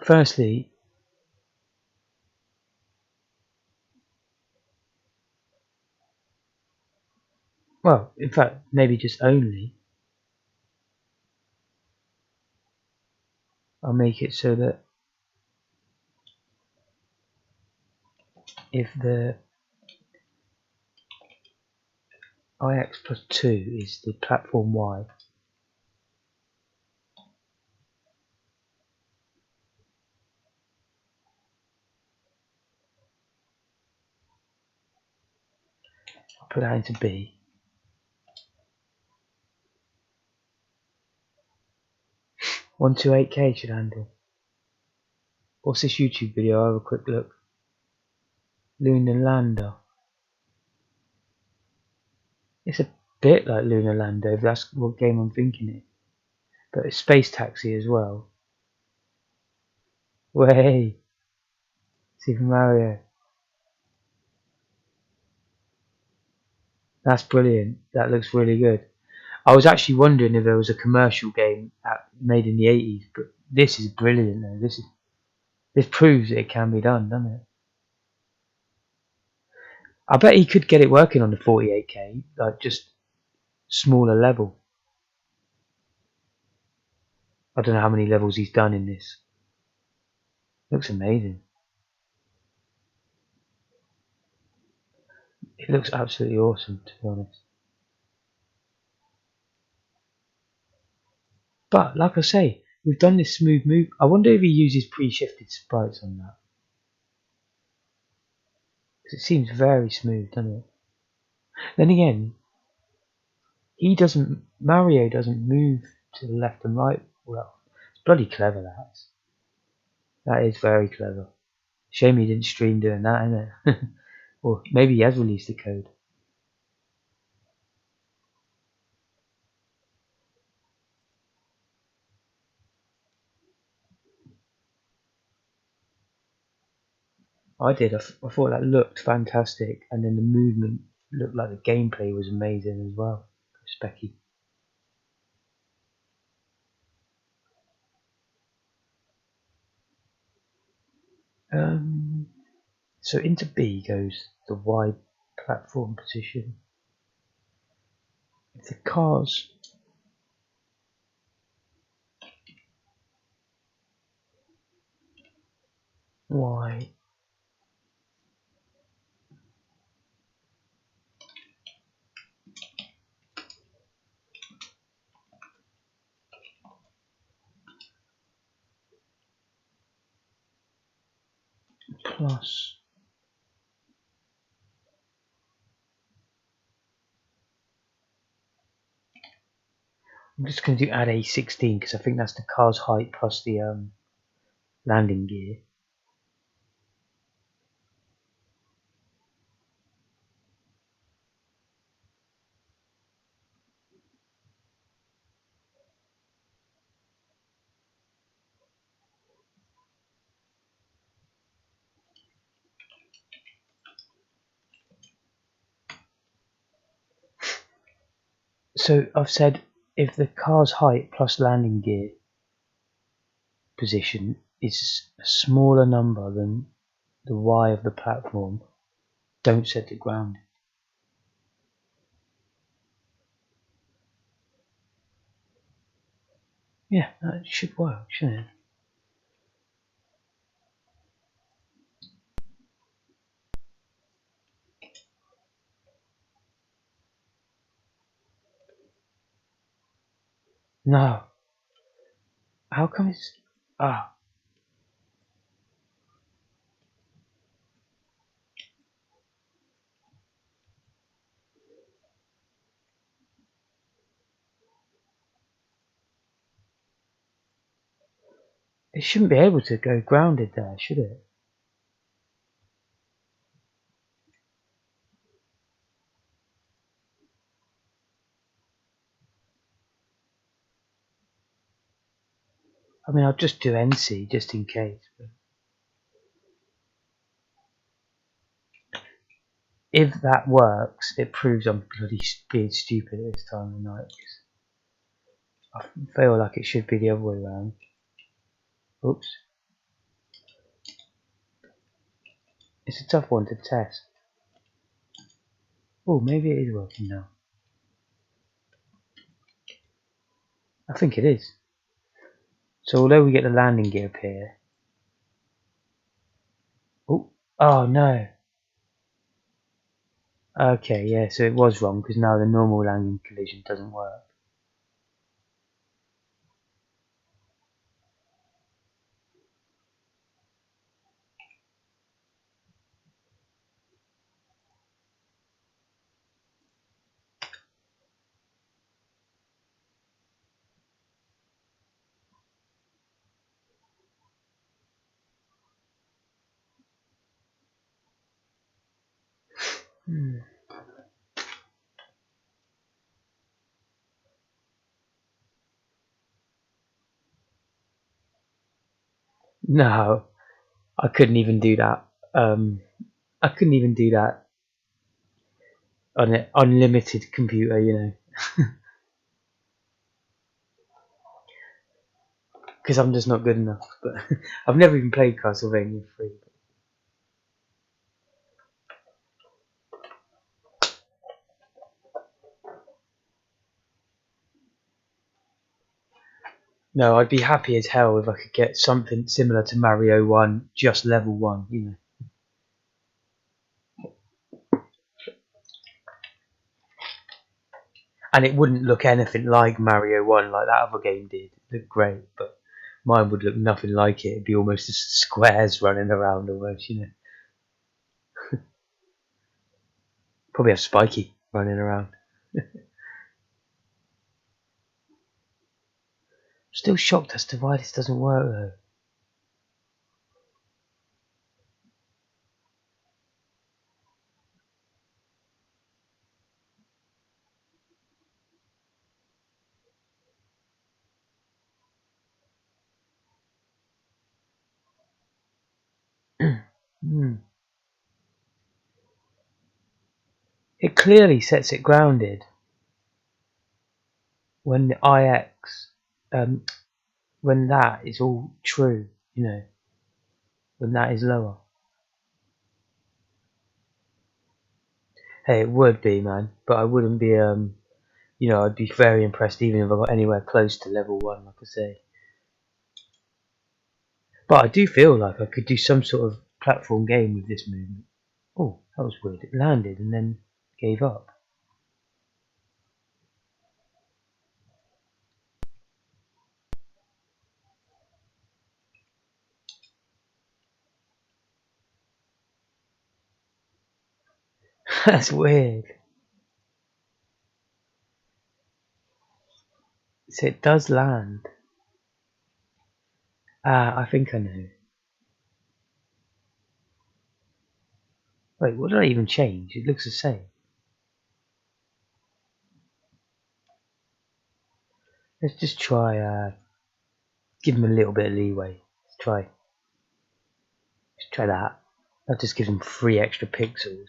Firstly, well, in fact, maybe just only, I'll make it so that if the IX plus 2 is the platform Y, I'll put that into B. 128K should handle. What's this YouTube video? I'll have a quick look. Lunar Lander. It's a bit like Lunar Lander, if that's what game I'm thinking it. But it's Space Taxi as well. Way! Super Mario. That's brilliant. That looks really good. I was actually wondering if there was a commercial game made in the 80s, but this is brilliant though. This proves that it can be done, doesn't it? I bet he could get it working on the 48K, like just smaller level. I don't know how many levels he's done in this. Looks amazing. It looks absolutely awesome, to be honest. But like I say, we've done this smooth move. I wonder if he uses pre-shifted sprites on that. Because it seems very smooth, doesn't it? Then again, Mario doesn't move to the left and right. Well, it's bloody clever, that. That is very clever. Shame he didn't stream doing that, isn't it? Or maybe he has released the code. I did. I thought that looked fantastic, and then the movement looked like the gameplay was amazing as well. Specky. So into B goes the Y platform position. If the cars Y plus I'm just going to do add A16 because I think that's the car's height plus the landing gear. So I've said if the car's height plus landing gear position is a smaller number than the Y of the platform, don't set it ground. Yeah, that should work, shouldn't it? No. How come it's... Ah. It shouldn't be able to go grounded there, should it? I mean, I'll just do NC just in case. But if that works, it proves I'm bloody being stupid at this time of night. I feel like it should be the other way around. Oops. It's a tough one to test. Oh, maybe it is working now. I think it is. So although we get the landing gear up here... Oh no. Okay, yeah, so it was wrong because now the normal landing collision doesn't work. No, I couldn't even do that. I couldn't even do that on an unlimited computer, you know. Because I'm just not good enough. But I've never even played Castlevania 3. No, I'd be happy as hell if I could get something similar to Mario 1, just level 1, you know. And it wouldn't look anything like Mario 1 like that other game did. It looked great, but mine would look nothing like it. It'd be almost just squares running around almost, you know. Probably have Spiky running around. Still shocked as to why this doesn't work though. Hmm. It clearly sets it grounded when the IX, when that is all true, you know, when that is lower. Hey, it would be, man, but I wouldn't be, you know, I'd be very impressed even if I got anywhere close to level 1, like I say. But I do feel like I could do some sort of platform game with this movement. Oh, that was weird. It landed and then gave up. That's weird. So it does land. Ah, I think I know. Wait, what did I even change? It looks the same. Let's just try, give him a little bit of leeway. Let's try that. That just gives him 3 extra pixels.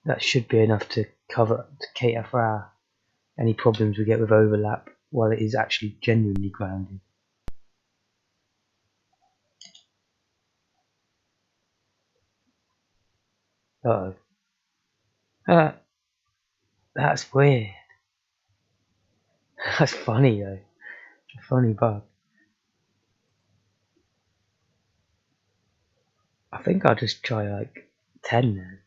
That should be enough to cater for any problems we get with overlap while it is actually genuinely grounded. Uh oh. That's weird. That's funny though. A funny bug. I think I'll just try like 10 then.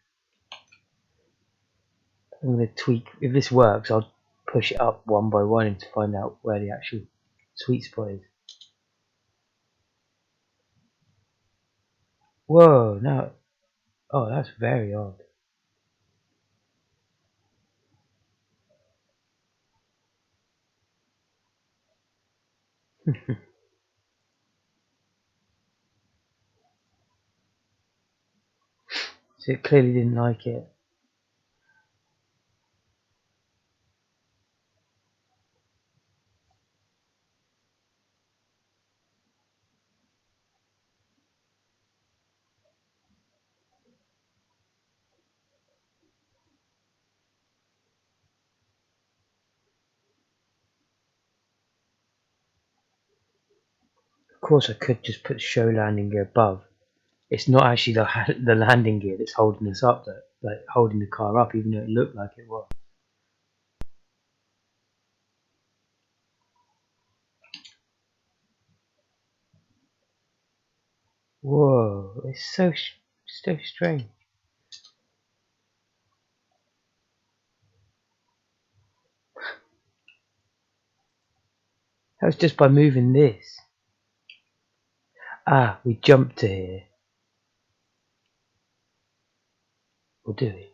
I'm going to tweak. If this works, I'll push it up one by one to find out where the actual sweet spot is. Whoa, no. Oh, that's very odd. So it clearly didn't like it. Of course, I could just put show landing gear above. It's not actually the landing gear that's holding us up, though, like holding the car up, even though it looked like it was. Whoa, it's so strange. That was just by moving this. Ah, we jumped to here. Or do we?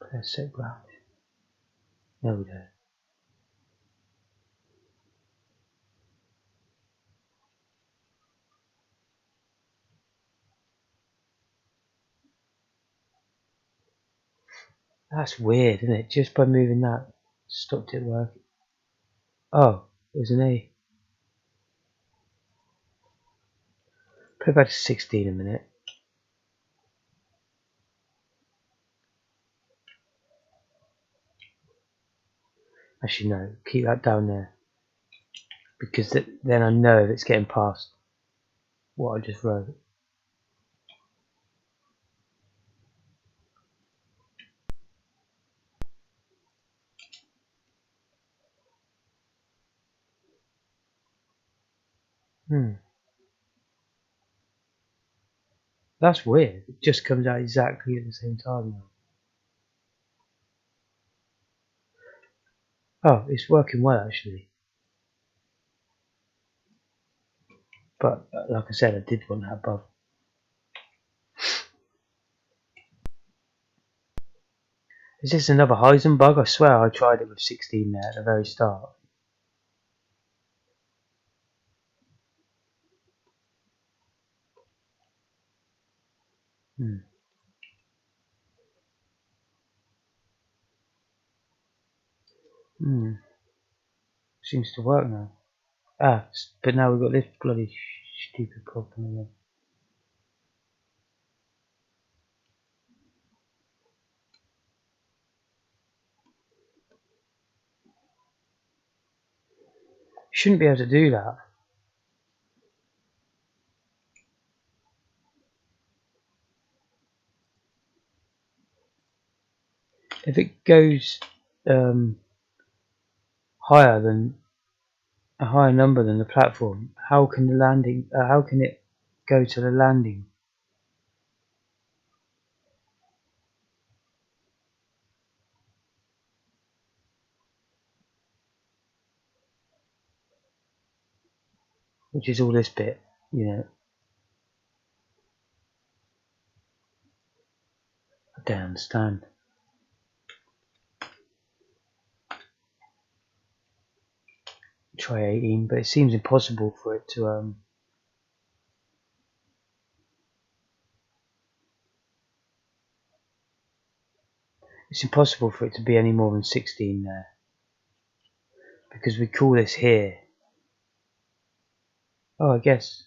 Press set ground. No, we don't. That's weird, isn't it? Just by moving that, stopped it working. Oh, it was an A. Put it back to 16 a minute. Actually, no, keep that down there. Because then I know if it's getting past what I just wrote. Hmm. That's weird. It just comes out exactly at the same time now. Oh, it's working well actually. But like I said, I did want that above. Is this another Heisenberg? I swear I tried it with 16 there at the very start. Hmm. Hmm. Seems to work now. But now we've got this bloody stupid problem again. Shouldn't be able to do that. If it goes higher than a higher number than the platform, how can the landing? How can it go to the landing? Which is all this bit, you know. I don't understand. Try 18, but it seems impossible for it to. It's impossible for it to be any more than 16 there, because we call this here. Oh, I guess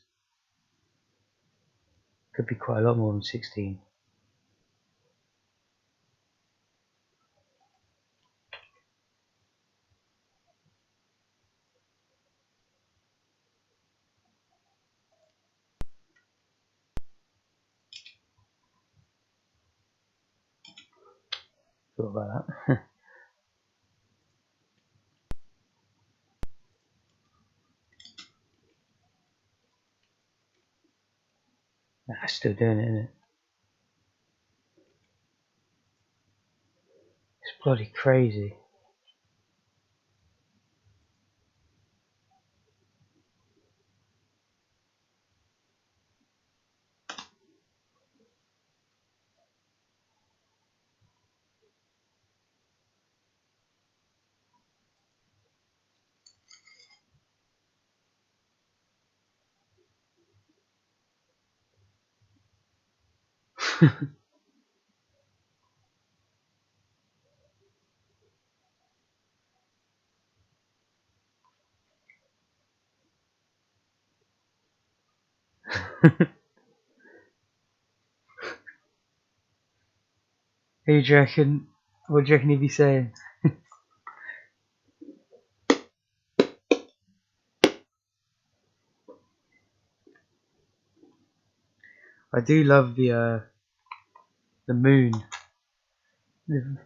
could be quite a lot more than 16. Thought about that. Nah, still doing it, isn't it? It's bloody crazy. Who do you reckon? What do you reckon he'd be saying? I do love the moon.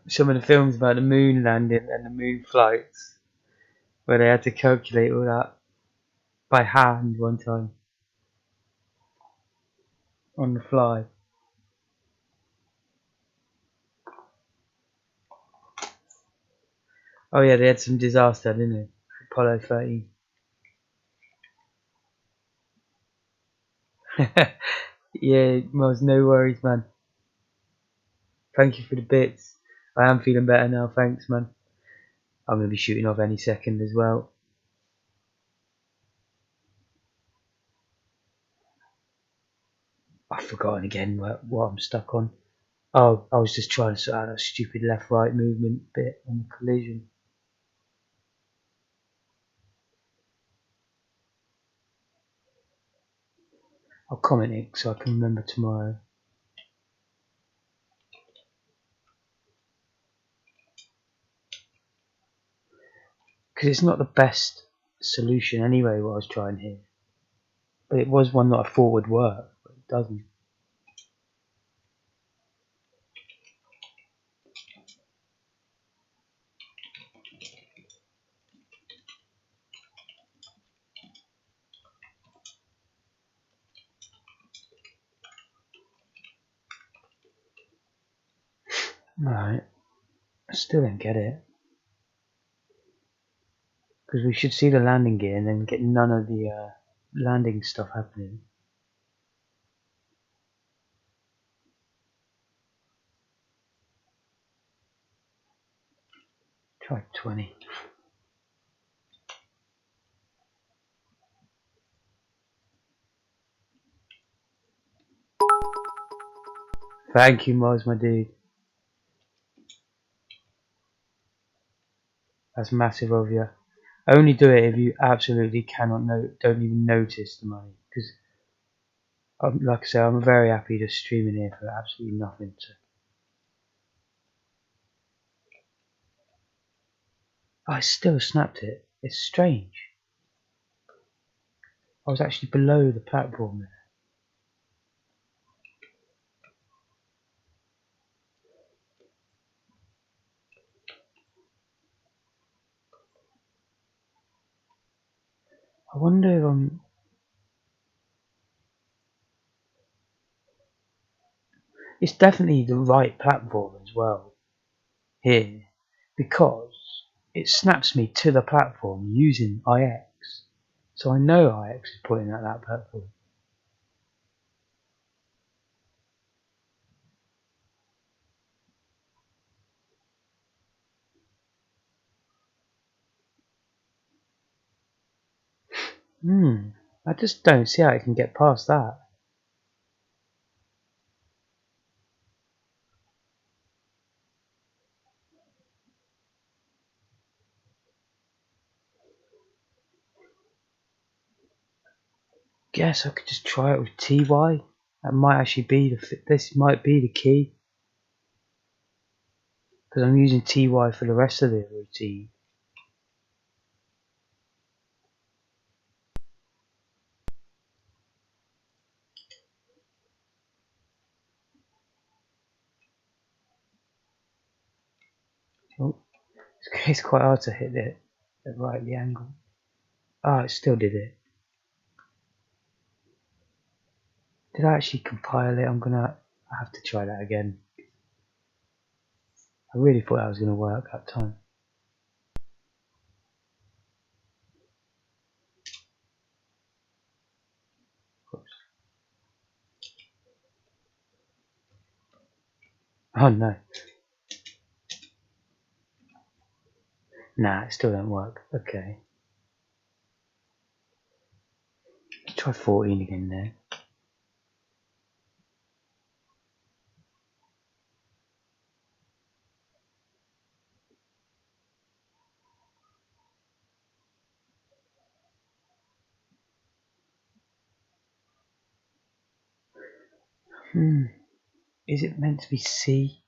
Some of the films about the moon landing and the moon flights, where they had to calculate all that by hand one time on the fly. Oh yeah, they had some disaster, didn't they? Apollo 13. Yeah, Miles, no worries, man. Thank you for the bits. I am feeling better now, thanks, man. I'm going to be shooting off any second as well. I've forgotten again what I'm stuck on. Oh, I was just trying to sort out that stupid left-right movement bit on the collision. I'll comment it so I can remember tomorrow. Because it's not the best solution anyway, what I was trying here. But it was one that I thought would work, but it doesn't. Right, I still don't get it. Because we should see the landing gear and then get none of the landing stuff happening. Try 20. Thank you, Moz, my dude. That's massive of you. Only do it if you absolutely don't even notice the money. Because, like I say, I'm very happy just streaming here for absolutely nothing. So. I still snapped it. It's strange. I was actually below the platform there. I wonder if I'm... It's definitely the right platform as well. Here. Because it snaps me to the platform using IX. So I know IX is pointing at that platform. I just don't see how I can get past that. Guess I could just try it with TY. That might actually be this might be the key. Because I'm using TY for the rest of the routine. Oh, it's quite hard to hit it at the angle. Ah, it still did it. Did I actually compile it? I have to try that again. I really thought that was going to work that time. Oops. Oh no. Nah, it still don't work. Okay. Let's try 14 again there. Is it meant to be C?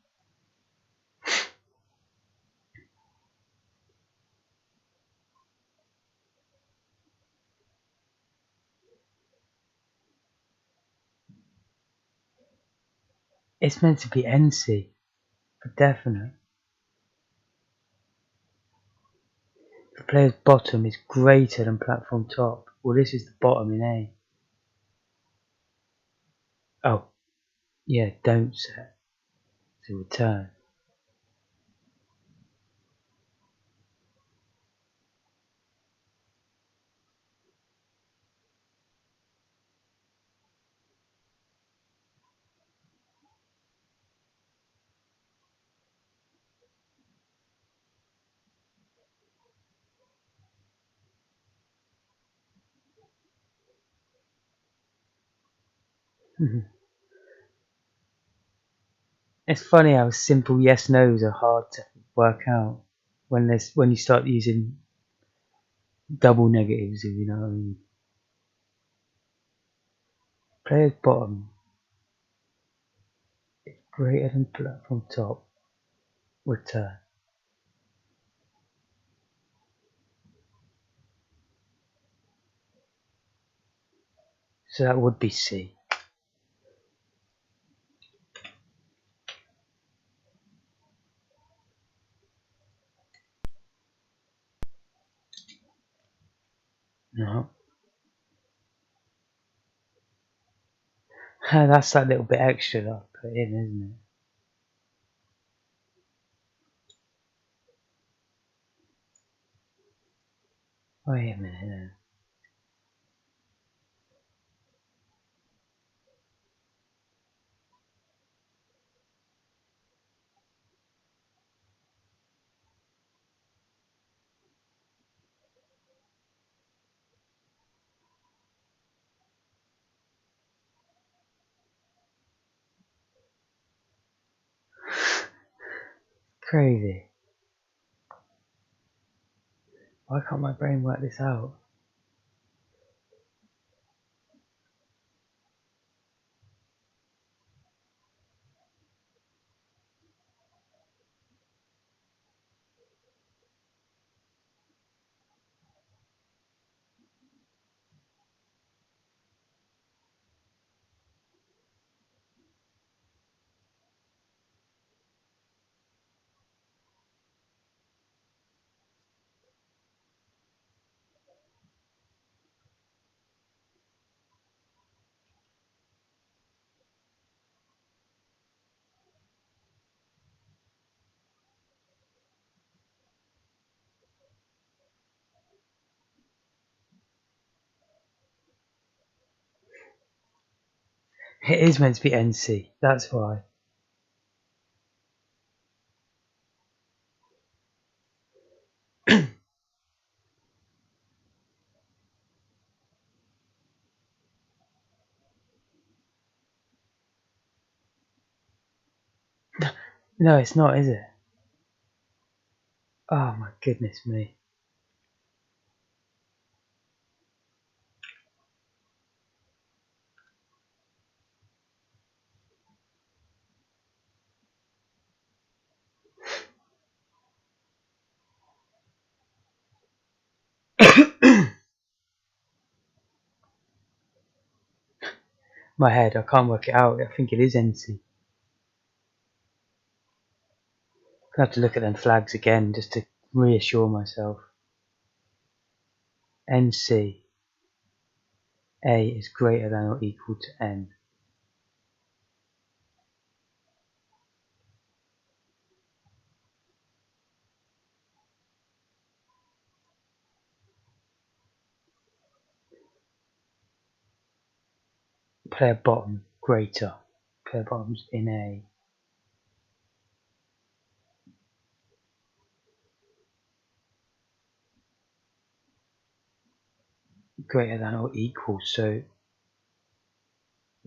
It's meant to be NC, for definite. The player's bottom is greater than platform top. Well, this is the bottom in A. Oh, yeah, don't set to return. It's funny how simple yes nos are hard to work out when you start using double negatives, if you know what I mean. Player's bottom is greater than platform top. Return. So that would be C. No. That's that little bit extra that I put in, isn't it? Wait a minute then. Crazy. Why can't my brain work this out? It is meant to be NC, that's why. No, it's not, is it? Oh my goodness me. My head, I can't work it out. I think it is NC. I have to look at them flags again just to reassure myself. NC. A is greater than or equal to N. Player bottom, greater. Player bottom's in A. Greater than or equal, so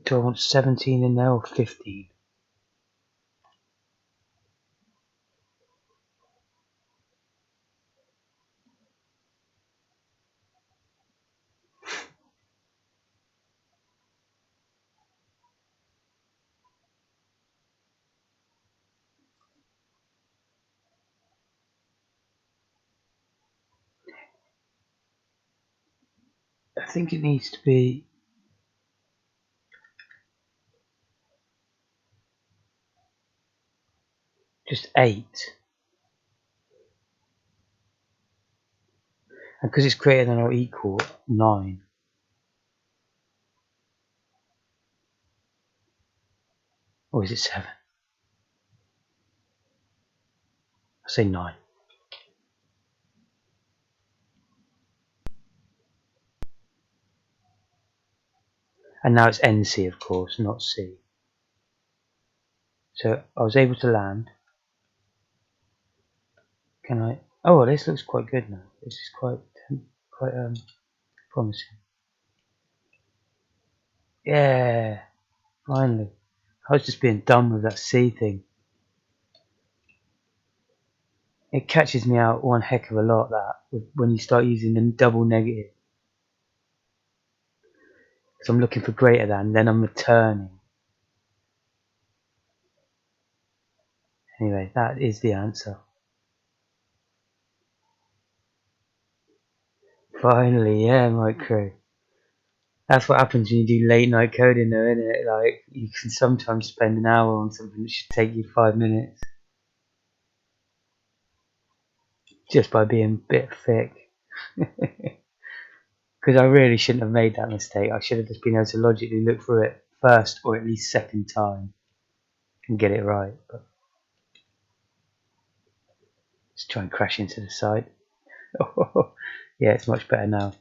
do I want 17 in there or 15? I think it needs to be just 8. And because it's greater than or equal, 9. Or is it 7? I say 9. And now it's NC, of course, not C. So I was able to land. Can I? Oh, well, this looks quite good now. This is quite promising. Yeah, finally. I was just being dumb with that C thing. It catches me out one heck of a lot, that, when you start using the double negative. Because I'm looking for greater than, then I'm returning. Anyway, that is the answer. Finally, yeah, micro. That's what happens when you do late night coding though, isn't it? Like, you can sometimes spend an hour on something that should take you 5 minutes. Just by being a bit thick. Because I really shouldn't have made that mistake. I should have just been able to logically look through it first or at least second time and get it right. But let's try and crash into the site. Yeah, it's much better now.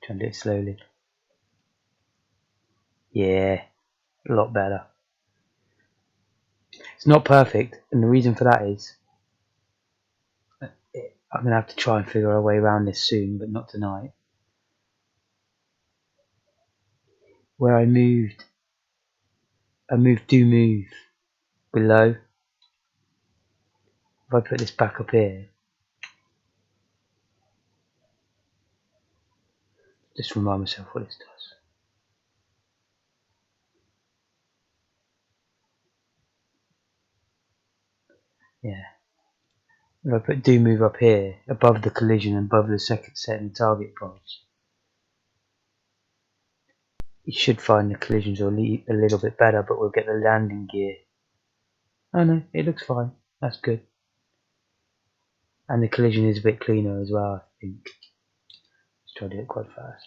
Try and do it slowly. Yeah, a lot better. It's not perfect, and the reason for that is I'm gonna have to try and figure a way around this soon, but not tonight. Where I moved do move below. If I put this back up here, just remind myself what this does. Yeah. If I put do move up here, above the collision and above the second set in the target pods, you should find the collisions are a little bit better, but we'll get the landing gear. Oh no, it looks fine. That's good. And the collision is a bit cleaner as well, I think. Let's try to do it quite fast.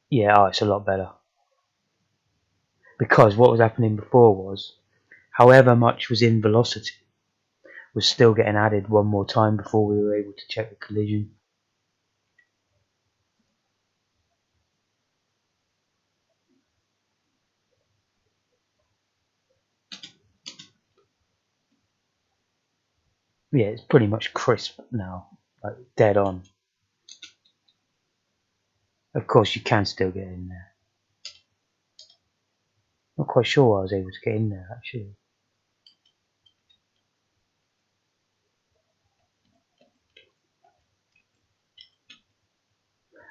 Yeah, oh, it's a lot better. Because what was happening before was, however much was in velocity was still getting added one more time before we were able to check the collision. Yeah, it's pretty much crisp now, like dead on. Of course, you can still get in there. Not quite sure I was able to get in there actually.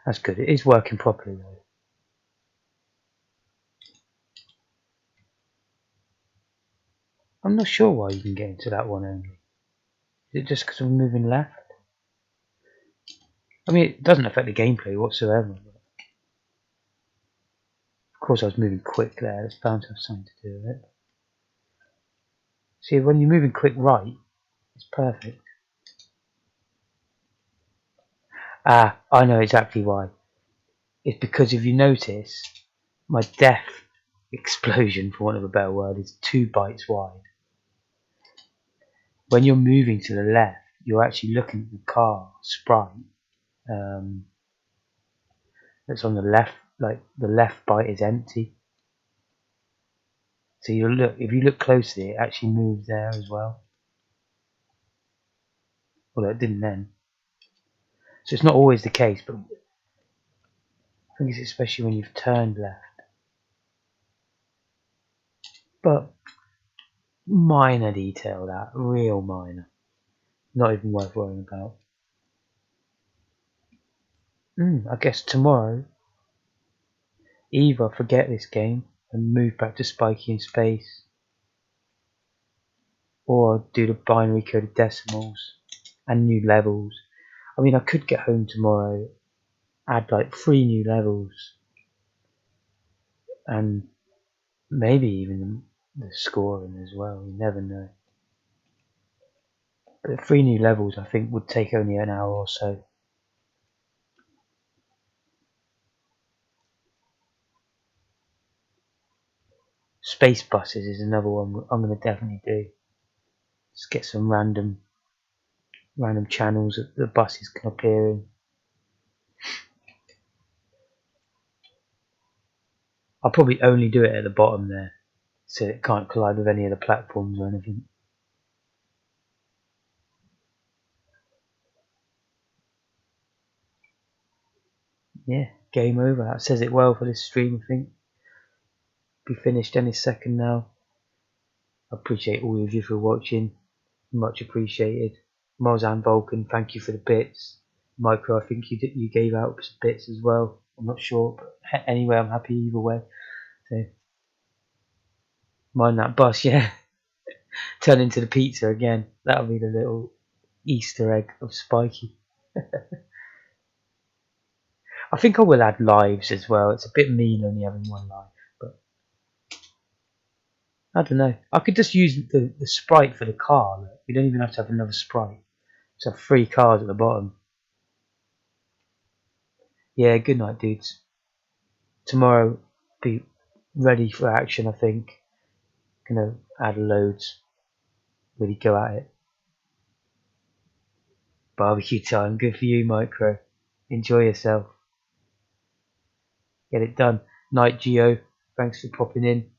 That's good. It is working properly though. I'm not sure why you can get into that one only. Is it just because I'm moving left? I mean, it doesn't affect the gameplay whatsoever. But of course, I was moving quick there. It's bound to have something to do with it. See, when you're moving quick right, it's perfect. Ah, I know exactly why. It's because if you notice, my death explosion, for want of a better word, is 2 bytes wide. When you're moving to the left, you're actually looking at the car sprite that's on the left, like the left byte is empty. So you look, if you look closely, it actually moves there as well. Well, it didn't then. So it's not always the case, but I think it's especially when you've turned left. But minor detail, that real minor, not even worth worrying about. I guess tomorrow, either forget this game and move back to Spiky in space, or do the binary coded decimals and new levels. I mean, I could get home tomorrow, add like 3 new levels, and maybe even the scoring as well. You never know. But the 3 new levels, I think, would take only an hour or so. Space buses is another one I'm going to definitely do. Just get some random channels that the buses can appear in. I'll probably only do it at the bottom there, so it can't collide with any of the platforms or anything. Yeah, game over. That says it well for this stream, I think. Be finished any second now. I appreciate all of you for watching. Much appreciated. Mozan Vulcan, thank you for the bits. Micro, I think you gave out some bits as well. I'm not sure, but anyway, I'm happy either way. So, mind that bus, yeah. Turn into the pizza again. That'll be the little Easter egg of Spiky. I think I will add lives as well. It's a bit mean only having 1 life, but I don't know. I could just use the sprite for the car. Look. We don't even have to have another sprite. Just have 3 cars at the bottom. Yeah, good night, dudes. Tomorrow, be ready for action, I think. Gonna add loads. Really go at it. Barbecue time. Good for you, Micro. Enjoy yourself. Get it done. Night Geo. Thanks for popping in.